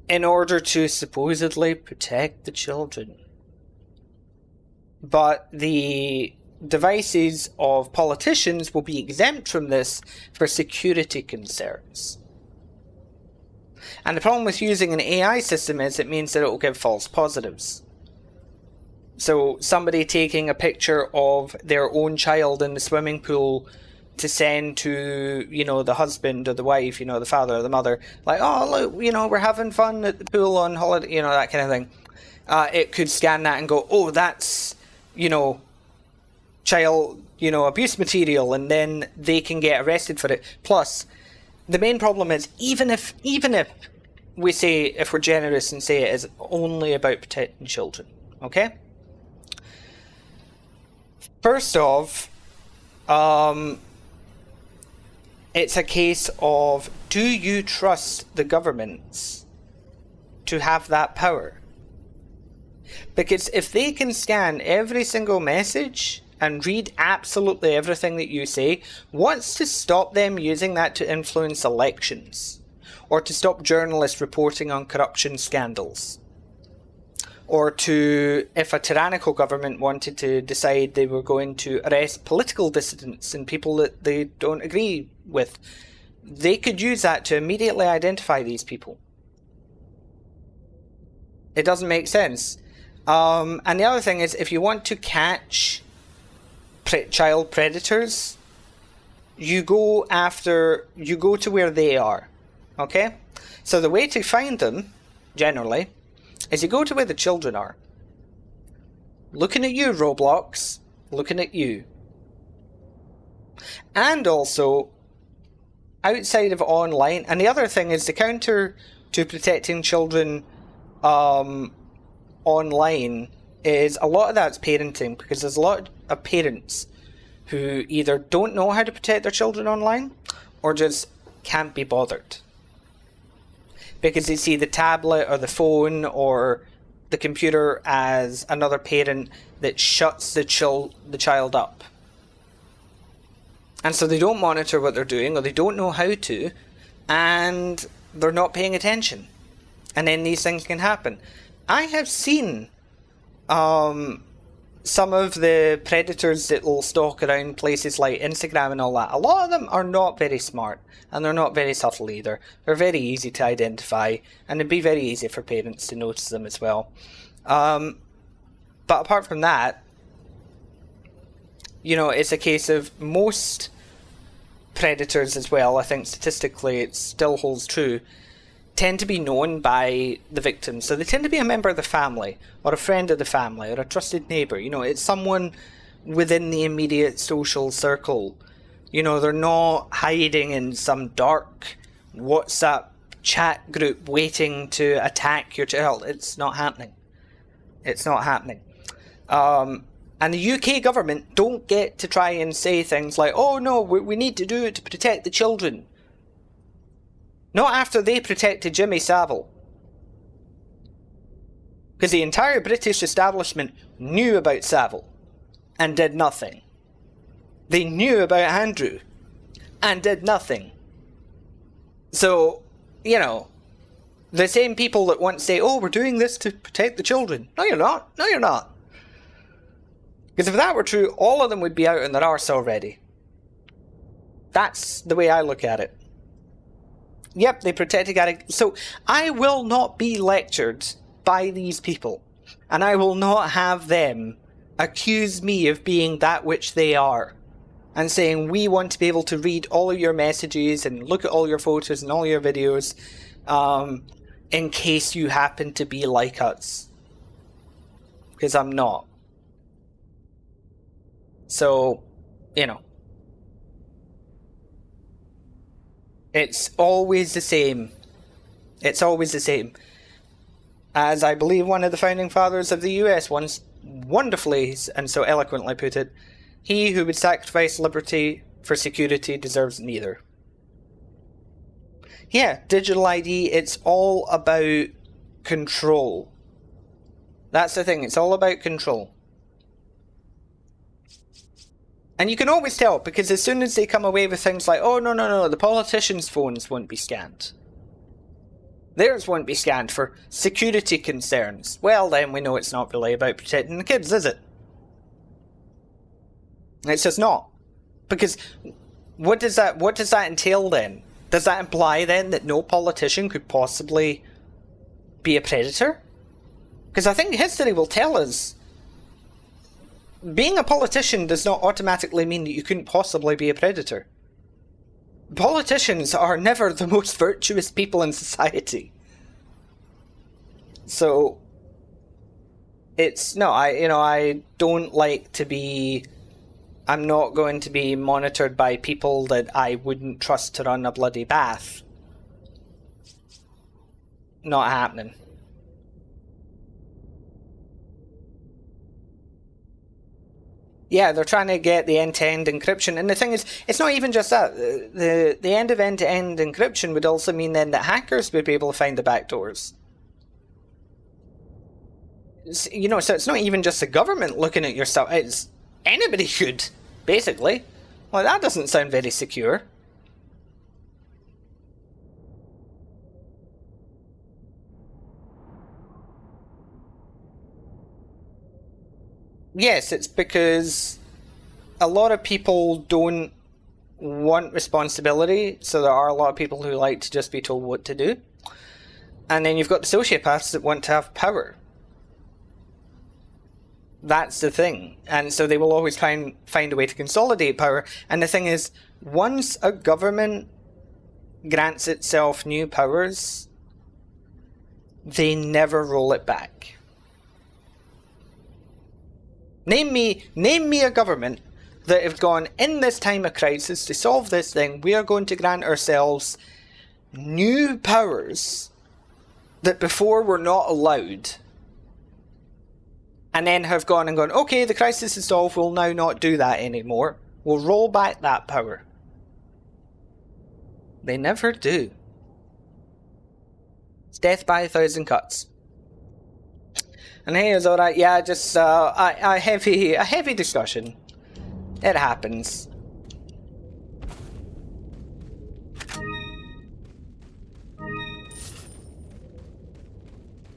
in order to supposedly protect the children. But the devices of politicians will be exempt from this for security concerns. And the problem with using an AI system is it means that it will give false positives. So somebody taking a picture of their own child in the swimming pool to send to, you know, the husband or the wife, you know, the father or the mother, like, oh, look, you know, we're having fun at the pool on holiday, you know, that kind of thing. It could scan that and go, oh, that's, you know, child, you know, abuse material, and then they can get arrested for it. Plus, the main problem is, even if we say, if we're generous and say it is only about protecting children, okay? First off, it's a case of, do you trust the governments to have that power? Because if they can scan every single message and read absolutely everything that you say, what's to stop them using that to influence elections? Or to stop journalists reporting on corruption scandals? Or to, if a tyrannical government wanted to decide they were going to arrest political dissidents and people that they don't agree with, they could use that to immediately identify these people. It doesn't make sense. And the other thing is, if you want to catch child predators, you go to where they are. Okay? So the way to find them, generally, is you go to where the children are. Looking at you, Roblox. Looking at you. And also, outside of online, and the other thing is the counter to protecting children online is a lot of that's parenting, because there's a lot of parents who either don't know how to protect their children online or just can't be bothered. Because they see the tablet or the phone or the computer as another parent that shuts the child up. And so they don't monitor what they're doing, or they don't know how to, and they're not paying attention. And then these things can happen. I have seen some of the predators that will stalk around places like Instagram and all that. A lot of them are not very smart, and they're not very subtle either. They're very easy to identify, and it'd be very easy for parents to notice them as well. But apart from that, you know, it's a case of most predators as well, I think statistically it still holds true, tend to be known by the victims. So they tend to be a member of the family, or a friend of the family, or a trusted neighbour. You know, it's someone within the immediate social circle. You know, they're not hiding in some dark WhatsApp chat group waiting to attack your child. It's not happening. It's not happening. And the UK government don't get to try and say things like, oh no, we need to do it to protect the children. Not after they protected Jimmy Savile. Because the entire British establishment knew about Savile and did nothing. They knew about Andrew and did nothing. So, you know, the same people that want to say, oh, we're doing this to protect the children. No, you're not. No, you're not. Because if that were true, all of them would be out on their arse already. That's the way I look at it. Yep, they protected Gary. So I will not be lectured by these people. And I will not have them accuse me of being that which they are. And saying, we want to be able to read all of your messages and look at all your photos and all your videos. In case you happen to be like us. Because I'm not. So, you know. It's always the same. It's always the same. As I believe one of the founding fathers of the US once wonderfully and so eloquently put it, he who would sacrifice liberty for security deserves neither. Yeah, digital ID, it's all about control. That's the thing, it's all about control. And you can always tell, because as soon as they come away with things like, oh, no, the politicians' phones won't be scanned. Theirs won't be scanned for security concerns. Well, then we know it's not really about protecting the kids, is it? It's just not. Because what does that entail then? Does that imply then that no politician could possibly be a predator? Because I think history will tell us being a politician does not automatically mean that you couldn't possibly be a predator. Politicians are never the most virtuous people in society. So, I don't like to be, I'm not going to be monitored by people that I wouldn't trust to run a bloody bath. Not happening. Yeah, they're trying to get the end-to-end encryption. And the thing is, it's not even just that. The end of end-to-end encryption would also mean then that hackers would be able to find the backdoors. You know, so it's not even just the government looking at your stuff. It's anybody could, basically. Well, that doesn't sound very secure. Yes, it's because a lot of people don't want responsibility, so there are a lot of people who like to just be told what to do. And then you've got the sociopaths that want to have power. That's the thing. And so they will always try and find a way to consolidate power. And the thing is, once a government grants itself new powers, they never roll it back. Name me a government that have gone, in this time of crisis, to solve this thing, we are going to grant ourselves new powers that before were not allowed. And then have gone and gone, okay, the crisis is solved, we'll now not do that anymore. We'll roll back that power. They never do. It's death by 1,000 cuts. And hey, it's alright, yeah, just a heavy discussion. It happens.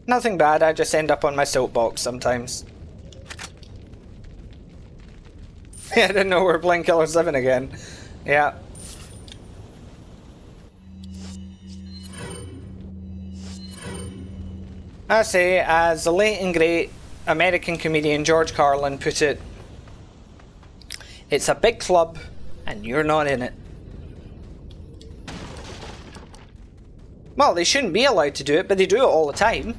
Nothing bad, I just end up on my soapbox sometimes. I didn't know we were playing Killer 7 again. Yeah. I say, as the late and great American comedian George Carlin put it, it's a big club and you're not in it. Well, they shouldn't be allowed to do it, but they do it all the time.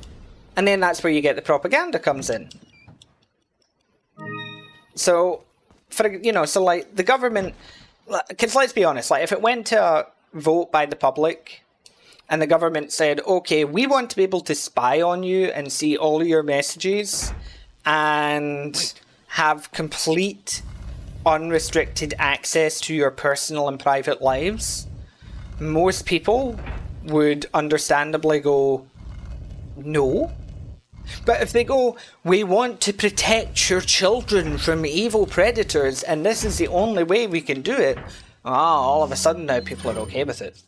And then that's where you get the propaganda comes in. So, so like the government, because let's be honest, like if it went to a vote by the public and the government said, okay, we want to be able to spy on you and see all your messages and have complete unrestricted access to your personal and private lives, most people would understandably go, no. But if they go, we want to protect your children from evil predators and this is the only way we can do it, all of a sudden now people are okay with it.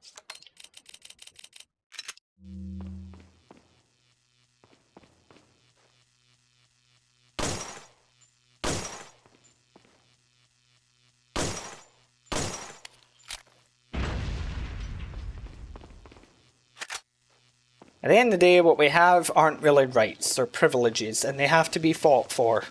At the end of the day, what we have aren't really rights, they're privileges, and they have to be fought for.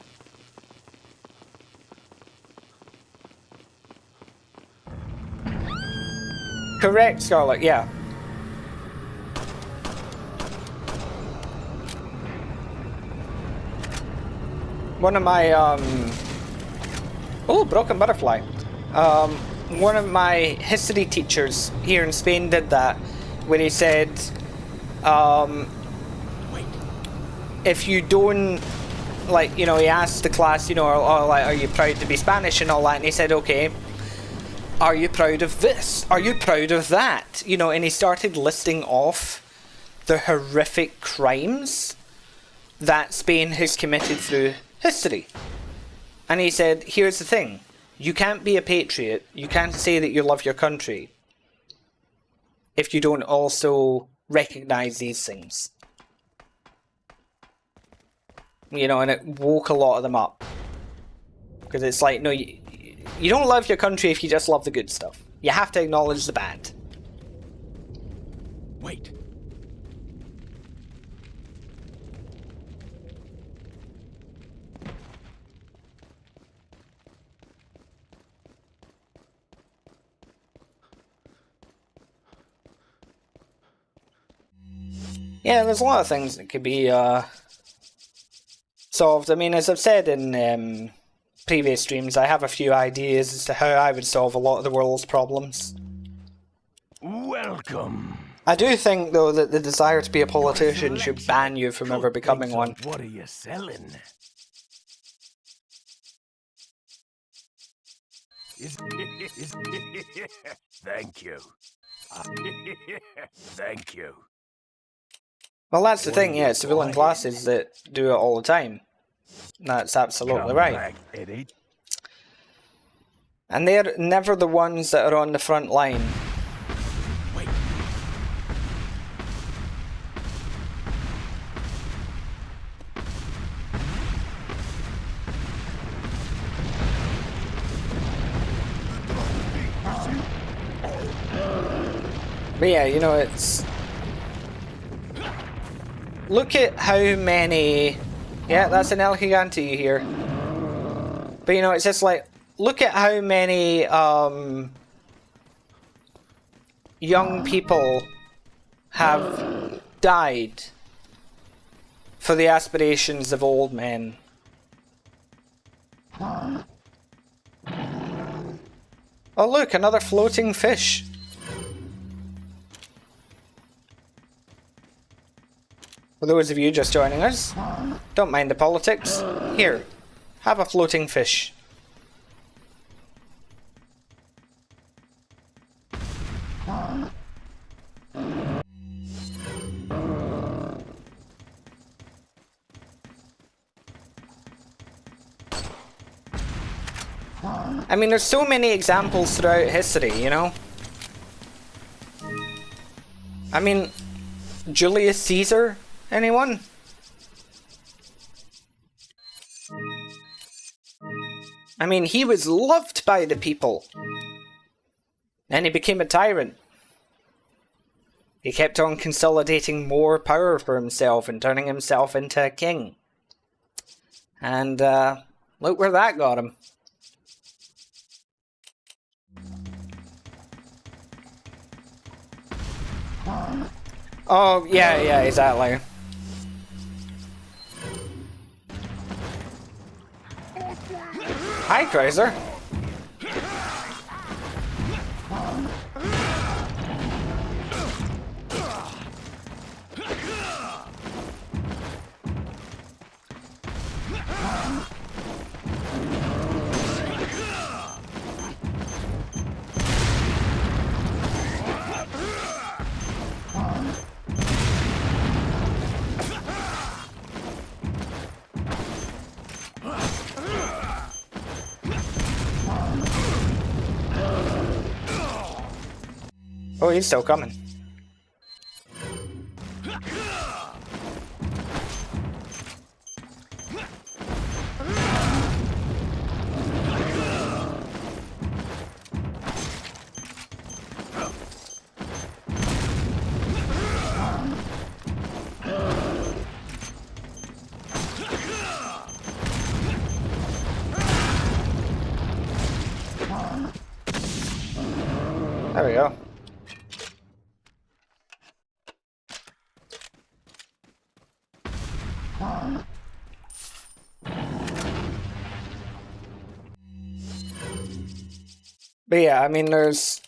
Correct, Scarlet, yeah. One of my, oh, broken butterfly. One of my history teachers here in Spain did that, where he said, if you don't, like, he asked the class, like, are you proud to be Spanish and all that, and he said, okay, are you proud of this? Are you proud of that? And he started listing off the horrific crimes that Spain has committed through history. And he said, here's the thing, you can't be a patriot, you can't say that you love your country if you don't also recognize these things. And it woke a lot of them up. Because it's like, no, you don't love your country if you just love the good stuff. You have to acknowledge the bad. Wait. Yeah, there's a lot of things that could be solved. I mean, as I've said in previous streams, I have a few ideas as to how I would solve a lot of the world's problems. Welcome. I do think, though, that the desire to be a politician should ban you from ever becoming one. What are you selling? Thank you. Thank you. Well, that's the thing, yeah, civilian classes that do it all the time. That's absolutely right. And they're never the ones that are on the front line. Wait. But yeah, it's... Look at how many... Yeah, that's an El Gigante here. But it's just like, look at how many young people have died for the aspirations of old men. Oh look, another floating fish. For those of you just joining us, don't mind the politics. Here, have a floating fish. I mean, there's so many examples throughout history, you know? I mean, Julius Caesar, anyone? I mean, he was loved by the people. And he became a tyrant. He kept on consolidating more power for himself and turning himself into a king. And look where that got him. Oh, yeah, exactly. Hi, Chrysler. Oh, he's still coming. There we go. But yeah, I mean, there's...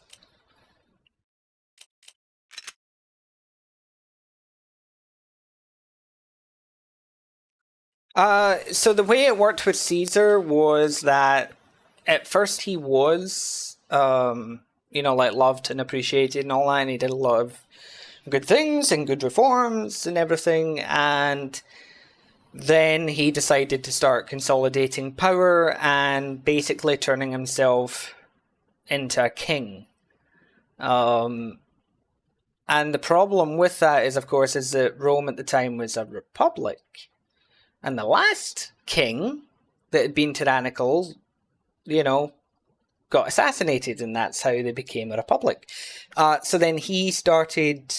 So the way it worked with Caesar was that at first he was, you know, like loved and appreciated and all that, and he did a lot of good things and good reforms and everything, and then he decided to start consolidating power and basically turning himself into a king. And the problem with that is, of course, is that Rome at the time was a republic. And the last king that had been tyrannical, you know, got assassinated, and that's how they became a republic. So then he started,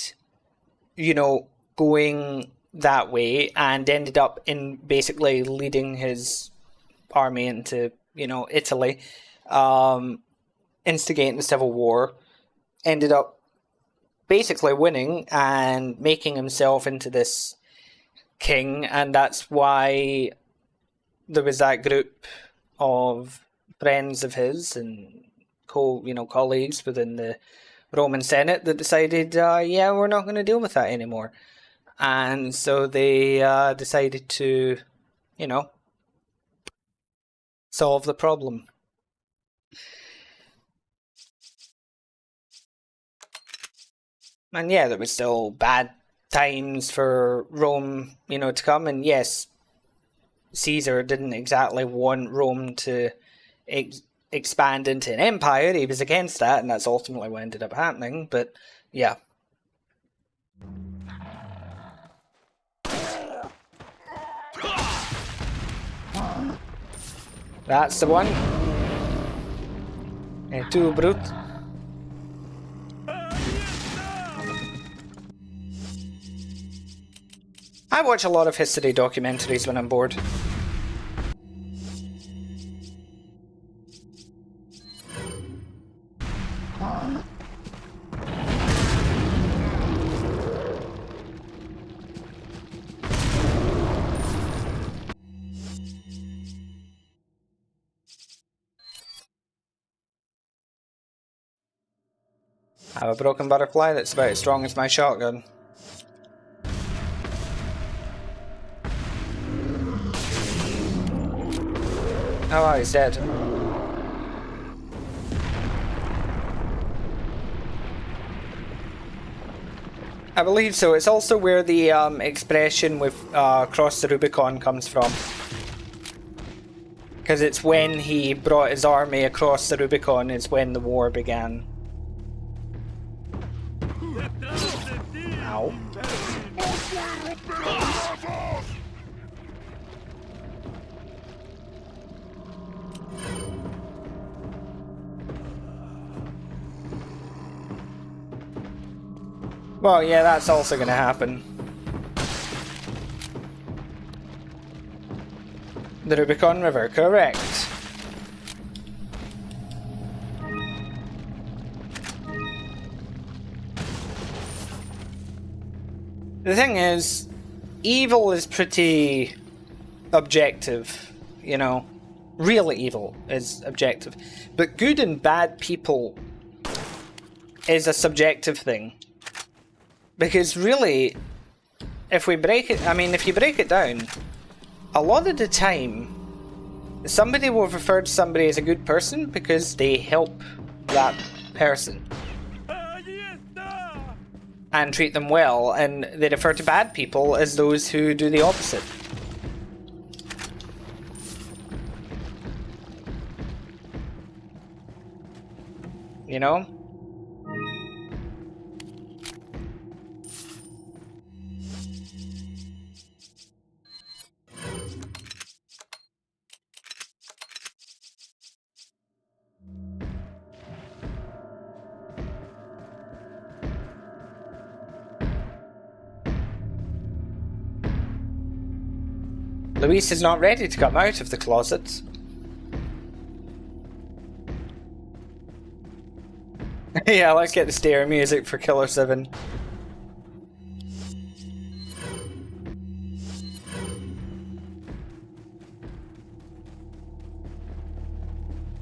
you know, going that way and ended up in basically leading his army into, you know, Italy, instigating the civil war, ended up basically winning and making himself into this king, and that's why there was that group of friends of his and colleagues within the Roman Senate that decided, yeah, we're not going to deal with that anymore. And so they decided to, you know, solve the problem. And yeah, there was still bad times for Rome, you know, to come. And yes, Caesar didn't exactly want Rome to expand into an empire. He was against that, and that's ultimately what ended up happening. But yeah. That's the one. Et tu, brute. I watch a lot of history documentaries when I'm bored. I have a broken butterfly that's about as strong as my shotgun. Oh wow, he's dead. I believe so. It's also where the expression with cross the Rubicon comes from. Because it's when he brought his army across the Rubicon is when the war began. Ow. Well, yeah, that's also gonna happen. The Rubicon River, correct. The thing is, evil is pretty objective, you know. Real evil is objective. But good and bad people is a subjective thing. Because really, if we break it, I mean, if you break it down, a lot of the time, somebody will refer to somebody as a good person because they help that person. And treat them well, and they refer to bad people as those who do the opposite. You know? Luis is not ready to come out of the closet. Yeah, let's get the stereo music for Killer 7.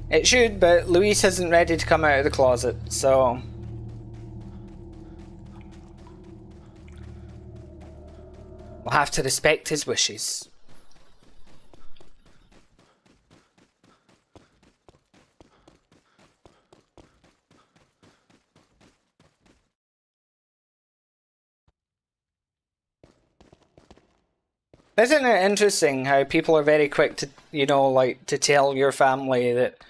It should, but Luis isn't ready to come out of the closet, so... we'll have to respect his wishes. Isn't it interesting how people are very quick to, you know, like, to tell your family that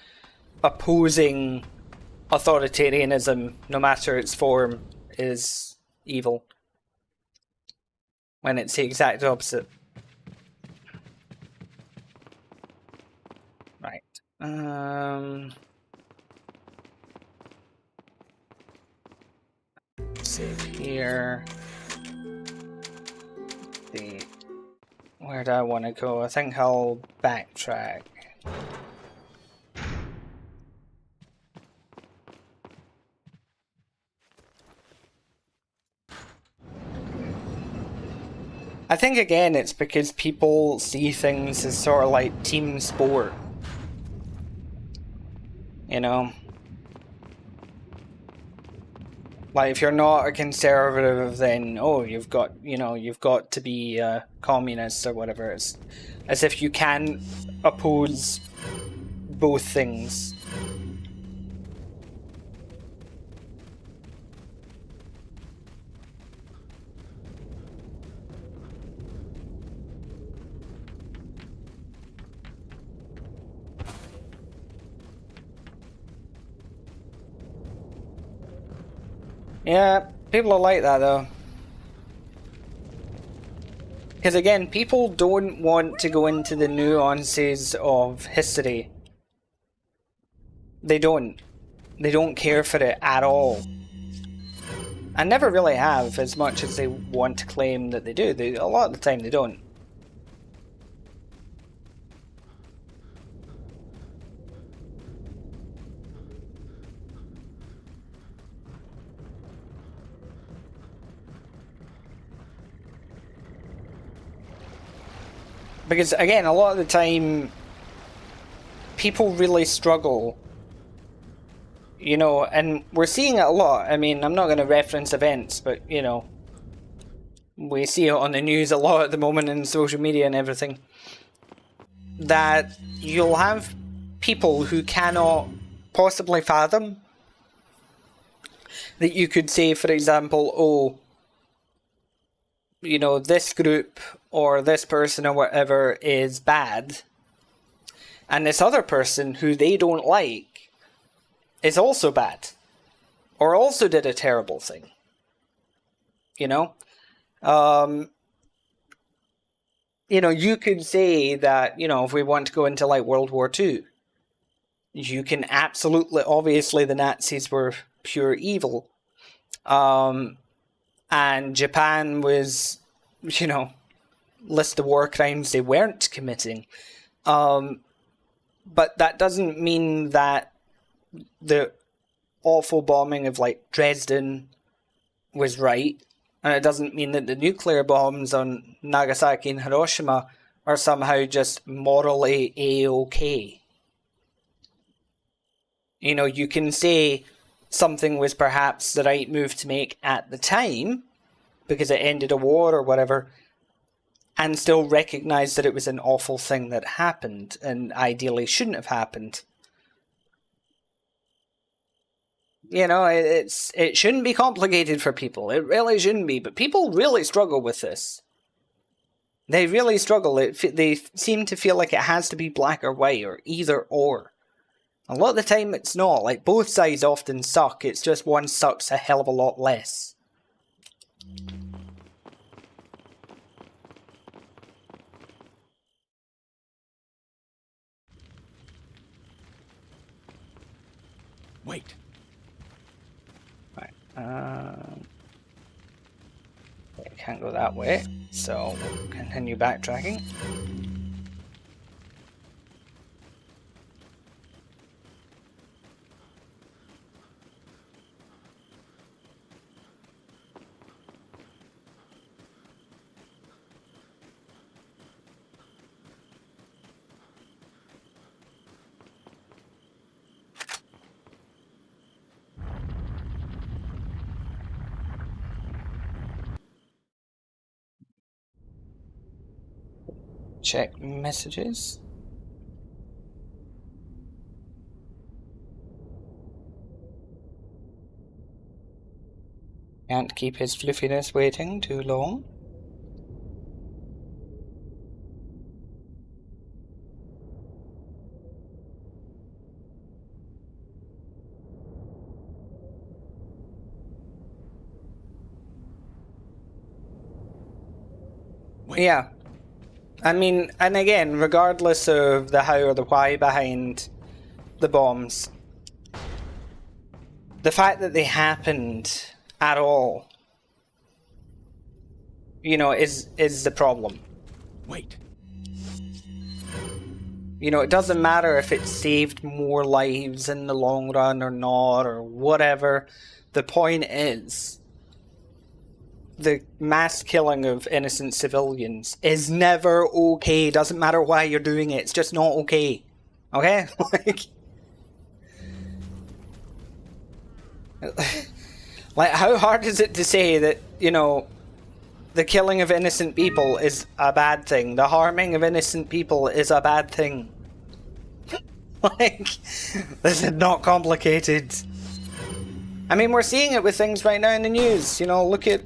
opposing authoritarianism, no matter its form, is evil, when it's the exact opposite. Right. Save here. Where do I want to go? I think I'll backtrack. I think again it's because people see things as sort of like team sport. You know? Like, if you're not a conservative, then, oh, you've got, you know, you've got to be communist or whatever. It's as if you can oppose both things. Yeah, people are like that though. Because again, people don't want to go into the nuances of history. They don't. They don't care for it at all. And never really have, as much as they want to claim that they do. A lot of the time they don't. Because again, a lot of the time, people really struggle, You know, and we're seeing it a lot. I mean, I'm not going to reference events, but, you know, we see it on the news a lot at the moment in social media and everything. That you'll have people who cannot possibly fathom that you could say, for example, oh, you know, this group or this person or whatever is bad, and this other person who they don't like is also bad, or also did a terrible thing. You know? You know, you could say that, you know, if we want to go into like World War II, you can absolutely, obviously the Nazis were pure evil. And Japan was, you know, list the war crimes they weren't committing. But that doesn't mean that the awful bombing of like Dresden was right. And it doesn't mean that the nuclear bombs on Nagasaki and Hiroshima are somehow just morally A-okay. You know, you can say something was perhaps the right move to make at the time because it ended a war or whatever, and still recognise that it was an awful thing that happened and ideally shouldn't have happened. You know, it shouldn't be complicated for people. It really shouldn't be. But people really struggle with this. They really struggle. They seem to feel like it has to be black or white or either or. A lot of the time it's not. Like, both sides often suck. It's just one sucks a hell of a lot less. Wait. Right. Can't go that way, so we'll continue backtracking. Check messages. Can't keep his fluffiness waiting too long. Wait. Yeah. I mean, and again, regardless of the how or the why behind the bombs, the fact that they happened at all, you know, is the problem. Wait. You know, it doesn't matter if it saved more lives in the long run or not, or whatever. The point is, the mass killing of innocent civilians is never okay. Doesn't matter why you're doing it. It's just not okay. Okay? Like, how hard is it to say that, you know, the killing of innocent people is a bad thing? The harming of innocent people is a bad thing? Like, this is not complicated. I mean, we're seeing it with things right now in the news. You know, look at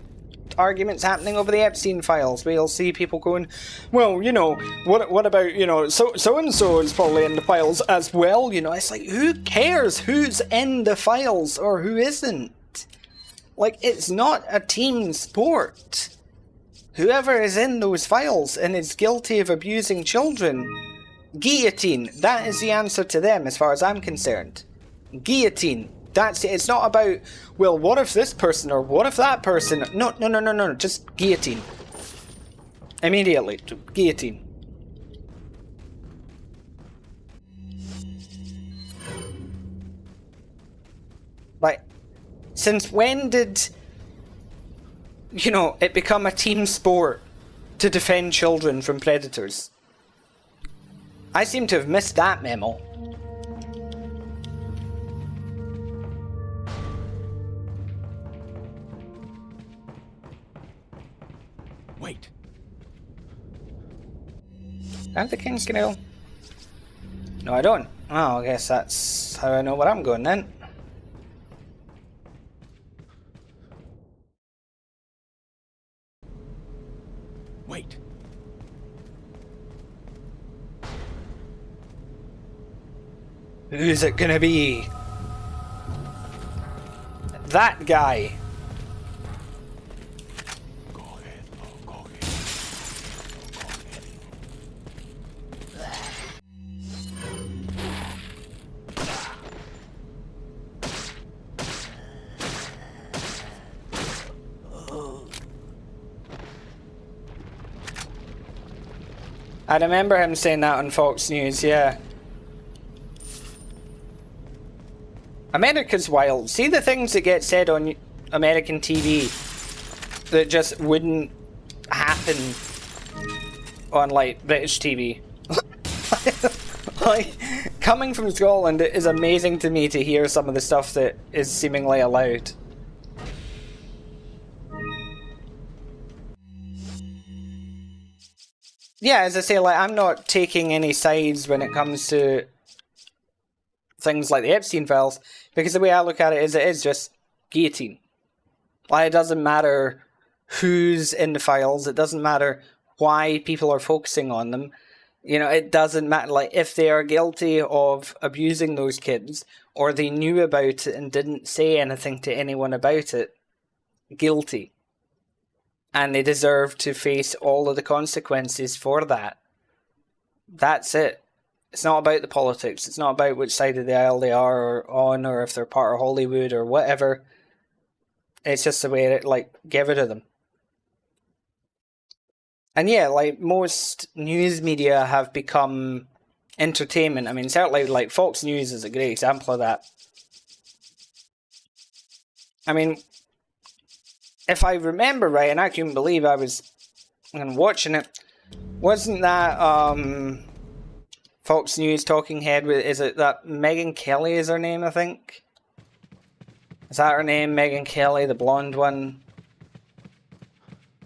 arguments happening over the Epstein files, where you'll see people going, well, you know, what about, you know, so-and-so is probably in the files as well, you know. It's like, who cares who's in the files or who isn't? Like, it's not a team sport. Whoever is in those files and is guilty of abusing children, guillotine. That is the answer to them as far as I'm concerned. Guillotine. That's it. It's not about, well, what if this person or what if that person? No. Just guillotine. Immediately. Guillotine. Like, since when did, you know, it become a team sport to defend children from predators? I seem to have missed that memo. Wait. Do I have the King's Grail? No, I don't. Oh, I guess that's how I know where I'm going then. Wait. Who's it gonna be? That guy. Go ahead, Lord, go ahead. I remember him saying that on Fox News, yeah. America's wild. See the things that get said on American TV that just wouldn't happen on, like, British TV. Like, coming from Scotland, it is amazing to me to hear some of the stuff that is seemingly allowed. Yeah, as I say, like, I'm not taking any sides when it comes to things like the Epstein files, because the way I look at it is just guillotine. Like, it doesn't matter who's in the files, it doesn't matter why people are focusing on them. You know, it doesn't matter, like, if they are guilty of abusing those kids, or they knew about it and didn't say anything to anyone about it, guilty. And they deserve to face all of the consequences for that. That's it. It's not about the politics. It's not about which side of the aisle they are on, or if they're part of Hollywood or whatever. It's just the way it, like, get rid of them. And yeah, like, most news media have become entertainment. I mean, certainly, like, Fox News is a great example of that. I mean, if I remember right, and I couldn't believe I was watching it, wasn't that Fox News talking head with, is it that Megyn Kelly is her name, I think? Is that her name, Megyn Kelly, the blonde one?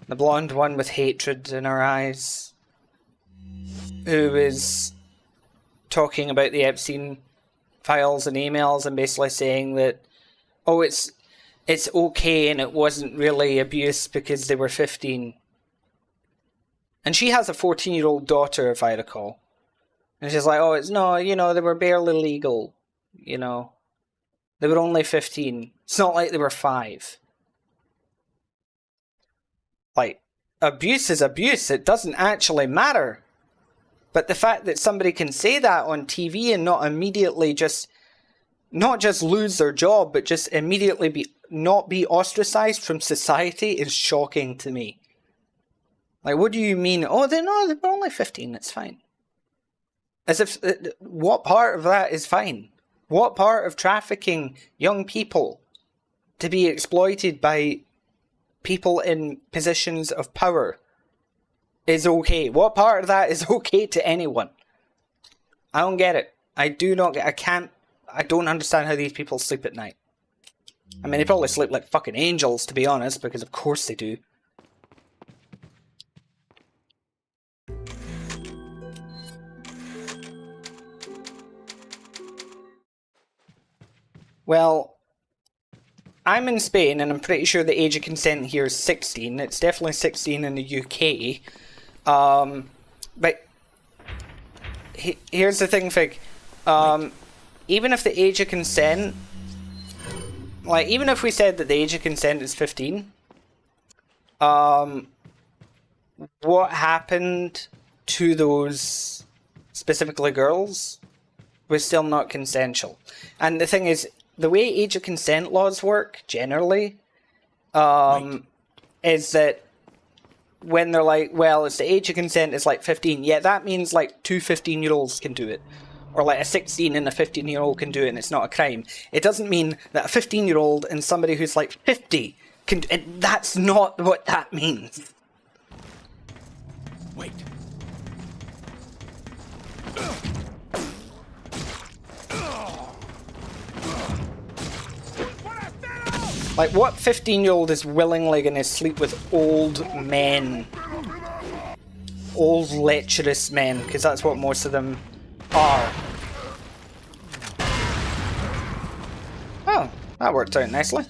The blonde one with hatred in her eyes, who is talking about the Epstein files and emails and basically saying that, oh, it's okay and it wasn't really abuse because they were 15. And she has a 14-year-old daughter, if I recall. And she's like, oh, it's no, you know, they were barely legal, you know. They were only 15. It's not like they were 5. Like, abuse is abuse. It doesn't actually matter. But the fact that somebody can say that on TV and not immediately just, not just lose their job, but just immediately not be ostracized from society is shocking to me. Like, what do you mean? Oh, they were only 15, it's fine. As if, what part of that is fine? What part of trafficking young people to be exploited by people in positions of power is okay? What part of that is okay to anyone? I don't get it. I don't understand how these people sleep at night. I mean, they probably sleep like fucking angels, to be honest, because of course they do. Well, I'm in Spain, and I'm pretty sure the age of consent here is 16. It's definitely 16 in the UK. But here's the thing, Fig. Even if the age of consent, like, even if we said that the age of consent is 15, what happened to those, specifically girls, was still not consensual. And the thing is, the way age of consent laws work, generally, is that when they're like, well, it's the age of consent is like 15, yeah, that means like 2 15-year-olds can do it. Or like a 16 and a 15-year-old can do it and it's not a crime. It doesn't mean that a 15-year-old and somebody who's like 50 can do it. That's not what that means. Wait. Like, what 15-year-old is willingly going to sleep with old men old lecherous men, because that's what most of them are. Oh, that worked out nicely.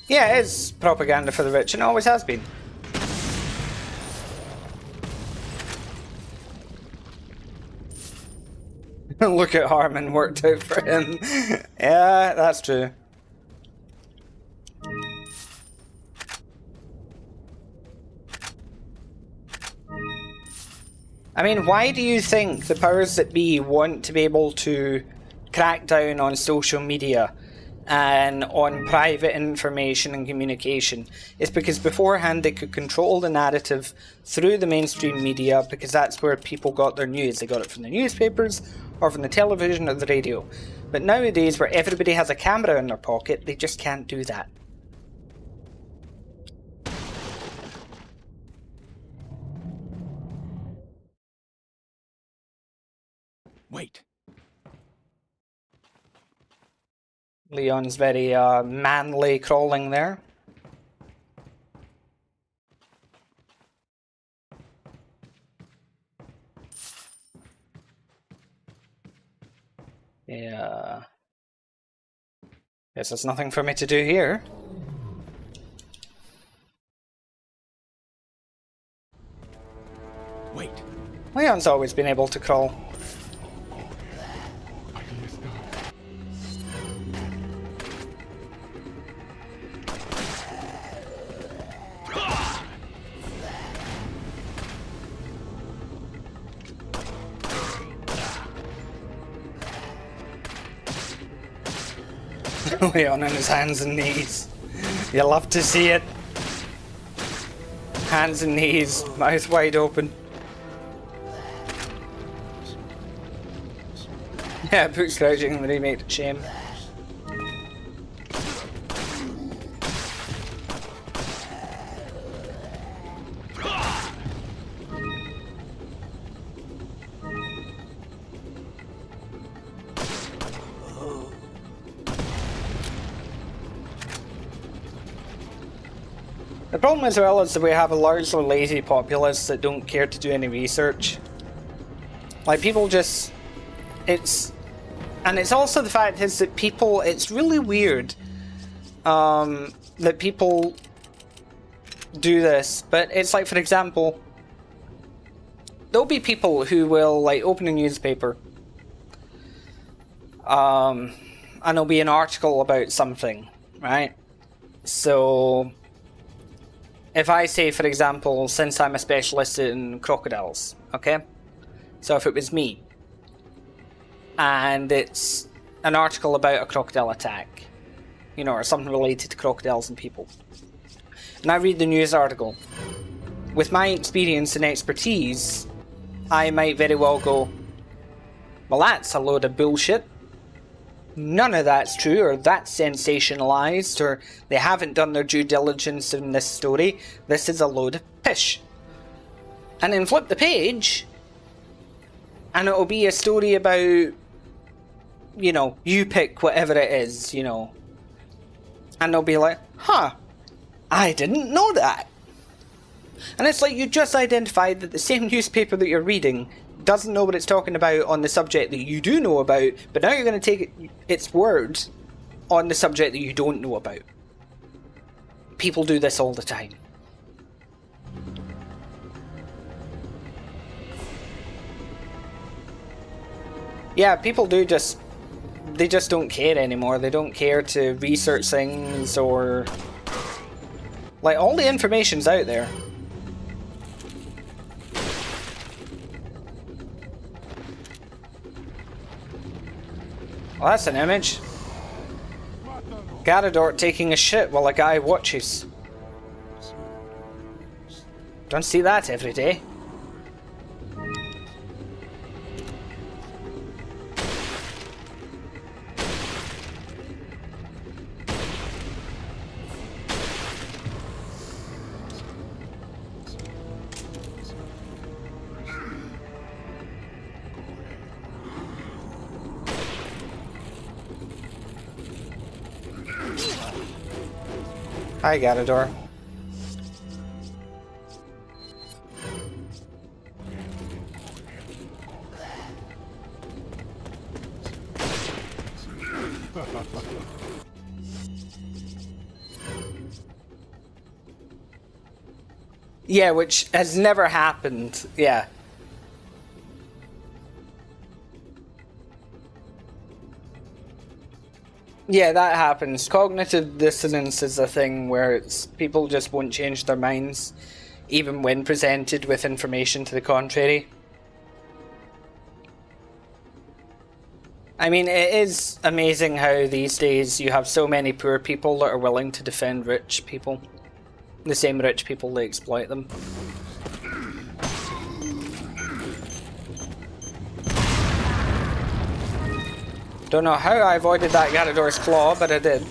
Yeah, it is propaganda for the rich, and always has been. Look at Harmon, worked out for him. Yeah, that's true. I mean, why do you think the powers that be want to be able to crack down on social media and on private information and communication? It's because beforehand they could control the narrative through the mainstream media, because that's where people got their news. They got it from the newspapers or from the television or the radio. But nowadays, where everybody has a camera in their pocket, they just can't do that. Wait. Leon's very manly crawling there. Yeah. Guess there's nothing for me to do here. Wait. Leon's always been able to crawl. Leon on his hands and knees. You love to see it. Hands and knees, mouth wide open. Yeah, put crouching in the remake to shame. The problem as well is that we have a largely lazy populace that don't care to do any research. Like, people just... And it's also the fact is that people... It's really weird that people do this, but it's like, for example, there'll be people who will, like, open a newspaper and there'll be an article about something, right? So... if I say, for example, since I'm a specialist in crocodiles, okay? So if it was me, and it's an article about a crocodile attack, you know, or something related to crocodiles and people, and I read the news article, with my experience and expertise, I might very well go, well, that's a load of bullshit. None of that's true, or that's sensationalized, or they haven't done their due diligence in this story. This is a load of pish. And then flip the page, and it'll be a story about, you know, you pick whatever it is, you know. And they'll be like, huh, I didn't know that. And it's like you just identified that the same newspaper that you're reading doesn't know what it's talking about on the subject that you do know about, but now you're going to take its words on the subject that you don't know about. People do this all the time. Yeah, people do just... they just don't care anymore. They don't care to research things or... like, all the information's out there. Well, that's an image. Garador taking a shit while a guy watches. Don't see that every day. Hi, Garador. Yeah, which has never happened. Yeah. Yeah, that happens. Cognitive dissonance is a thing where it's people just won't change their minds even when presented with information to the contrary. I mean, it is amazing how these days you have so many poor people that are willing to defend rich people. The same rich people that exploit them. Don't know how I avoided that Garador's claw, but I did.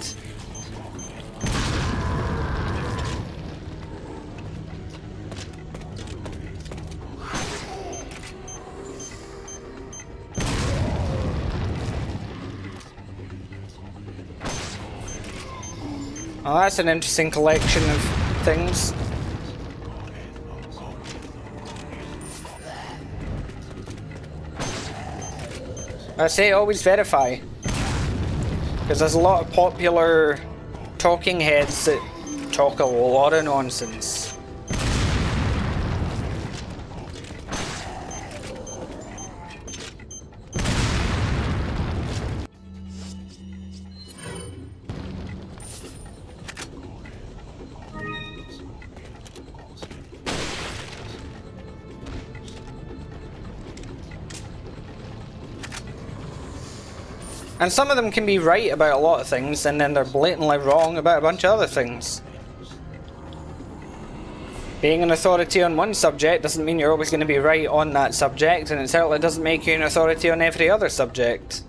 Oh, that's an interesting collection of things. I say always verify, because there's a lot of popular talking heads that talk a lot of nonsense. And some of them can be right about a lot of things, and then they're blatantly wrong about a bunch of other things. Being an authority on one subject doesn't mean you're always going to be right on that subject, and it certainly doesn't make you an authority on every other subject.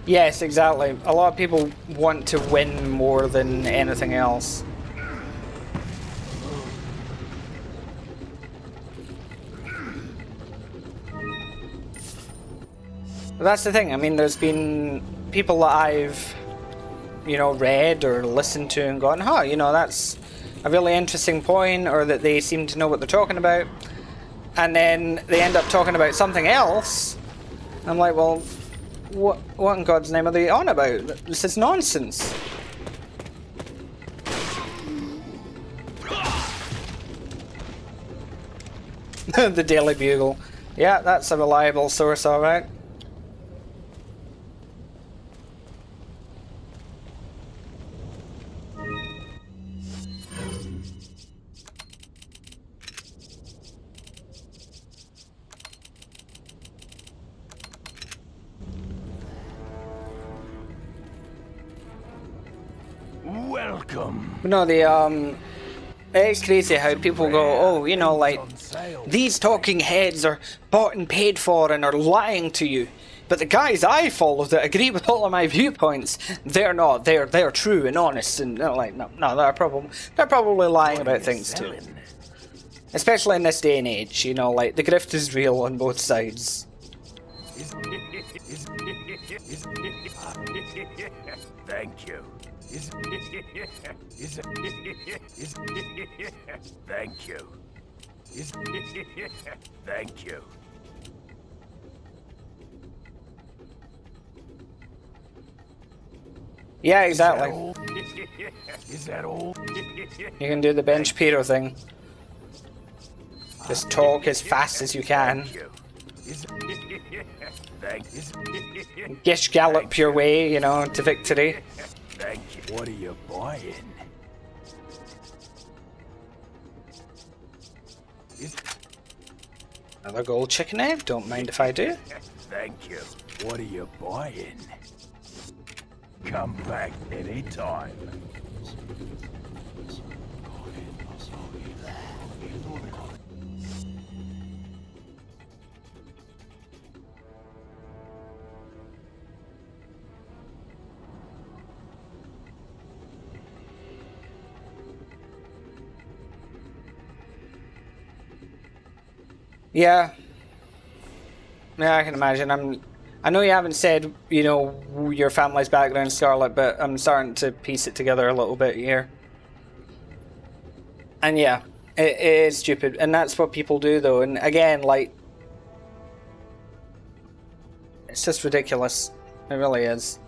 Yes, exactly. A lot of people want to win more than anything else. But that's the thing. I mean, there's been people that I've, read or listened to and gone, huh, that's a really interesting point, or that they seem to know what they're talking about. And then they end up talking about something else. I'm like, well, what in God's name are they on about? This is nonsense. The Daily Bugle. Yeah, that's a reliable source, alright. Welcome. No, it's crazy how people go, oh, like, these talking heads are bought and paid for and are lying to you. But the guys I follow that agree with all of my viewpoints, they're not. They're true and honest, and they're like, no, they're probably lying about things too. Especially in this day and age, like, the grift is real on both sides. Thank you. Thank you. Thank you. Yeah, exactly. Is that all? You can do the bench Peter thing. Just talk as fast as you can. Gish gallop your way, to victory. Thank you. What are you buying? Another gold chicken egg, don't mind if I do. Thank you. What are you buying? Come back anytime. Yeah. Yeah, I can imagine. I know you haven't said, you know, your family's background, Scarlet, but I'm starting to piece it together a little bit here. And yeah, it is stupid, and that's what people do, though. And again, like, it's just ridiculous. It really is.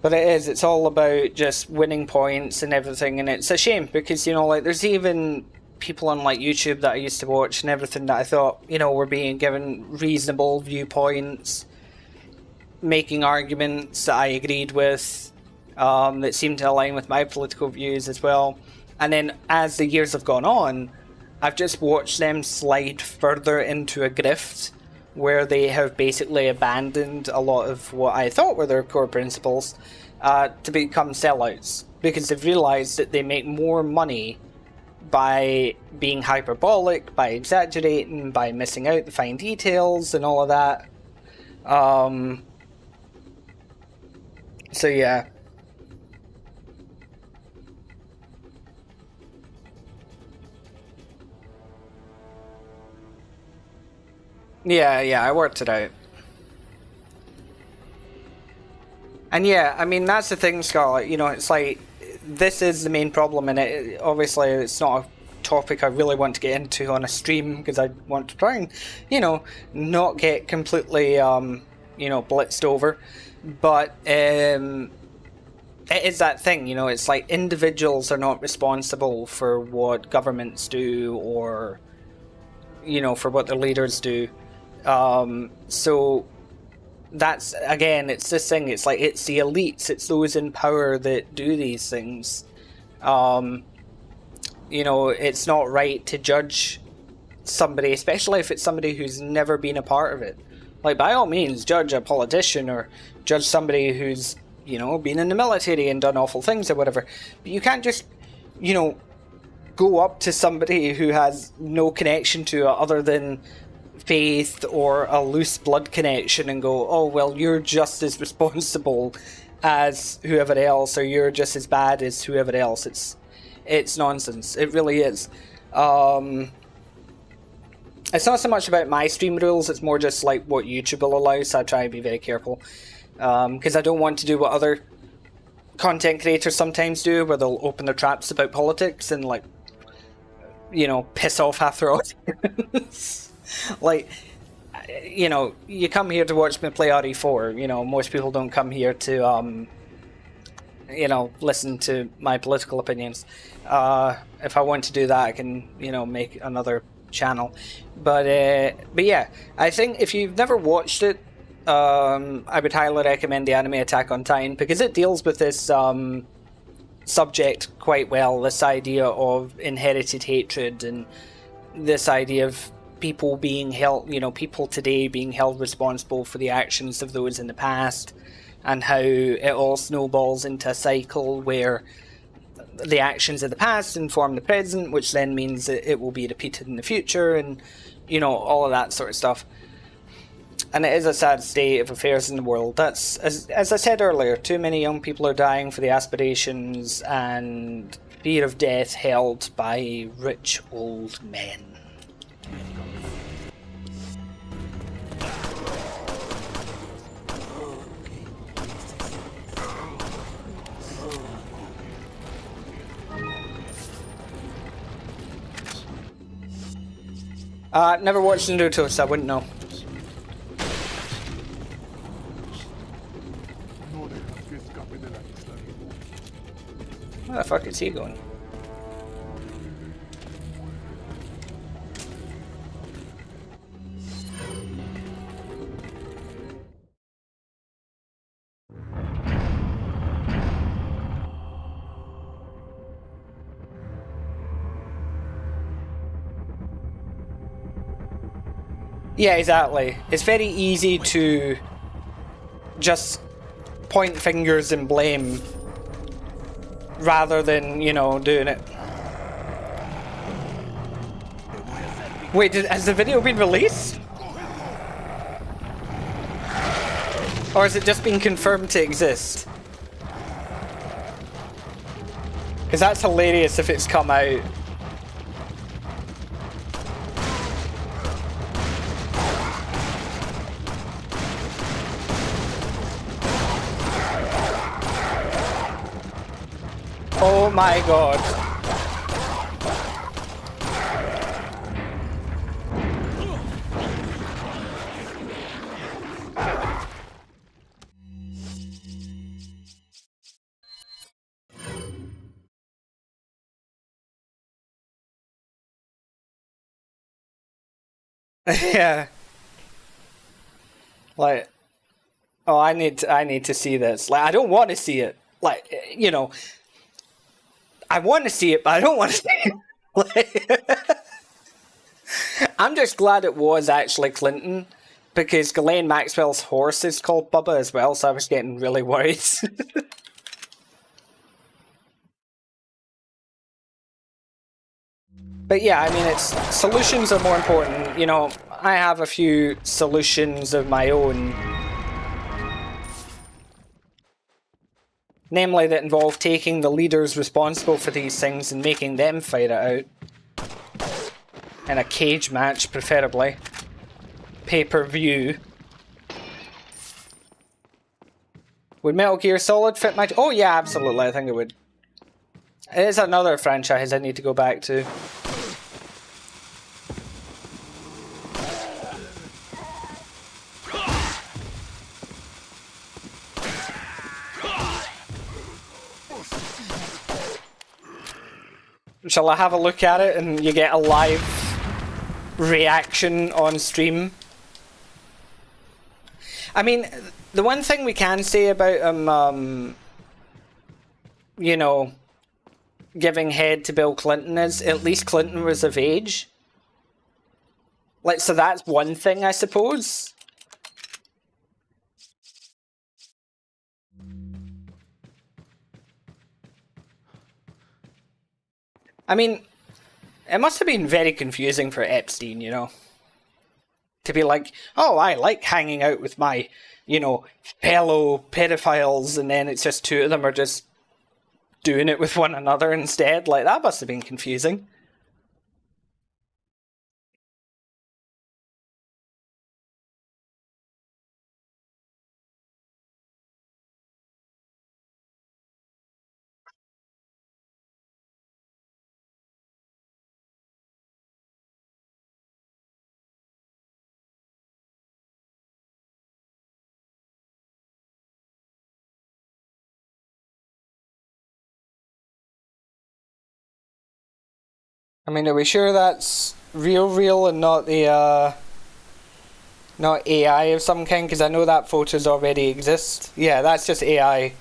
But it is. It's all about just winning points and everything, and it's a shame because, you know, like, there's even people on, like, YouTube that I used to watch and everything that I thought, you know, were being given reasonable viewpoints, making arguments that I agreed with, that seemed to align with my political views as well. And then as the years have gone on, I've just watched them slide further into a grift where they have basically abandoned a lot of what I thought were their core principles to become sellouts, because they've realised that they make more money by being hyperbolic, by exaggerating, by missing out the fine details and all of that. So yeah. Yeah, I worked it out. And yeah, I mean, that's the thing, Scarlet, you know, it's like, this is the main problem, and obviously it's not a topic I really want to get into on a stream, because I want to try and, you know, not get completely, you know, blitzed over. But it is that thing, you know, it's like individuals are not responsible for what governments do, or, you know, for what their leaders do. So that's, again, it's this thing, it's like, it's the elites, it's those in power that do these things. You know, it's not right to judge somebody, especially if it's somebody who's never been a part of it. Like, by all means, judge a politician or judge somebody who's, you know, been in the military and done awful things or whatever. But you can't just, you know, go up to somebody who has no connection to it other than faith or a loose blood connection and go, oh, well, you're just as responsible as whoever else, or you're just as bad as whoever else. It's nonsense. It really is. It's not so much about my stream rules, it's more just like what YouTube will allow, so I try to be very careful. Because I don't want to do what other content creators sometimes do, where they'll open their traps about politics and, like, you know, piss off half their audience. Like, you know, you come here to watch me play RE4, you know, most people don't come here to, you know, listen to my political opinions. If I want to do that, I can, you know, make another channel. But yeah, I think if you've never watched it, I would highly recommend the anime Attack on Titan, because it deals with this subject quite well, this idea of inherited hatred and this idea of people being held, you know, people today being held responsible for the actions of those in the past, and how it all snowballs into a cycle where the actions of the past inform the present, which then means that it will be repeated in the future, and, you know, all of that sort of stuff. And it is a sad state of affairs in the world. That's, as I said earlier, too many young people are dying for the aspirations and fear of death held by rich old men. Never watched Naruto, so I wouldn't know. Where the fuck is he going? Yeah, exactly. It's very easy to just point fingers and blame rather than, you know, doing it. Wait, has the video been released? Or has it just been confirmed to exist? Because that's hilarious if it's come out. Oh my god. Yeah. Like, oh, I need to see this. Like, I don't want to see it. Like, you know, I want to see it, but I don't want to see it. Like, I'm just glad it was actually Clinton, because Ghislaine Maxwell's horse is called Bubba as well, so I was getting really worried. But yeah, I mean, solutions are more important. You know, I have a few solutions of my own. Namely, that involve taking the leaders responsible for these things and making them fight it out. In a cage match, preferably. Pay-per-view. Would Metal Gear Solid fit my... Oh yeah, absolutely, I think it would. It is another franchise I need to go back to. Shall I have a look at it and you get a live reaction on stream? I mean, the one thing we can say about him, you know, giving head to Bill Clinton is at least Clinton was of age. Like, so that's one thing, I suppose. I mean, it must have been very confusing for Epstein, you know? To be like, oh, I like hanging out with my, you know, fellow pedophiles, and then it's just two of them are just doing it with one another instead. Like, that must have been confusing. I mean, are we sure that's real and not the, not AI of some kind? Because I know that photos already exist. Yeah, that's just AI.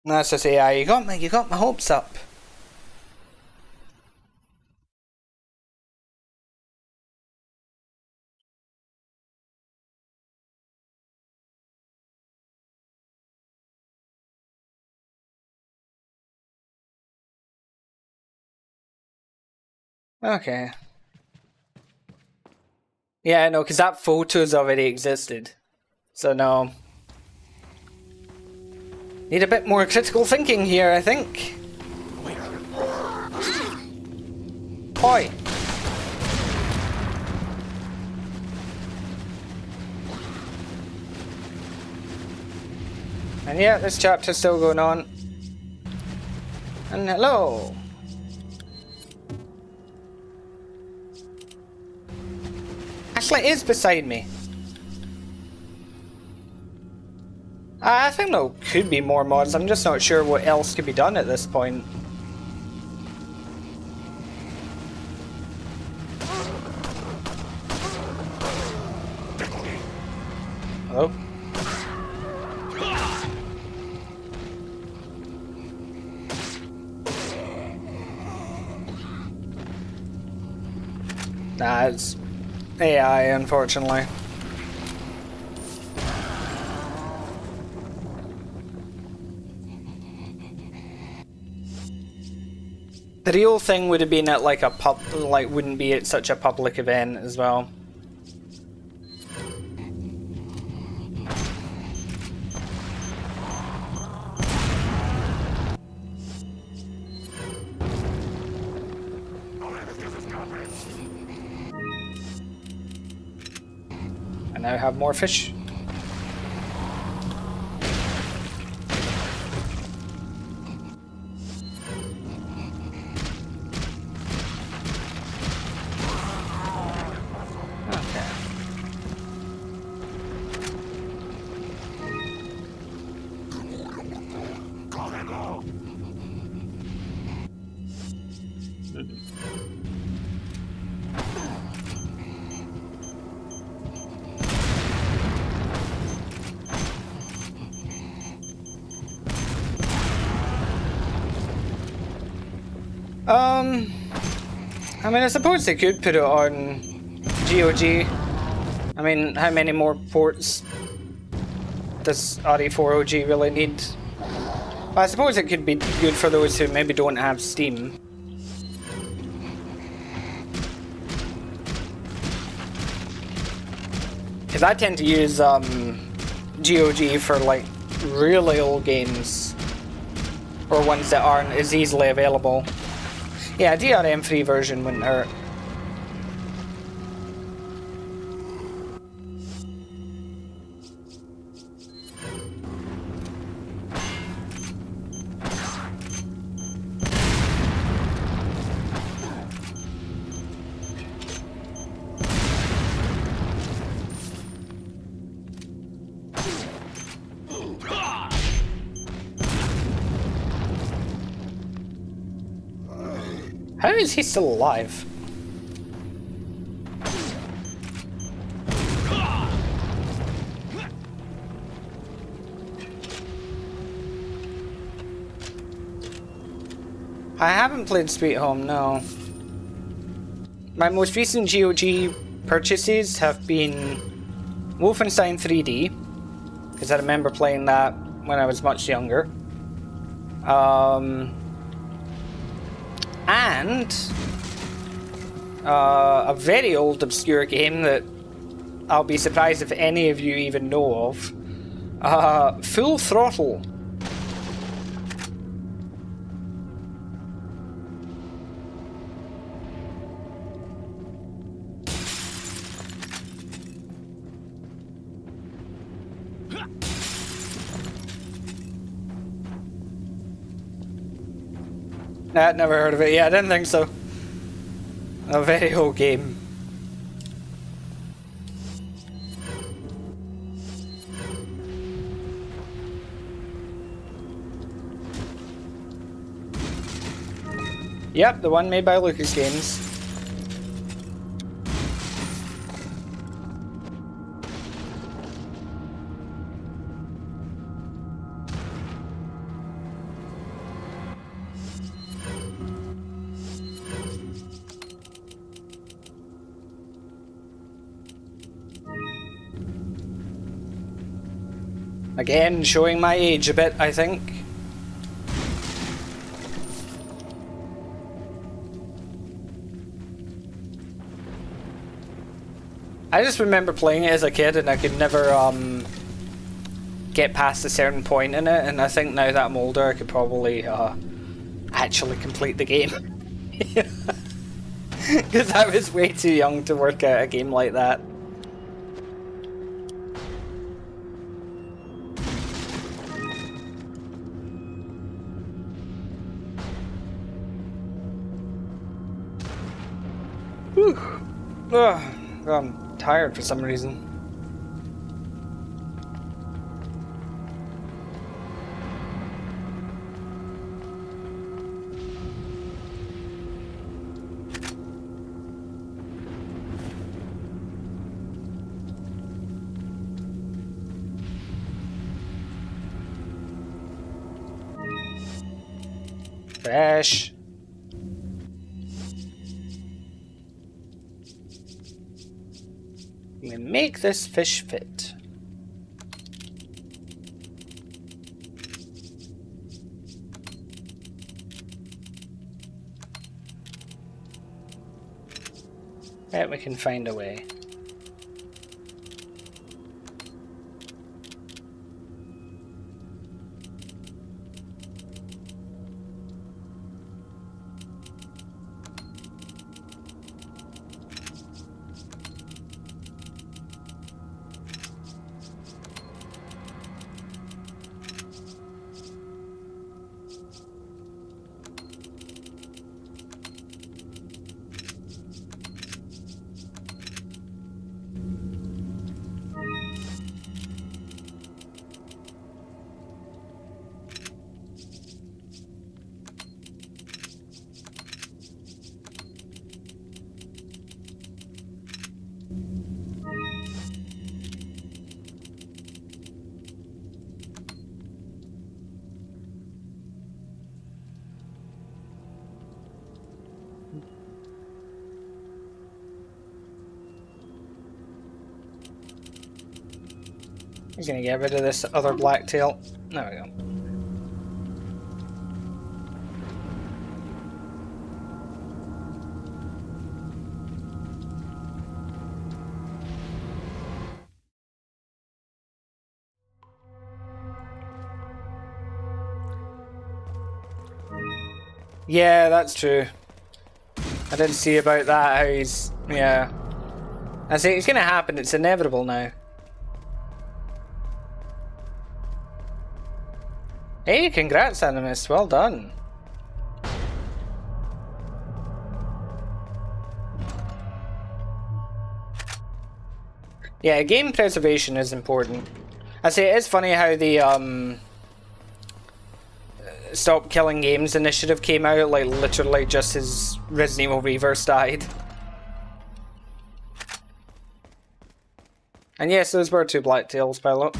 That's just AI. You got my hopes up. Okay. Yeah, no, because that photos already existed. So no. Need a bit more critical thinking here, I think. Oi! And yeah, this chapter's still going on. And hello! Actually, it is beside me. I think there could be more mods, I'm just not sure what else could be done at this point. Hello? Nah, it's AI, unfortunately. The real thing would have been at like a wouldn't be at such a public event as well. I now have more fish. I mean, I suppose they could put it on GOG. I mean, how many more ports does RE4 OG really need? I suppose it could be good for those who maybe don't have Steam. Because I tend to use GOG for like really old games, or ones that aren't as easily available. Yeah, DRM-free version wouldn't hurt. How is he still alive? I haven't played Sweet Home, no. My most recent GOG purchases have been Wolfenstein 3D, because I remember playing that when I was much younger. And a very old obscure game that I'll be surprised if any of you even know of. Full Throttle. I'd never heard of it. Yeah, I didn't think so. A very old game. Yep, the one made by Lucas Games. Again, showing my age a bit, I think. I just remember playing it as a kid and I could never get past a certain point in it, and I think now that I'm older I could probably actually complete the game. Because I was way too young to work out a game like that. Whew. Ugh, I'm tired for some reason. Fish. make this fish fit. Bet we can find a way. He's gonna get rid of this other blacktail. There we go. Yeah, that's true. I didn't see about that, how he's... yeah. I say it's gonna happen, it's inevitable now. Hey, congrats, Animus. Well done. Yeah, game preservation is important. I say it is funny how the Stop Killing Games initiative came out, like literally just as Resident Evil Reverse died. And yes, those were 2 blacktails, pilot.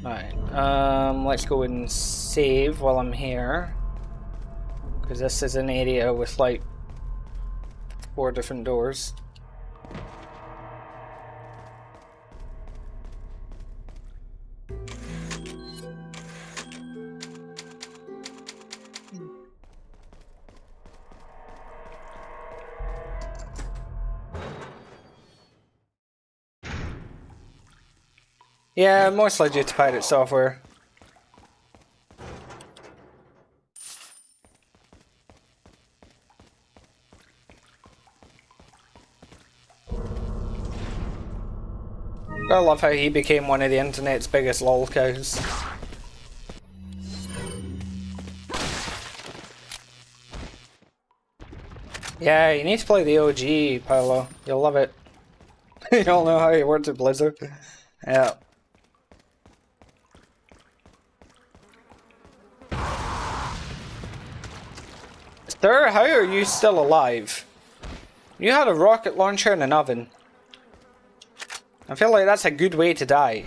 Alright, let's go and save while I'm here. Because this is an area with like 4 different doors. Yeah, mostly due to pirate software. I love how he became one of the internet's biggest lol cows. Yeah, you need to play the OG, Paolo. You'll love it. You'll know how it works at Blizzard. Yeah. Sir, how are you still alive? You had a rocket launcher and an oven. I feel like that's a good way to die.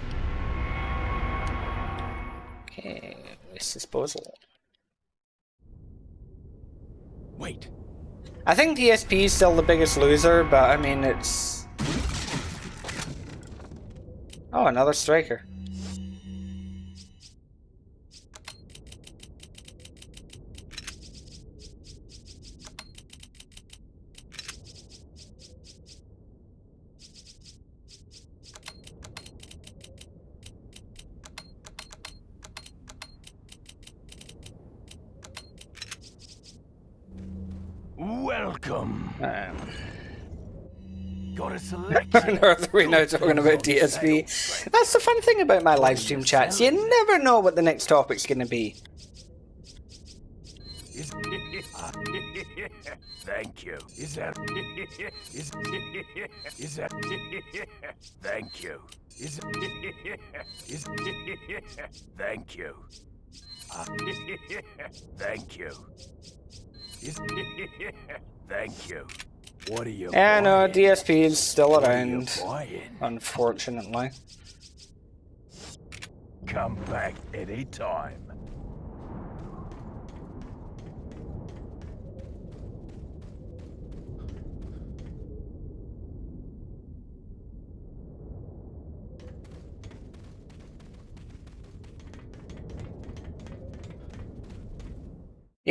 Okay, waste disposal. Wait. I think DSP is still the biggest loser, but I mean it's... Oh, another striker. Welcome. Got a selection. We're now talking about DSP. That's the fun thing about my live stream chats. You never know what the next topic's going to be. Thank you. Is that? Thank you. Thank you. Thank you. Thank you. What are you? Yeah, no, DSP is still around. Unfortunately. Come back anytime.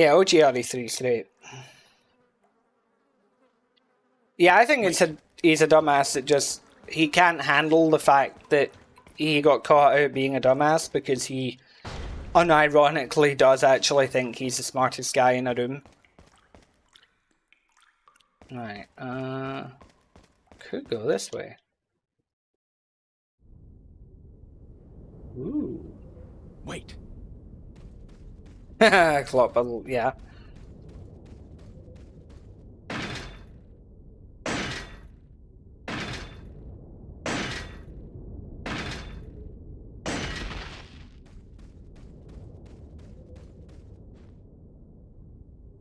Yeah, OG RE3 is great. Yeah, I think he's a dumbass that just... He can't handle the fact that he got caught out being a dumbass because he unironically does actually think he's the smartest guy in a room. Right, could go this way. Ooh. Wait. Clock puzzle, yeah.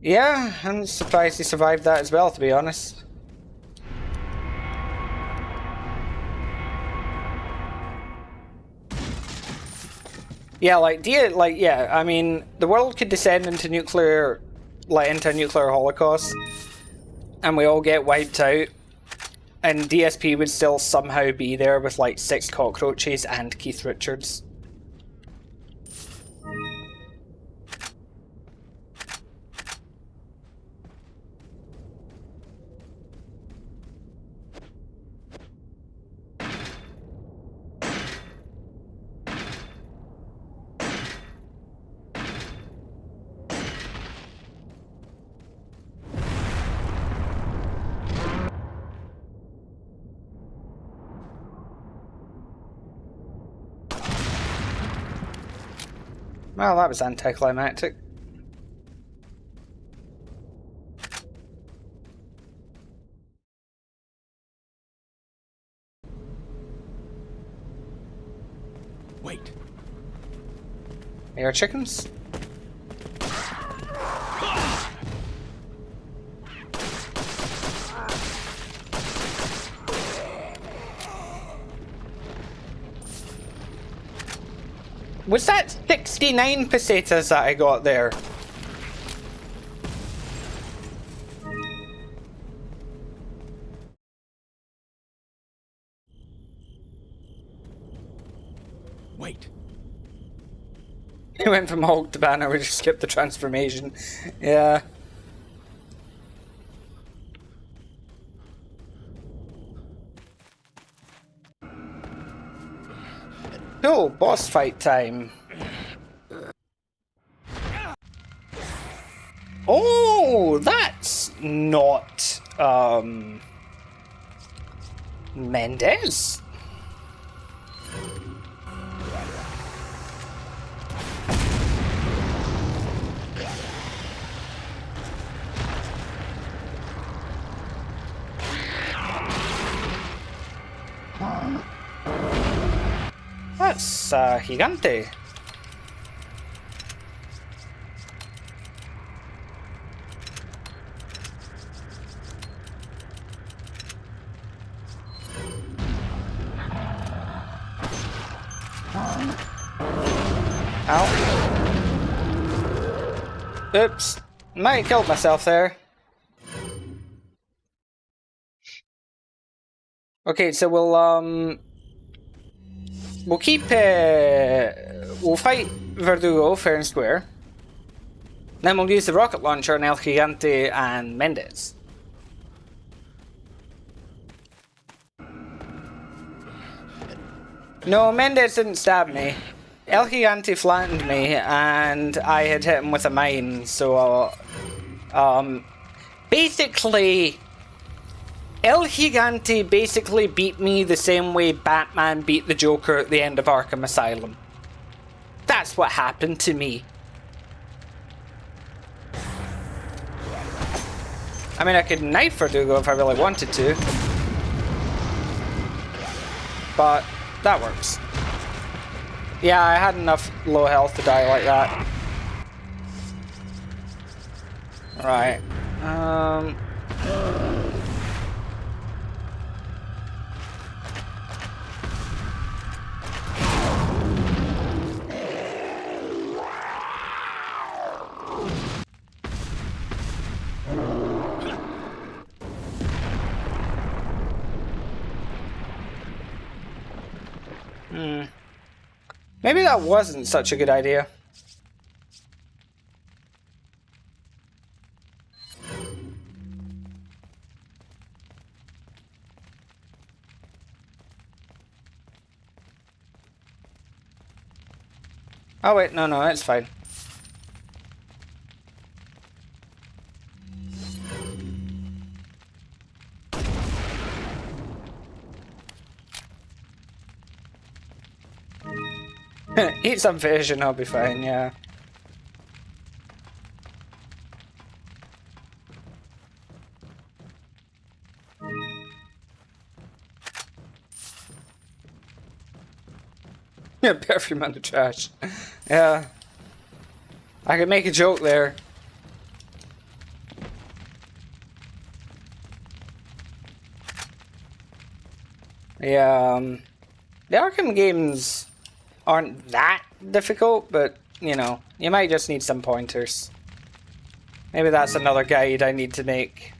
Yeah, I'm surprised he survived that as well, to be honest. Yeah, yeah, I mean, the world could descend into a nuclear holocaust, and we all get wiped out, and DSP would still somehow be there with like 6 cockroaches and Keith Richards. Well, that was anticlimactic. Wait. Air chickens? Was that 69 pesetas that I got there? Wait. He went from Hulk to Banner, we just skipped the transformation. Yeah. Cool, boss fight time. Oh, that's not, Mendez. That's, Gigante. Ow. Oops. Might have killed myself there. Okay, so we'll keep, we'll fight Verdugo fair and square. Then we'll use the rocket launcher on El Gigante and Mendez. No, Mendez didn't stab me. El Gigante flattened me, and I had hit him with a mine, so, basically, El Gigante basically beat me the same way Batman beat the Joker at the end of Arkham Asylum. That's what happened to me. I mean, I could knife Verdugo if I really wanted to. But that works. Yeah, I had enough low health to die like that. Right. Maybe that wasn't such a good idea. Oh wait, no, it's fine. Eat some fish and I'll be fine, yeah. Yeah, perfume on the trash. Yeah. I could make a joke there. Yeah, the Arkham games aren't that difficult, but, you know, you might just need some pointers. Maybe that's another guide I need to make.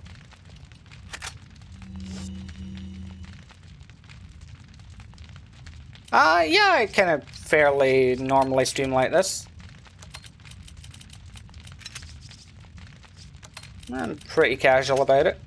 Yeah, I kind of fairly normally stream like this. I'm pretty casual about it.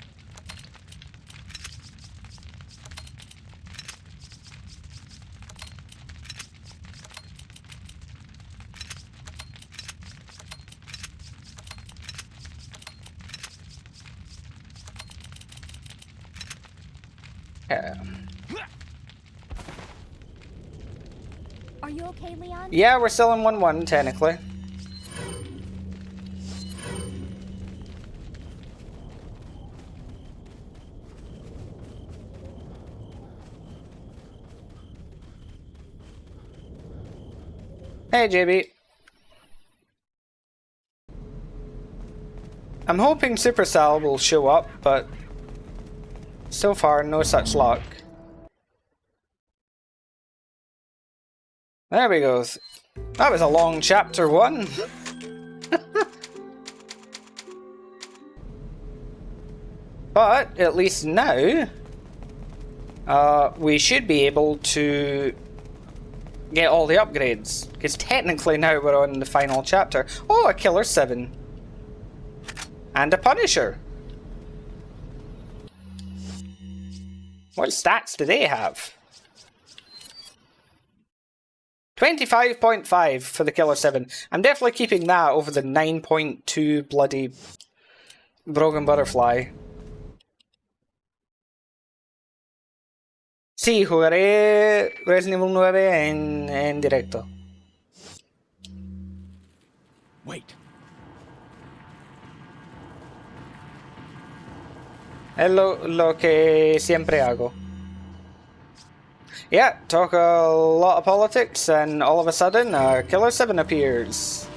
Are you okay, Leon? Yeah, we're still in 1-1, technically. Hey, JB. I'm hoping Supercell will show up, but so far, no such luck. There we go. That was a long chapter 1. But, at least now, we should be able to get all the upgrades. Because technically now we're on the final chapter. Oh, a Killer 7. And a Punisher. What stats do they have? 25.5 for the Killer 7. I'm definitely keeping that over the 9.2 bloody Broken Butterfly. Sí, jugaré Resident Evil 9 en directo. Wait. Es lo que siempre hago. Yeah, talk a lot of politics and all of a sudden Killer 7 appears.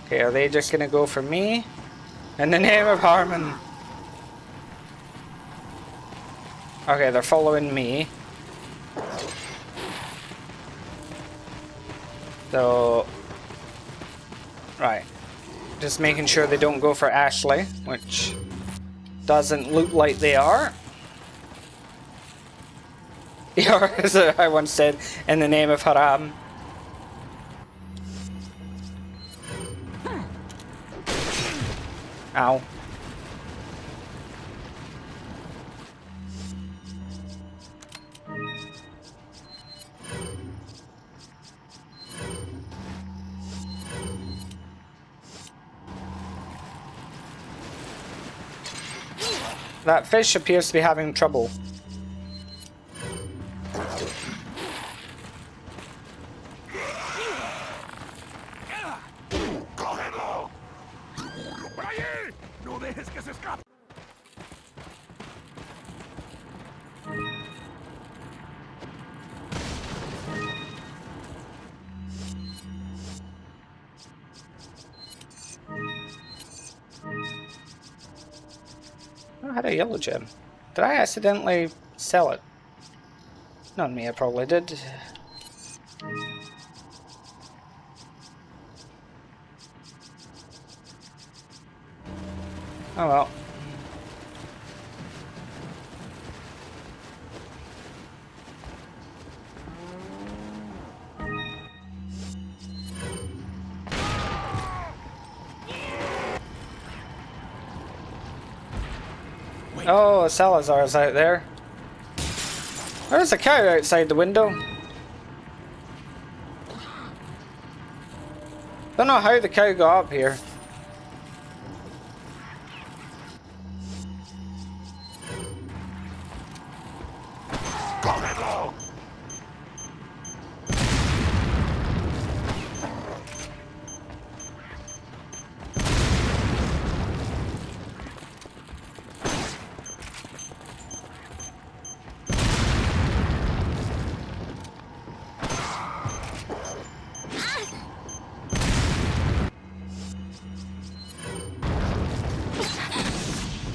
Okay, are they just gonna go for me? In the name of Harmon. Okay, they're following me. So... Right. Just making sure they don't go for Ashley, which doesn't look like they are. Yeah, as I once said, in the name of Haram. Ow. That fish appears to be having trouble. No dejes que se escape. I had a yellow gem. Did I accidentally sell it? Not me, I probably did. Oh well. Oh, Salazar's out there. There's a cow outside the window. Don't know how the cow got up here.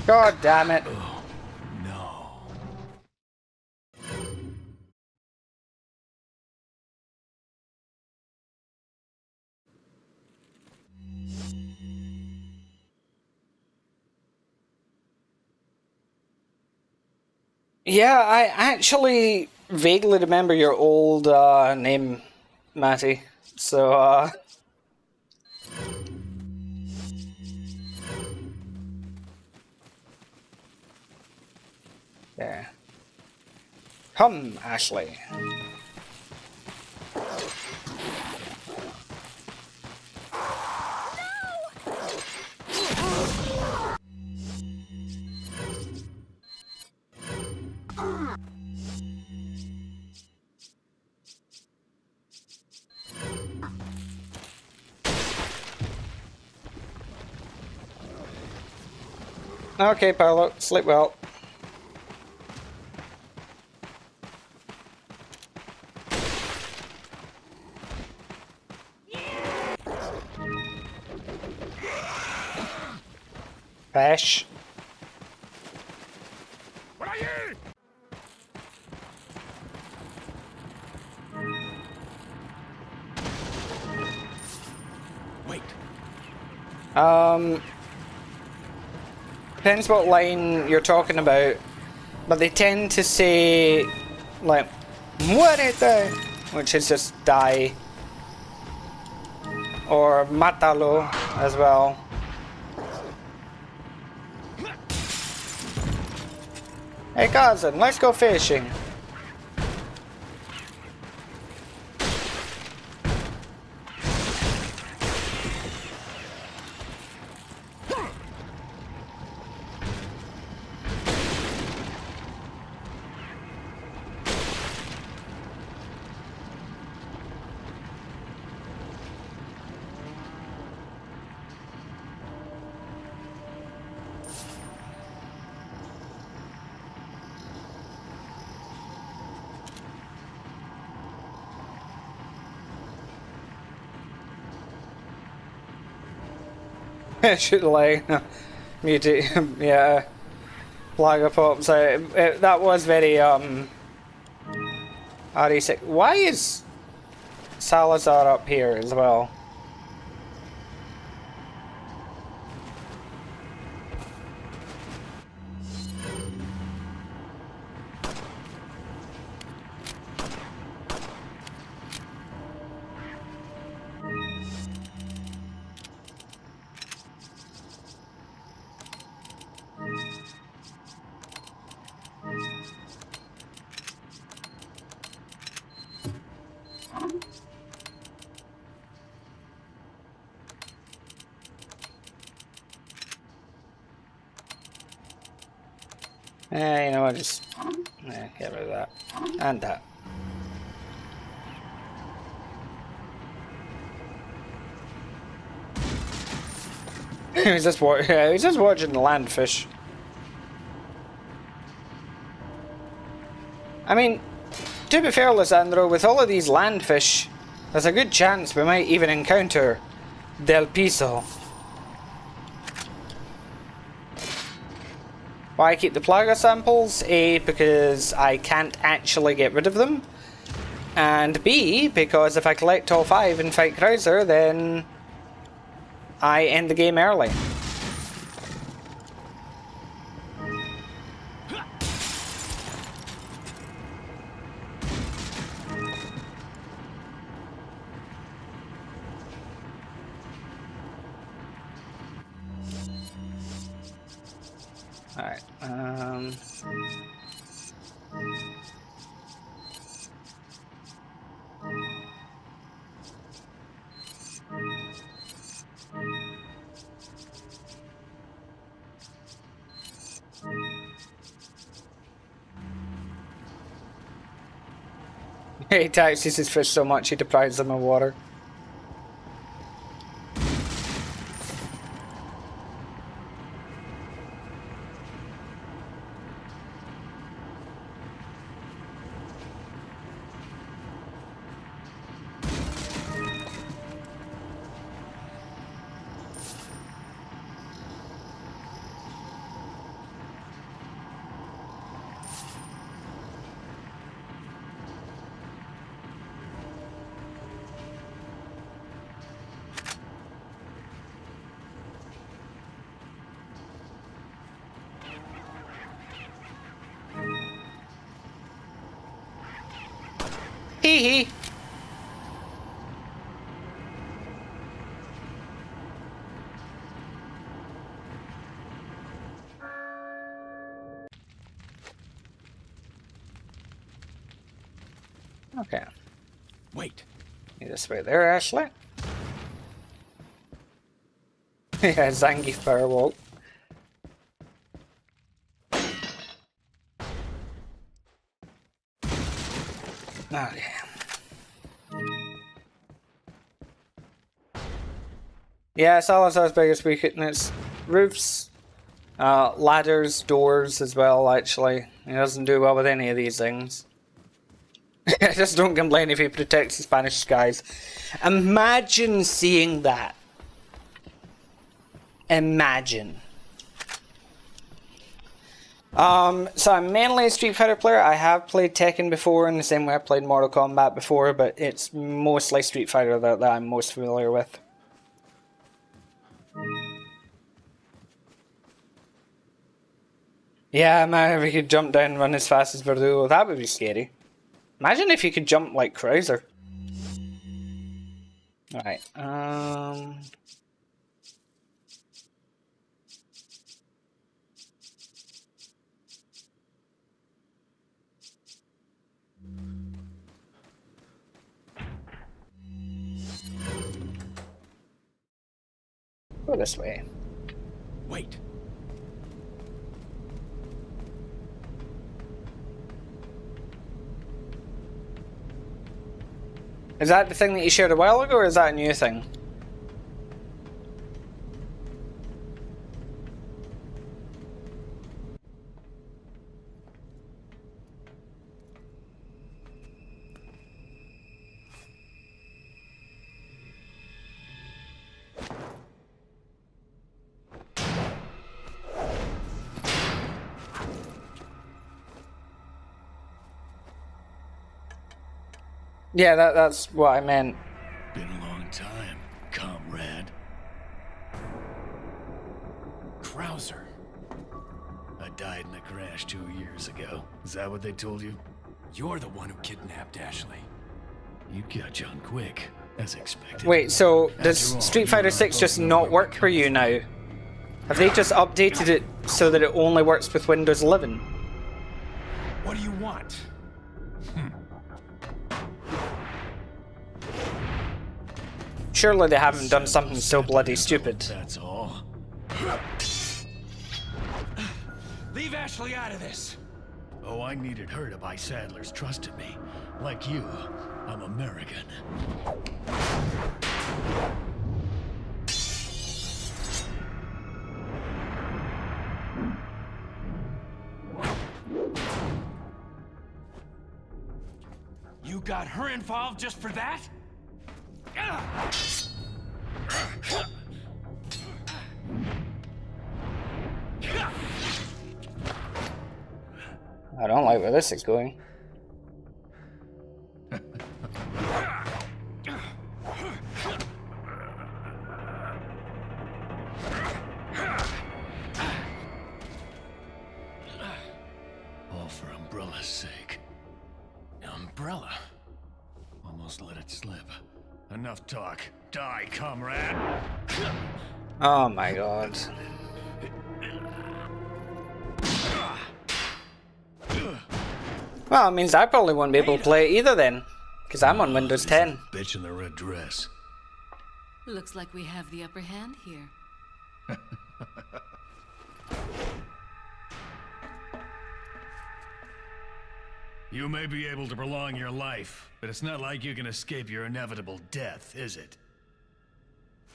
God damn it. No. Yeah, I actually vaguely remember your old name, Matty. So, yeah. Come, Ashley. Okay, Paolo, sleep well. Bash. What are you? Wait. Depends what line you're talking about, but they tend to say, like, muérete, which is just die, or mátalo as well. Hey cousin, let's go fishing. Should like mutate, yeah, Plaga pops out. That was very RE6. Why is Salazar up here as well? You know what, just get rid of that. And that. he was just he was just watching the landfish. I mean, to be fair, Lissandro, with all of these landfish, there's a good chance we might even encounter Del Piso. Why keep the Plaga samples? A, because I can't actually get rid of them. And B, because if I collect all 5 and fight Krauser, then I end the game early. Alright, He taxes his fish so much he deprives them of water. Hee hee. Okay. Wait. This way there, Ashley. Yeah, Zangief power walk. Okay. Yeah, Salazar's biggest weakness. Roofs, ladders, doors as well, actually. He doesn't do well with any of these things. I just don't complain if he protects the Spanish skies. Imagine seeing that. Imagine. So I'm mainly a Street Fighter player. I have played Tekken before in the same way I played Mortal Kombat before, but it's mostly Street Fighter that I'm most familiar with. Yeah, man, if he could jump down and run as fast as Verdugo, that would be scary. Imagine if he could jump like Krauser. Alright, go this way. Wait. Is that the thing that you shared a while ago, or is that a new thing? Yeah, that's what I meant. Been a long time, comrade. Krauser. I died in a crash 2 years ago. Is that what they told you? You're the one who kidnapped Ashley. You catch on quick, as expected. Wait, so does After all, Street you Fighter and I 6 just both know not where work for you now? Have they just updated it so that it only works with Windows 11? What do you want? Surely they haven't done something so bloody stupid. That's all. Leave Ashley out of this. Oh, I needed her to buy Sadler's trust in me. Like you, I'm American. You got her involved just for that? I don't like where this is going. All for Umbrella's sake. Umbrella? Almost let it slip. Enough talk. Die, comrade! Oh my god. Well, it means I probably won't be able to play it either then. Because I'm on Windows 10. Bitch in the red dress. Looks like we have the upper hand here. You may be able to prolong your life, but it's not like you can escape your inevitable death, is it?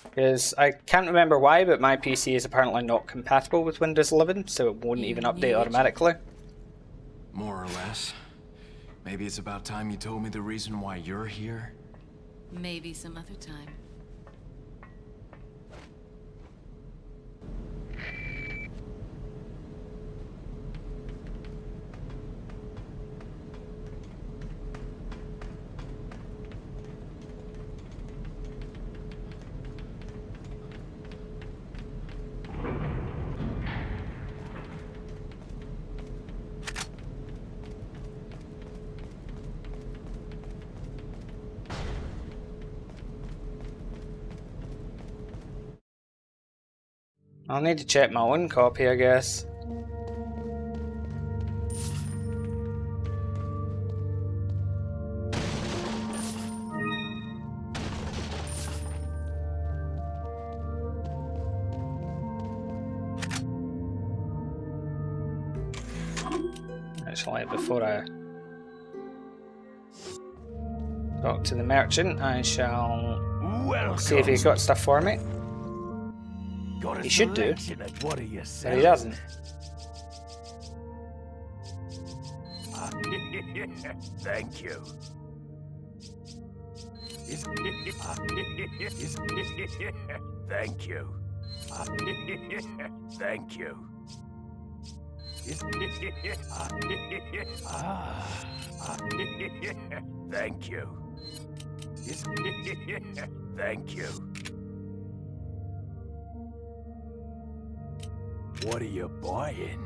Because I can't remember why, but my PC is apparently not compatible with Windows 11, so it won't even update automatically. More or less. Maybe it's about time you told me the reason why you're here. Maybe some other time. I'll need to check my own copy, I guess. Actually, before I talk to the merchant, I shall see if he's got stuff for me. He should do, but he doesn't. Thank you. Thank you. Thank you. Thank you. Thank you. What are you buying?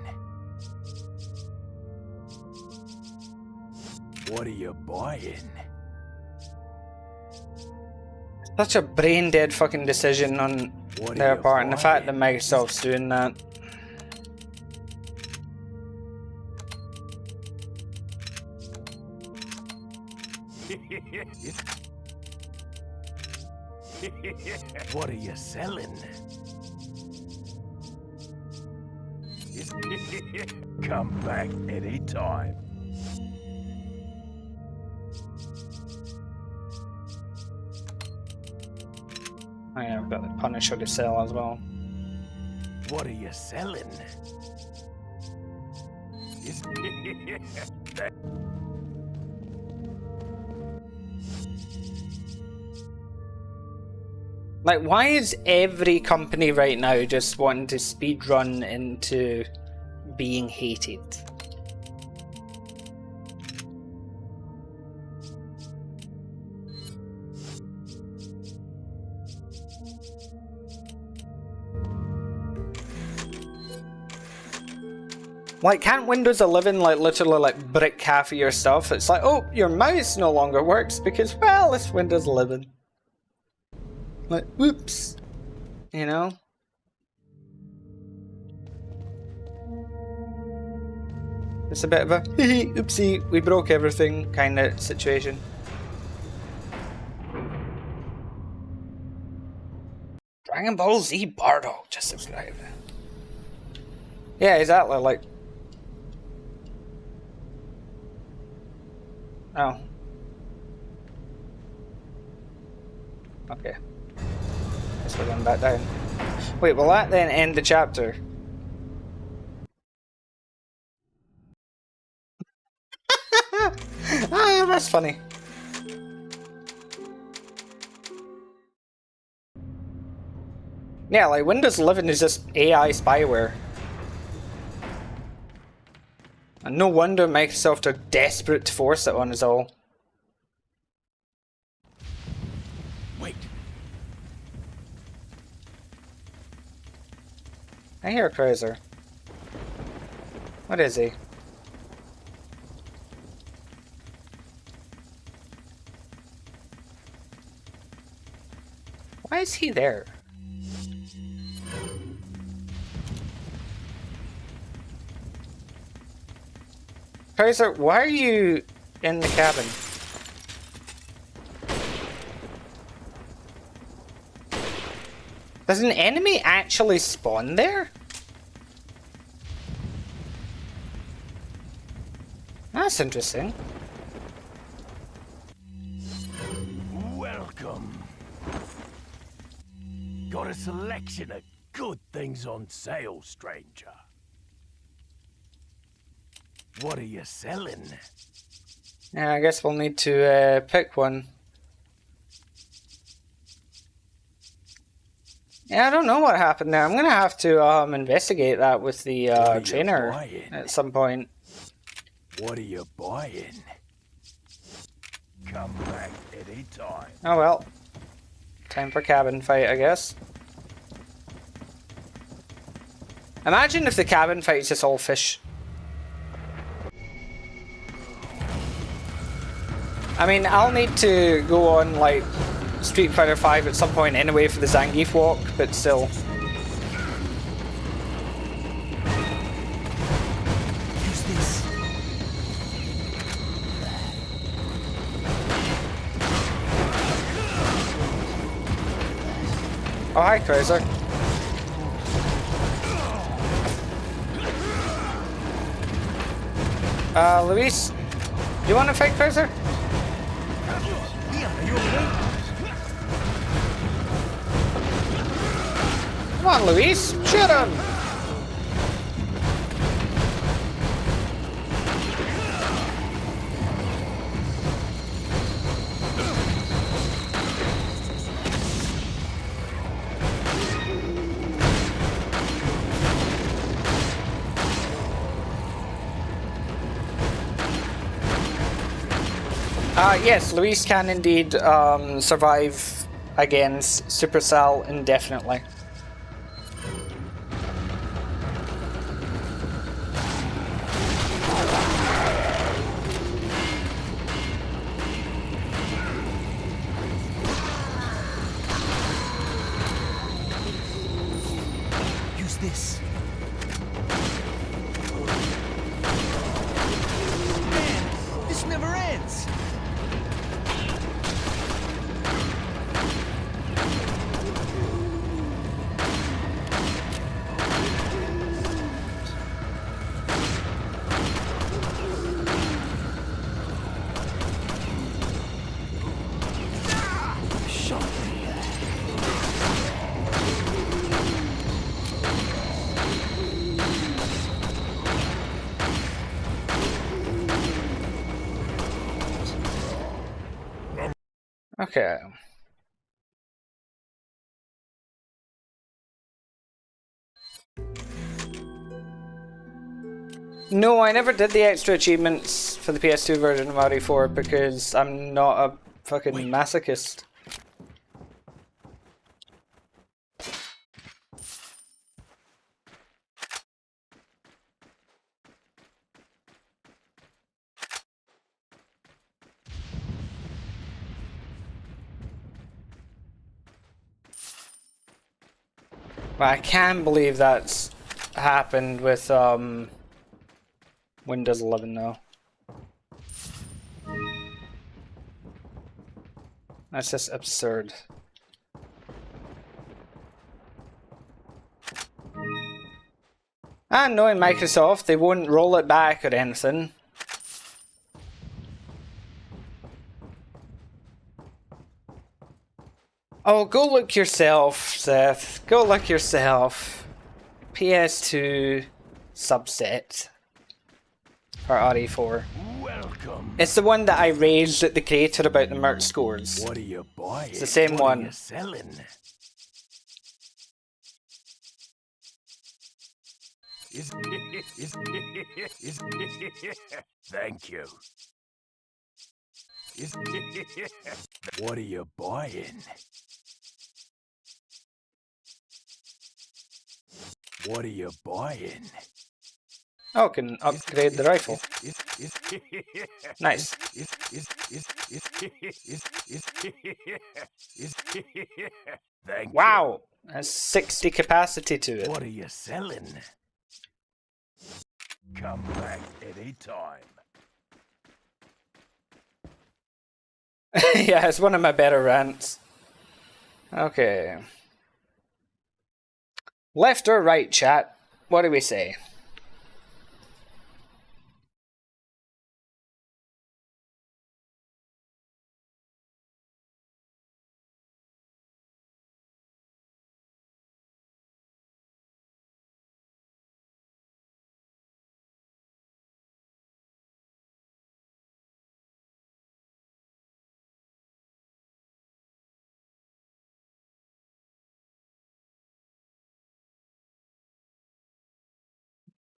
What are you buying? Such a brain dead fucking decision on their part, and the fact that Microsoft's doing that. What are you selling? Come back anytime. Oh yeah, I've got the Punisher to sell as well. What are you selling? Like, why is every company right now just wanting to speedrun into being hated? Like, can't Windows 11 like literally like brick half of your stuff? It's like, oh, your mouse no longer works because, well, it's Windows 11. Like, whoops, you know? It's a bit of a oopsie, we broke everything kind of situation. Dragon Ball Z Bardo, just subscribe. Yeah, exactly, like... Oh. Okay. Guess we're going back down. Wait, will that then end the chapter? Ah, that's funny. Yeah, like Windows 11 is just AI spyware. And no wonder Microsoft are desperate to force it on us all. Wait. I hear a cruiser. What is he? Why is he there? Cruiser, why are you in the cabin? Does an enemy actually spawn there? That's interesting. Welcome. Got a selection of good things on sale, stranger. What are you selling? Yeah, I guess we'll need to pick one. Yeah, I don't know what happened there. I'm gonna have to investigate that with the trainer at some point. What are you buying? Come back anytime. Oh well. Time for cabin fight, I guess. Imagine if the cabin fight is just all fish. I mean, I'll need to go on like Street Fighter 5 at some point anyway for the Zangief walk, but still. Use this. Oh, hi, Krauser. Luis, do you want to fight Krauser? Come on, Luis, shoot him! Yes, Luis can indeed survive against Supercell indefinitely. Use this. Man, this never ends. Okay. No, I never did the extra achievements for the PS2 version of RE4 because I'm not a fucking masochist. But I can't believe that's happened with Windows 11 though. That's just absurd. And knowing Microsoft, they won't roll it back or anything. Oh, go look yourself, Seth. Go look yourself. PS2 subset for RE4. Welcome. It's the one that I raised at the creator about the merch scores. What are you buying? It's the same what one. Are you selling? Thank you. What are you buying? What are you buying? Oh, can upgrade the rifle. Nice. Thank Wow, has 60 capacity to you. it. What are you selling? Come back anytime. Yeah, it's one of my better rants. Okay. Left or right, chat? What do we say?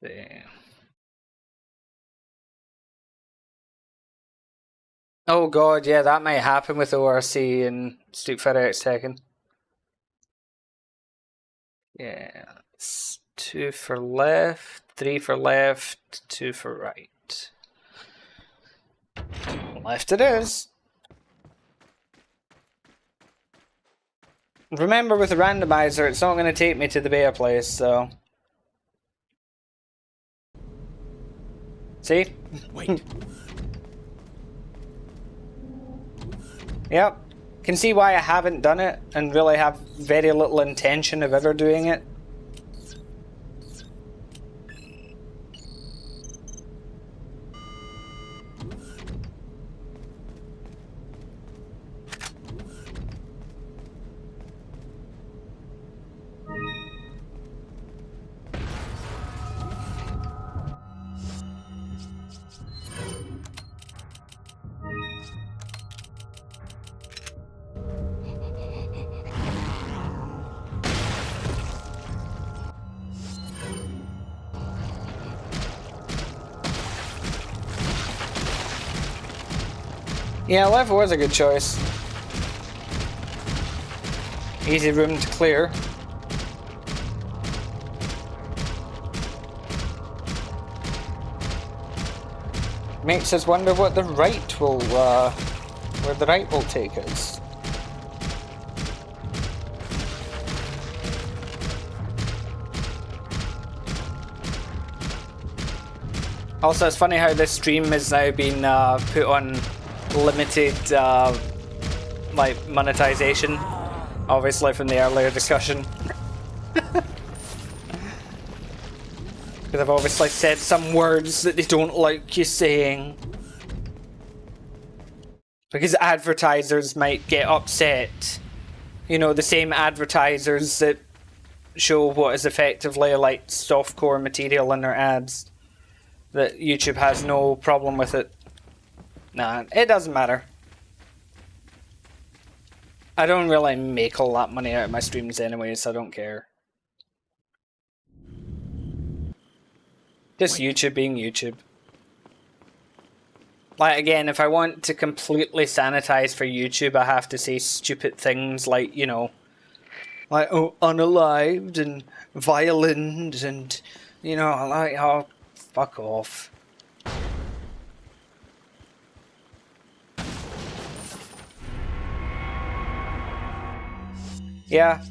There. Oh god, yeah, that might happen with ORC and Street Fighter X Tekken. Yeah, it's 2 for left, 3 for left, 2 for right. Left it is. Remember, with the randomizer, it's not going to take me to the beta place, so... See? Wait. Yep. Can see why I haven't done it, and really have very little intention of ever doing it. Yeah, left was a good choice. Easy room to clear. Makes us wonder what the right will, where the right will take us. Also, it's funny how this stream has now been put on limited like monetization, obviously from the earlier discussion. Because I've obviously said some words that they don't like you saying. Because advertisers might get upset. You know, the same advertisers that show what is effectively like softcore material in their ads. That YouTube has no problem with it. Nah, it doesn't matter. I don't really make all that money out of my streams anyway, so I don't care. Just YouTube being YouTube. Like, again, if I want to completely sanitize for YouTube, I have to say stupid things like, you know, like, oh, unalived and violent and, you know, like, oh, fuck off. Yeah.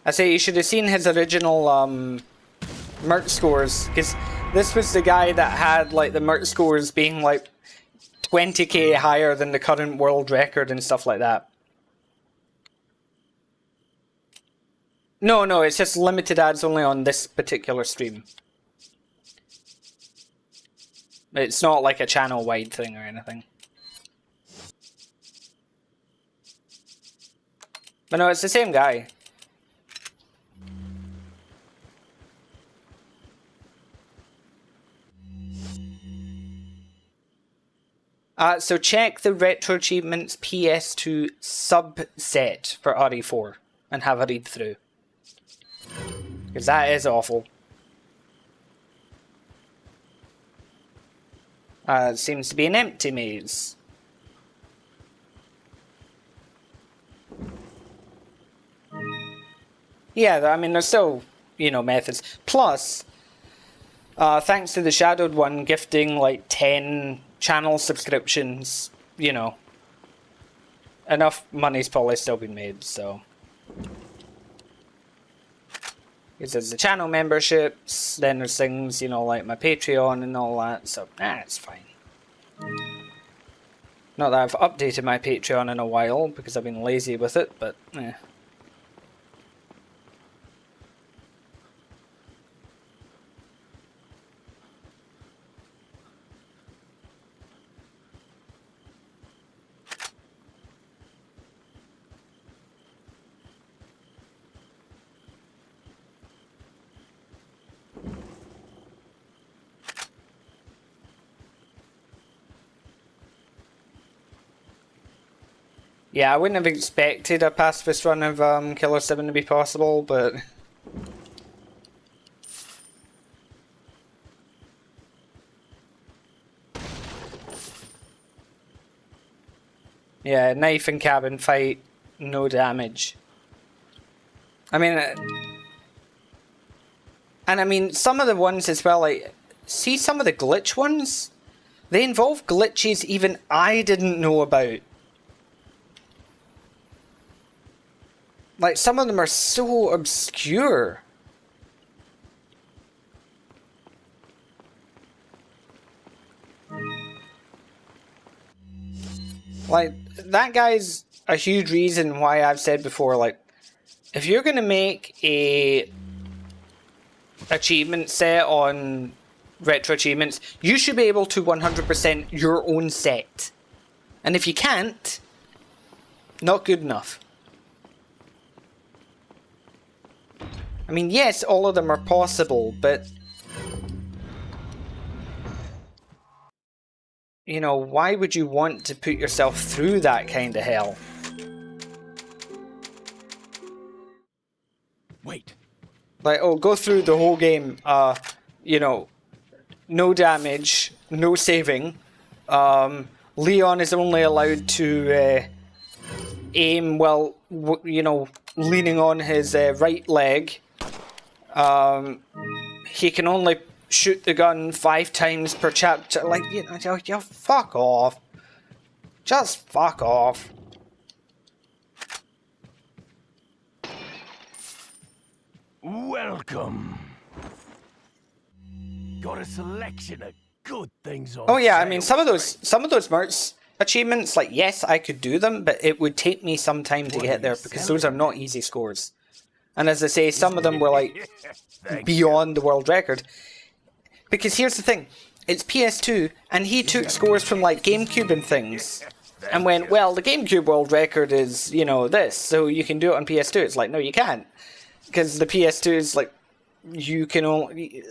I say you should have seen his original, merch scores, because this was the guy that had like the merch scores being like 20k higher than the current world record and stuff like that. No, it's just limited ads only on this particular stream. It's not like a channel-wide thing or anything. But no, it's the same guy. So check the Retro Achievements PS2 subset for RE4 and have a read through. Because that is awful. It seems to be an empty maze. Yeah, I mean, there's still, you know, methods. Plus, thanks to the Shadowed one gifting like 10 channel subscriptions, you know, enough money's probably still been made, so. Because there's the channel memberships, then there's things, you know, like my Patreon and all that, so, it's fine. Not that I've updated my Patreon in a while, because I've been lazy with it, but, yeah, I wouldn't have expected a pacifist run of Killer 7 to be possible, but Yeah, knife and cabin fight, no damage. I mean, and I mean, some of the ones as well, like, see some of the glitch ones? They involve glitches even I didn't know about. Like, some of them are so obscure. Like, that guy's a huge reason why I've said before, like, if you're gonna make a achievement set on retro achievements, you should be able to 100% your own set. And if you can't, not good enough. I mean, yes, all of them are possible, but you know, why would you want to put yourself through that kind of hell? Wait. Like, oh, go through the whole game, you know, no damage, no saving. Leon is only allowed to aim while, you know, leaning on his right leg. He can only shoot the gun 5 times per chapter. Like, you know, fuck off. Just fuck off. Welcome. Got a selection of good things on Oh yeah, I sale, mean, some of those mercs achievements, like, yes, I could do them, but it would take me some time to get there because those are not easy scores. And as I say, some of them were like beyond the world record. Because here's the thing, it's PS2, and he took scores from like GameCube and things, and went, well, the GameCube world record is, you know, this, so you can do it on PS2. It's like, no, you can't, because the PS2 is like, you can only,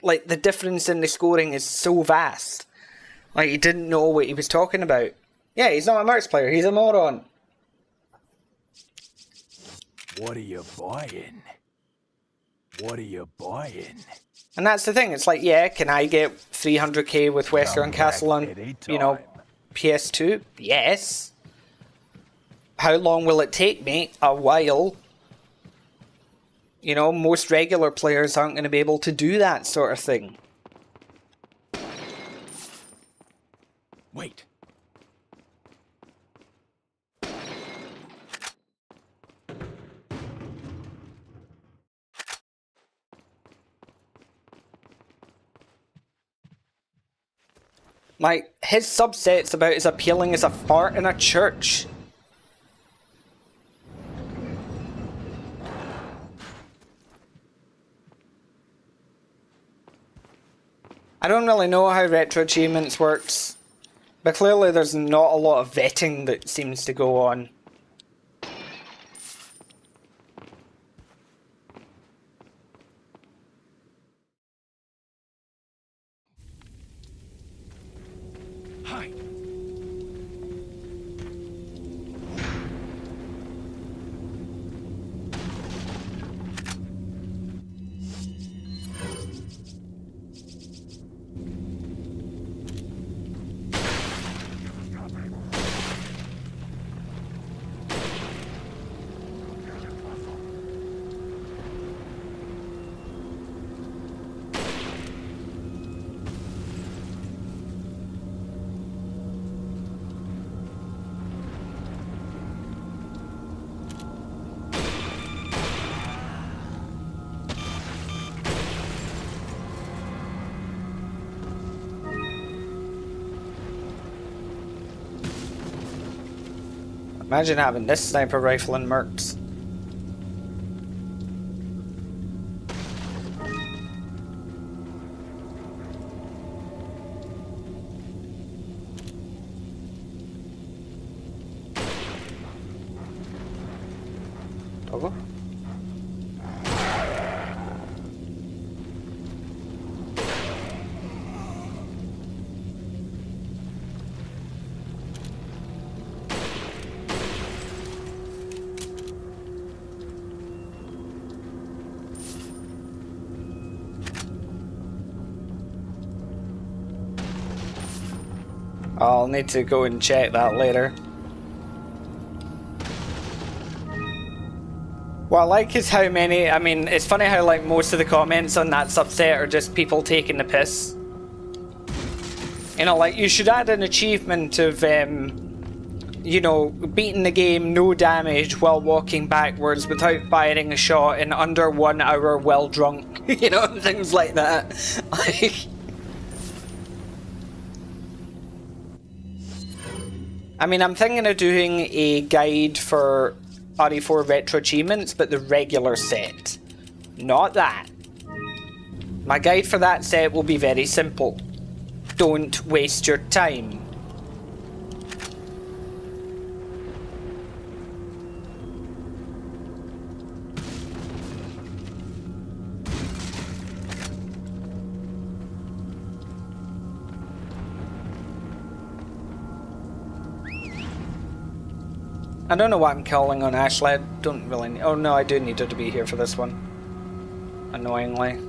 like, the difference in the scoring is so vast. Like, he didn't know what he was talking about. Yeah, he's not a Mercs player, he's a moron. What are you buying? What are you buying? And that's the thing, it's like, yeah, can I get 300k with Western Castle on, you know, PS2? Yes. How long will it take me? A while. You know, most regular players aren't going to be able to do that sort of thing. Wait. Like, his subset's about as appealing as a fart in a church. I don't really know how retro achievements works, but clearly there's not a lot of vetting that seems to go on. Hi. Imagine having this sniper rifle in Mercs. Toggle? I'll need to go and check that later. What I like is how many, I mean, it's funny how like most of the comments on that subset are just people taking the piss. You know, like, you should add an achievement of, you know, beating the game no damage while walking backwards without firing a shot in under 1 hour while drunk. You know, things like that. Like, I mean, I'm thinking of doing a guide for RE4 retro achievements, but the regular set. Not that. My guide for that set will be very simple. Don't waste your time. I don't know what I'm calling on Ashley. I don't really. Oh no, I do need her to be here for this one. Annoyingly.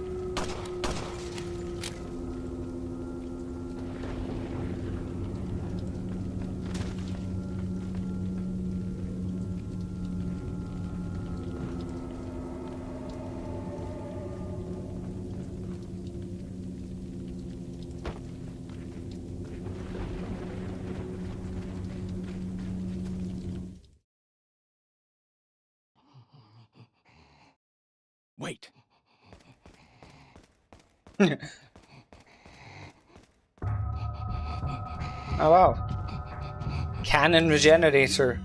Wait. Oh wow. Cannon regenerator.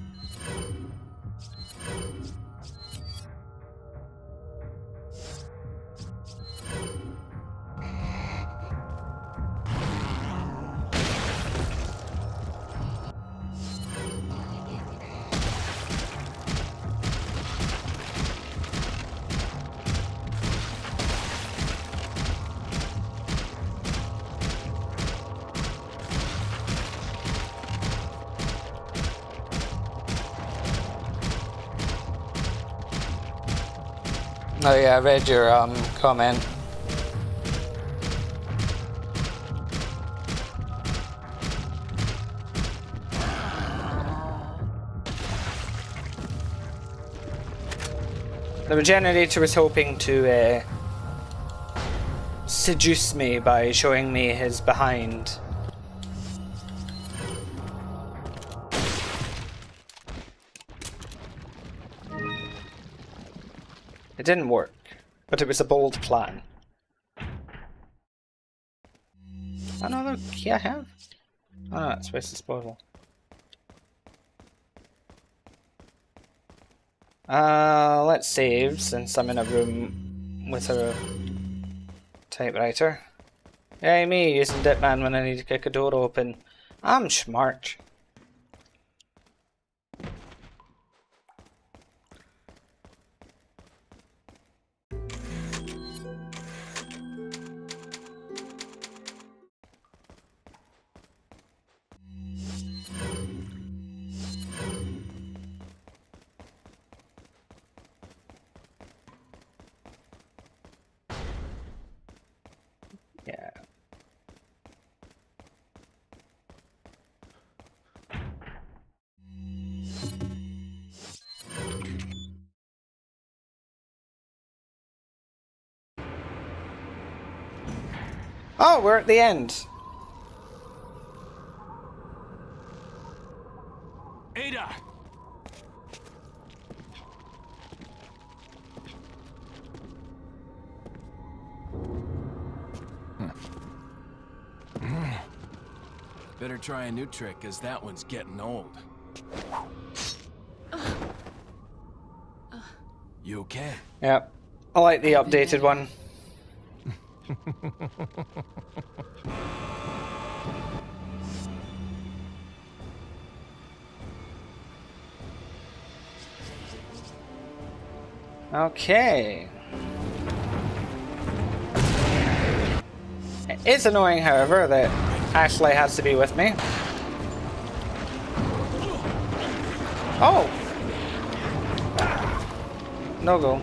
Oh yeah, I read your comment. The regenerator was hoping to seduce me by showing me his behind. It didn't work, but it was a bold plan. Another key I have? Oh no, it's waste disposal. Let's save since I'm in a room with a typewriter. Yay me, using Dipman when I need to kick a door open. I'm smart. Yeah. Oh, we're at the end. Ada! Better try a new trick, cause that one's getting old. You okay? Yep. I like the updated one. Okay. It's annoying, however, that Ashley has to be with me. Oh! No go.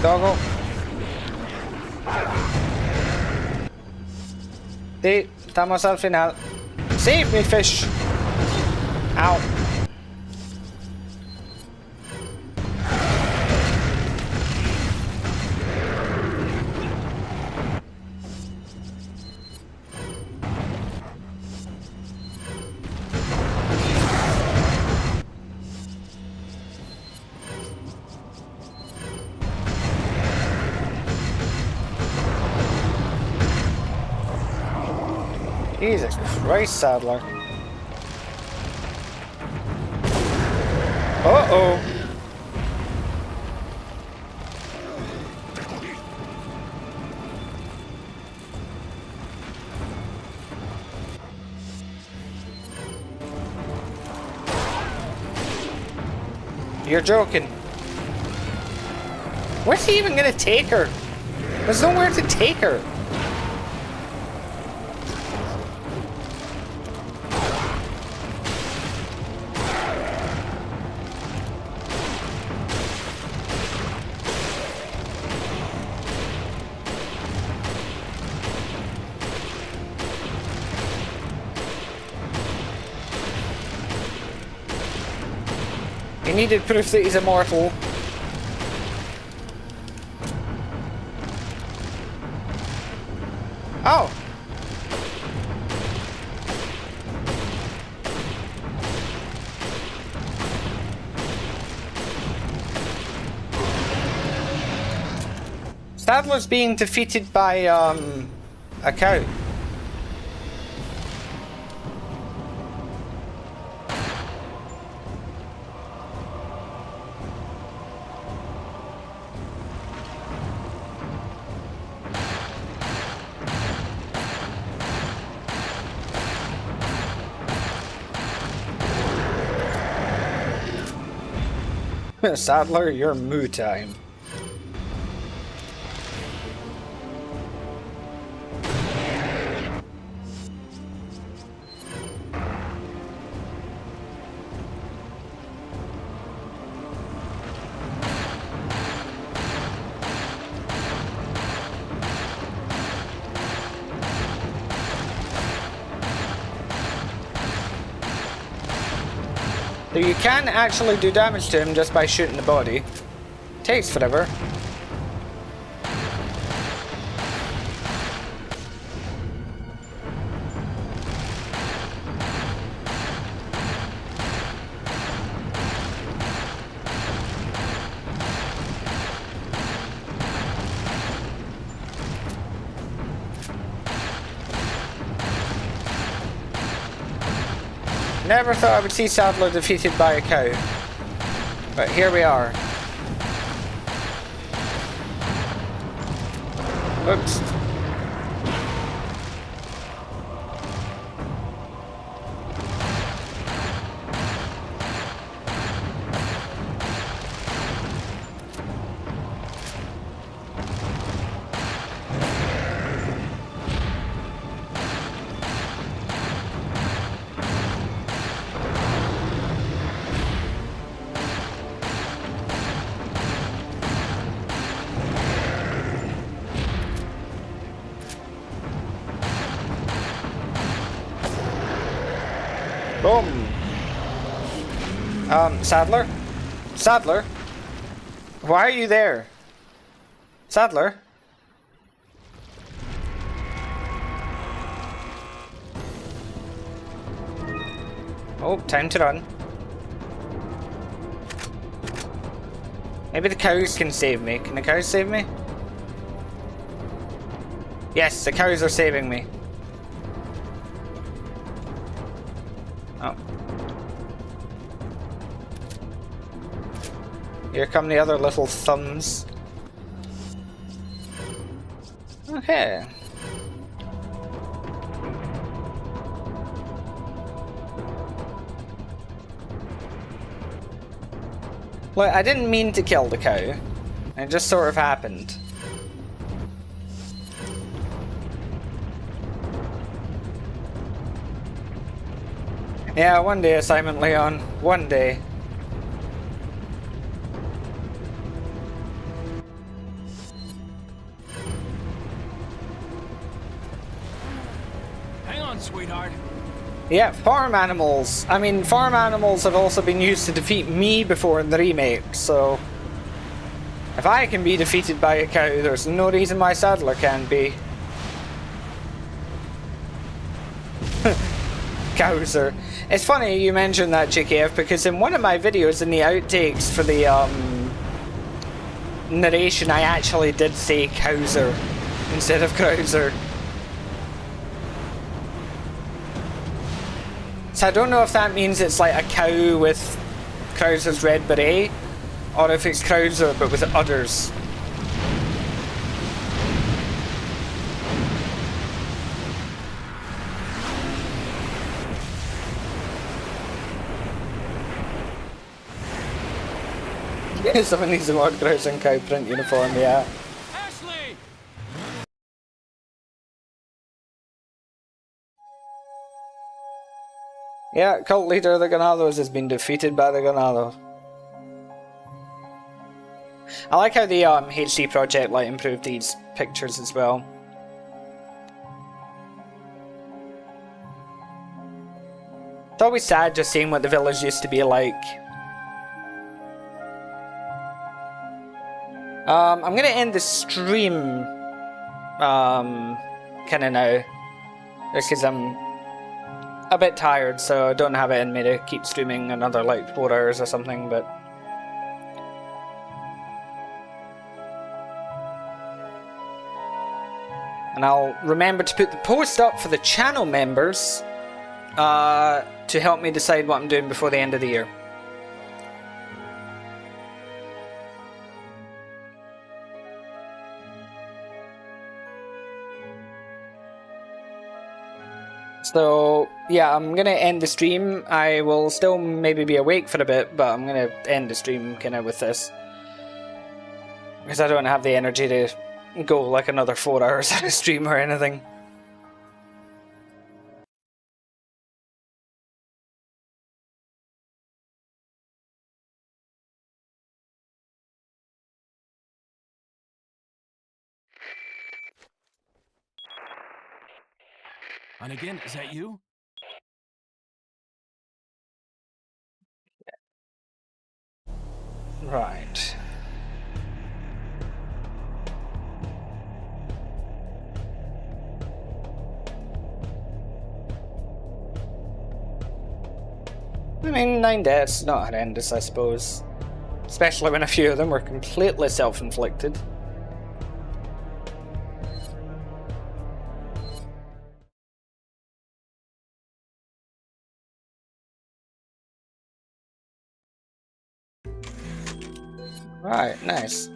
Doggo. Sì, estamos al final. Save me, fish! Ow. Jesus Christ, Sadler. Uh-oh. You're joking. Where's he even gonna take her? There's nowhere to take her. He needed proof that he's immortal. Oh! Sadler's being defeated by, a cow. Sadler, you're moo time. So you can actually do damage to him just by shooting the body. Takes forever. Never thought I would see Sadler defeated by a cow. But here we are. Oops. Boom. Sadler? Sadler? Why are you there? Sadler? Oh, time to run. Maybe the cows can save me. Can the cows save me? Yes, the cows are saving me. Oh. Here come the other little thumbs. Okay. Look, I didn't mean to kill the cow. It just sort of happened. Yeah, one day, assignment, Leon. One day. Yeah, farm animals. I mean, farm animals have also been used to defeat me before in the remake, so... If I can be defeated by a cow, there's no reason my saddler can't be. Cowser. It's funny you mentioned that, JKF, because in one of my videos in the outtakes for the narration, I actually did say Cowser instead of Krauser. So I don't know if that means it's like a cow with Krauser's red beret, or if it's Krauser but with udders. Someone needs a mod Krauser and cow print uniform, yeah. Ashley! Yeah, cult leader of the Ganados has been defeated by the Ganado. I like how the HD project like improved these pictures as well. It's always sad just seeing what the village used to be like. I'm gonna end the stream kinda now. Just because I'm a bit tired, so I don't have it in me to keep streaming another like 4 hours or something, but... And I'll remember to put the post up for the channel members to help me decide what I'm doing before the end of the year. So, yeah, I'm gonna end the stream. I will still maybe be awake for a bit, but I'm gonna end the stream kinda with this. Because I don't have the energy to go like another 4 hours on a stream or anything. And again, is that you? Right. I mean, 9 deaths, not horrendous, I suppose. Especially when a few of them were completely self-inflicted. Right, nice.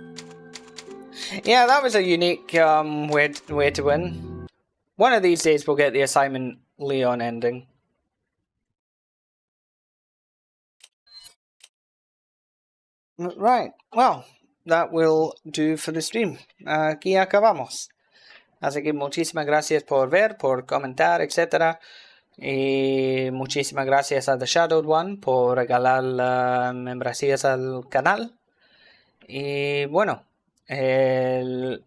Yeah, that was a unique way to win. One of these days we'll get the assignment Leon ending. Right, well, that will do for the stream. Aquí acabamos. Así que muchísimas gracias por ver, por comentar, etc. Y muchísimas gracias a The Shadowed One por regalar membresías al canal. Y bueno, el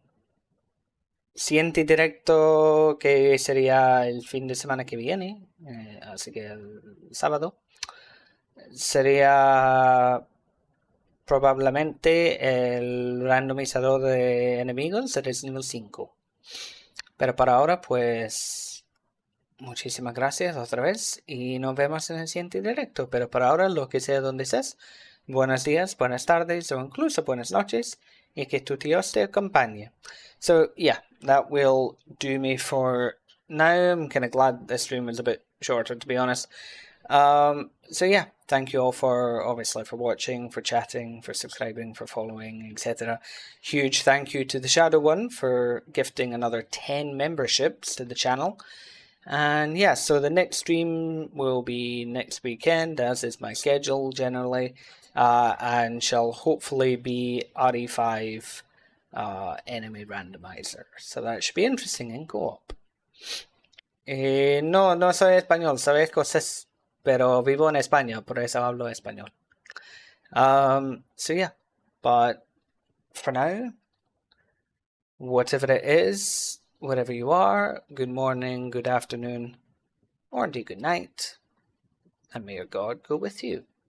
siguiente directo que sería el fin de semana que viene, así que el sábado, sería probablemente el randomizador de enemigos de Resident Evil 5. Pero para ahora, pues, muchísimas gracias otra vez y nos vemos en el siguiente directo. Pero para ahora, lo que sea donde estés, buenos días, buenas tardes o incluso buenas noches y que tu Dios te acompañe. So, yeah, that will do me for now. I'm kind of glad this stream was a bit shorter, to be honest. So yeah, thank you all for obviously for watching, for chatting, for subscribing, for following, etc. Huge thank you to the Shadow One for gifting another 10 memberships to the channel. And yeah, so the next stream will be next weekend, as is my schedule generally, and shall hopefully be RE5 enemy randomizer. So that should be interesting in co-op. No soy español, soy escocés. Pero vivo en España, por eso hablo español. So yeah, but for now, whatever it is, wherever you are, good morning, good afternoon, or indeed good night, and may your God go with you.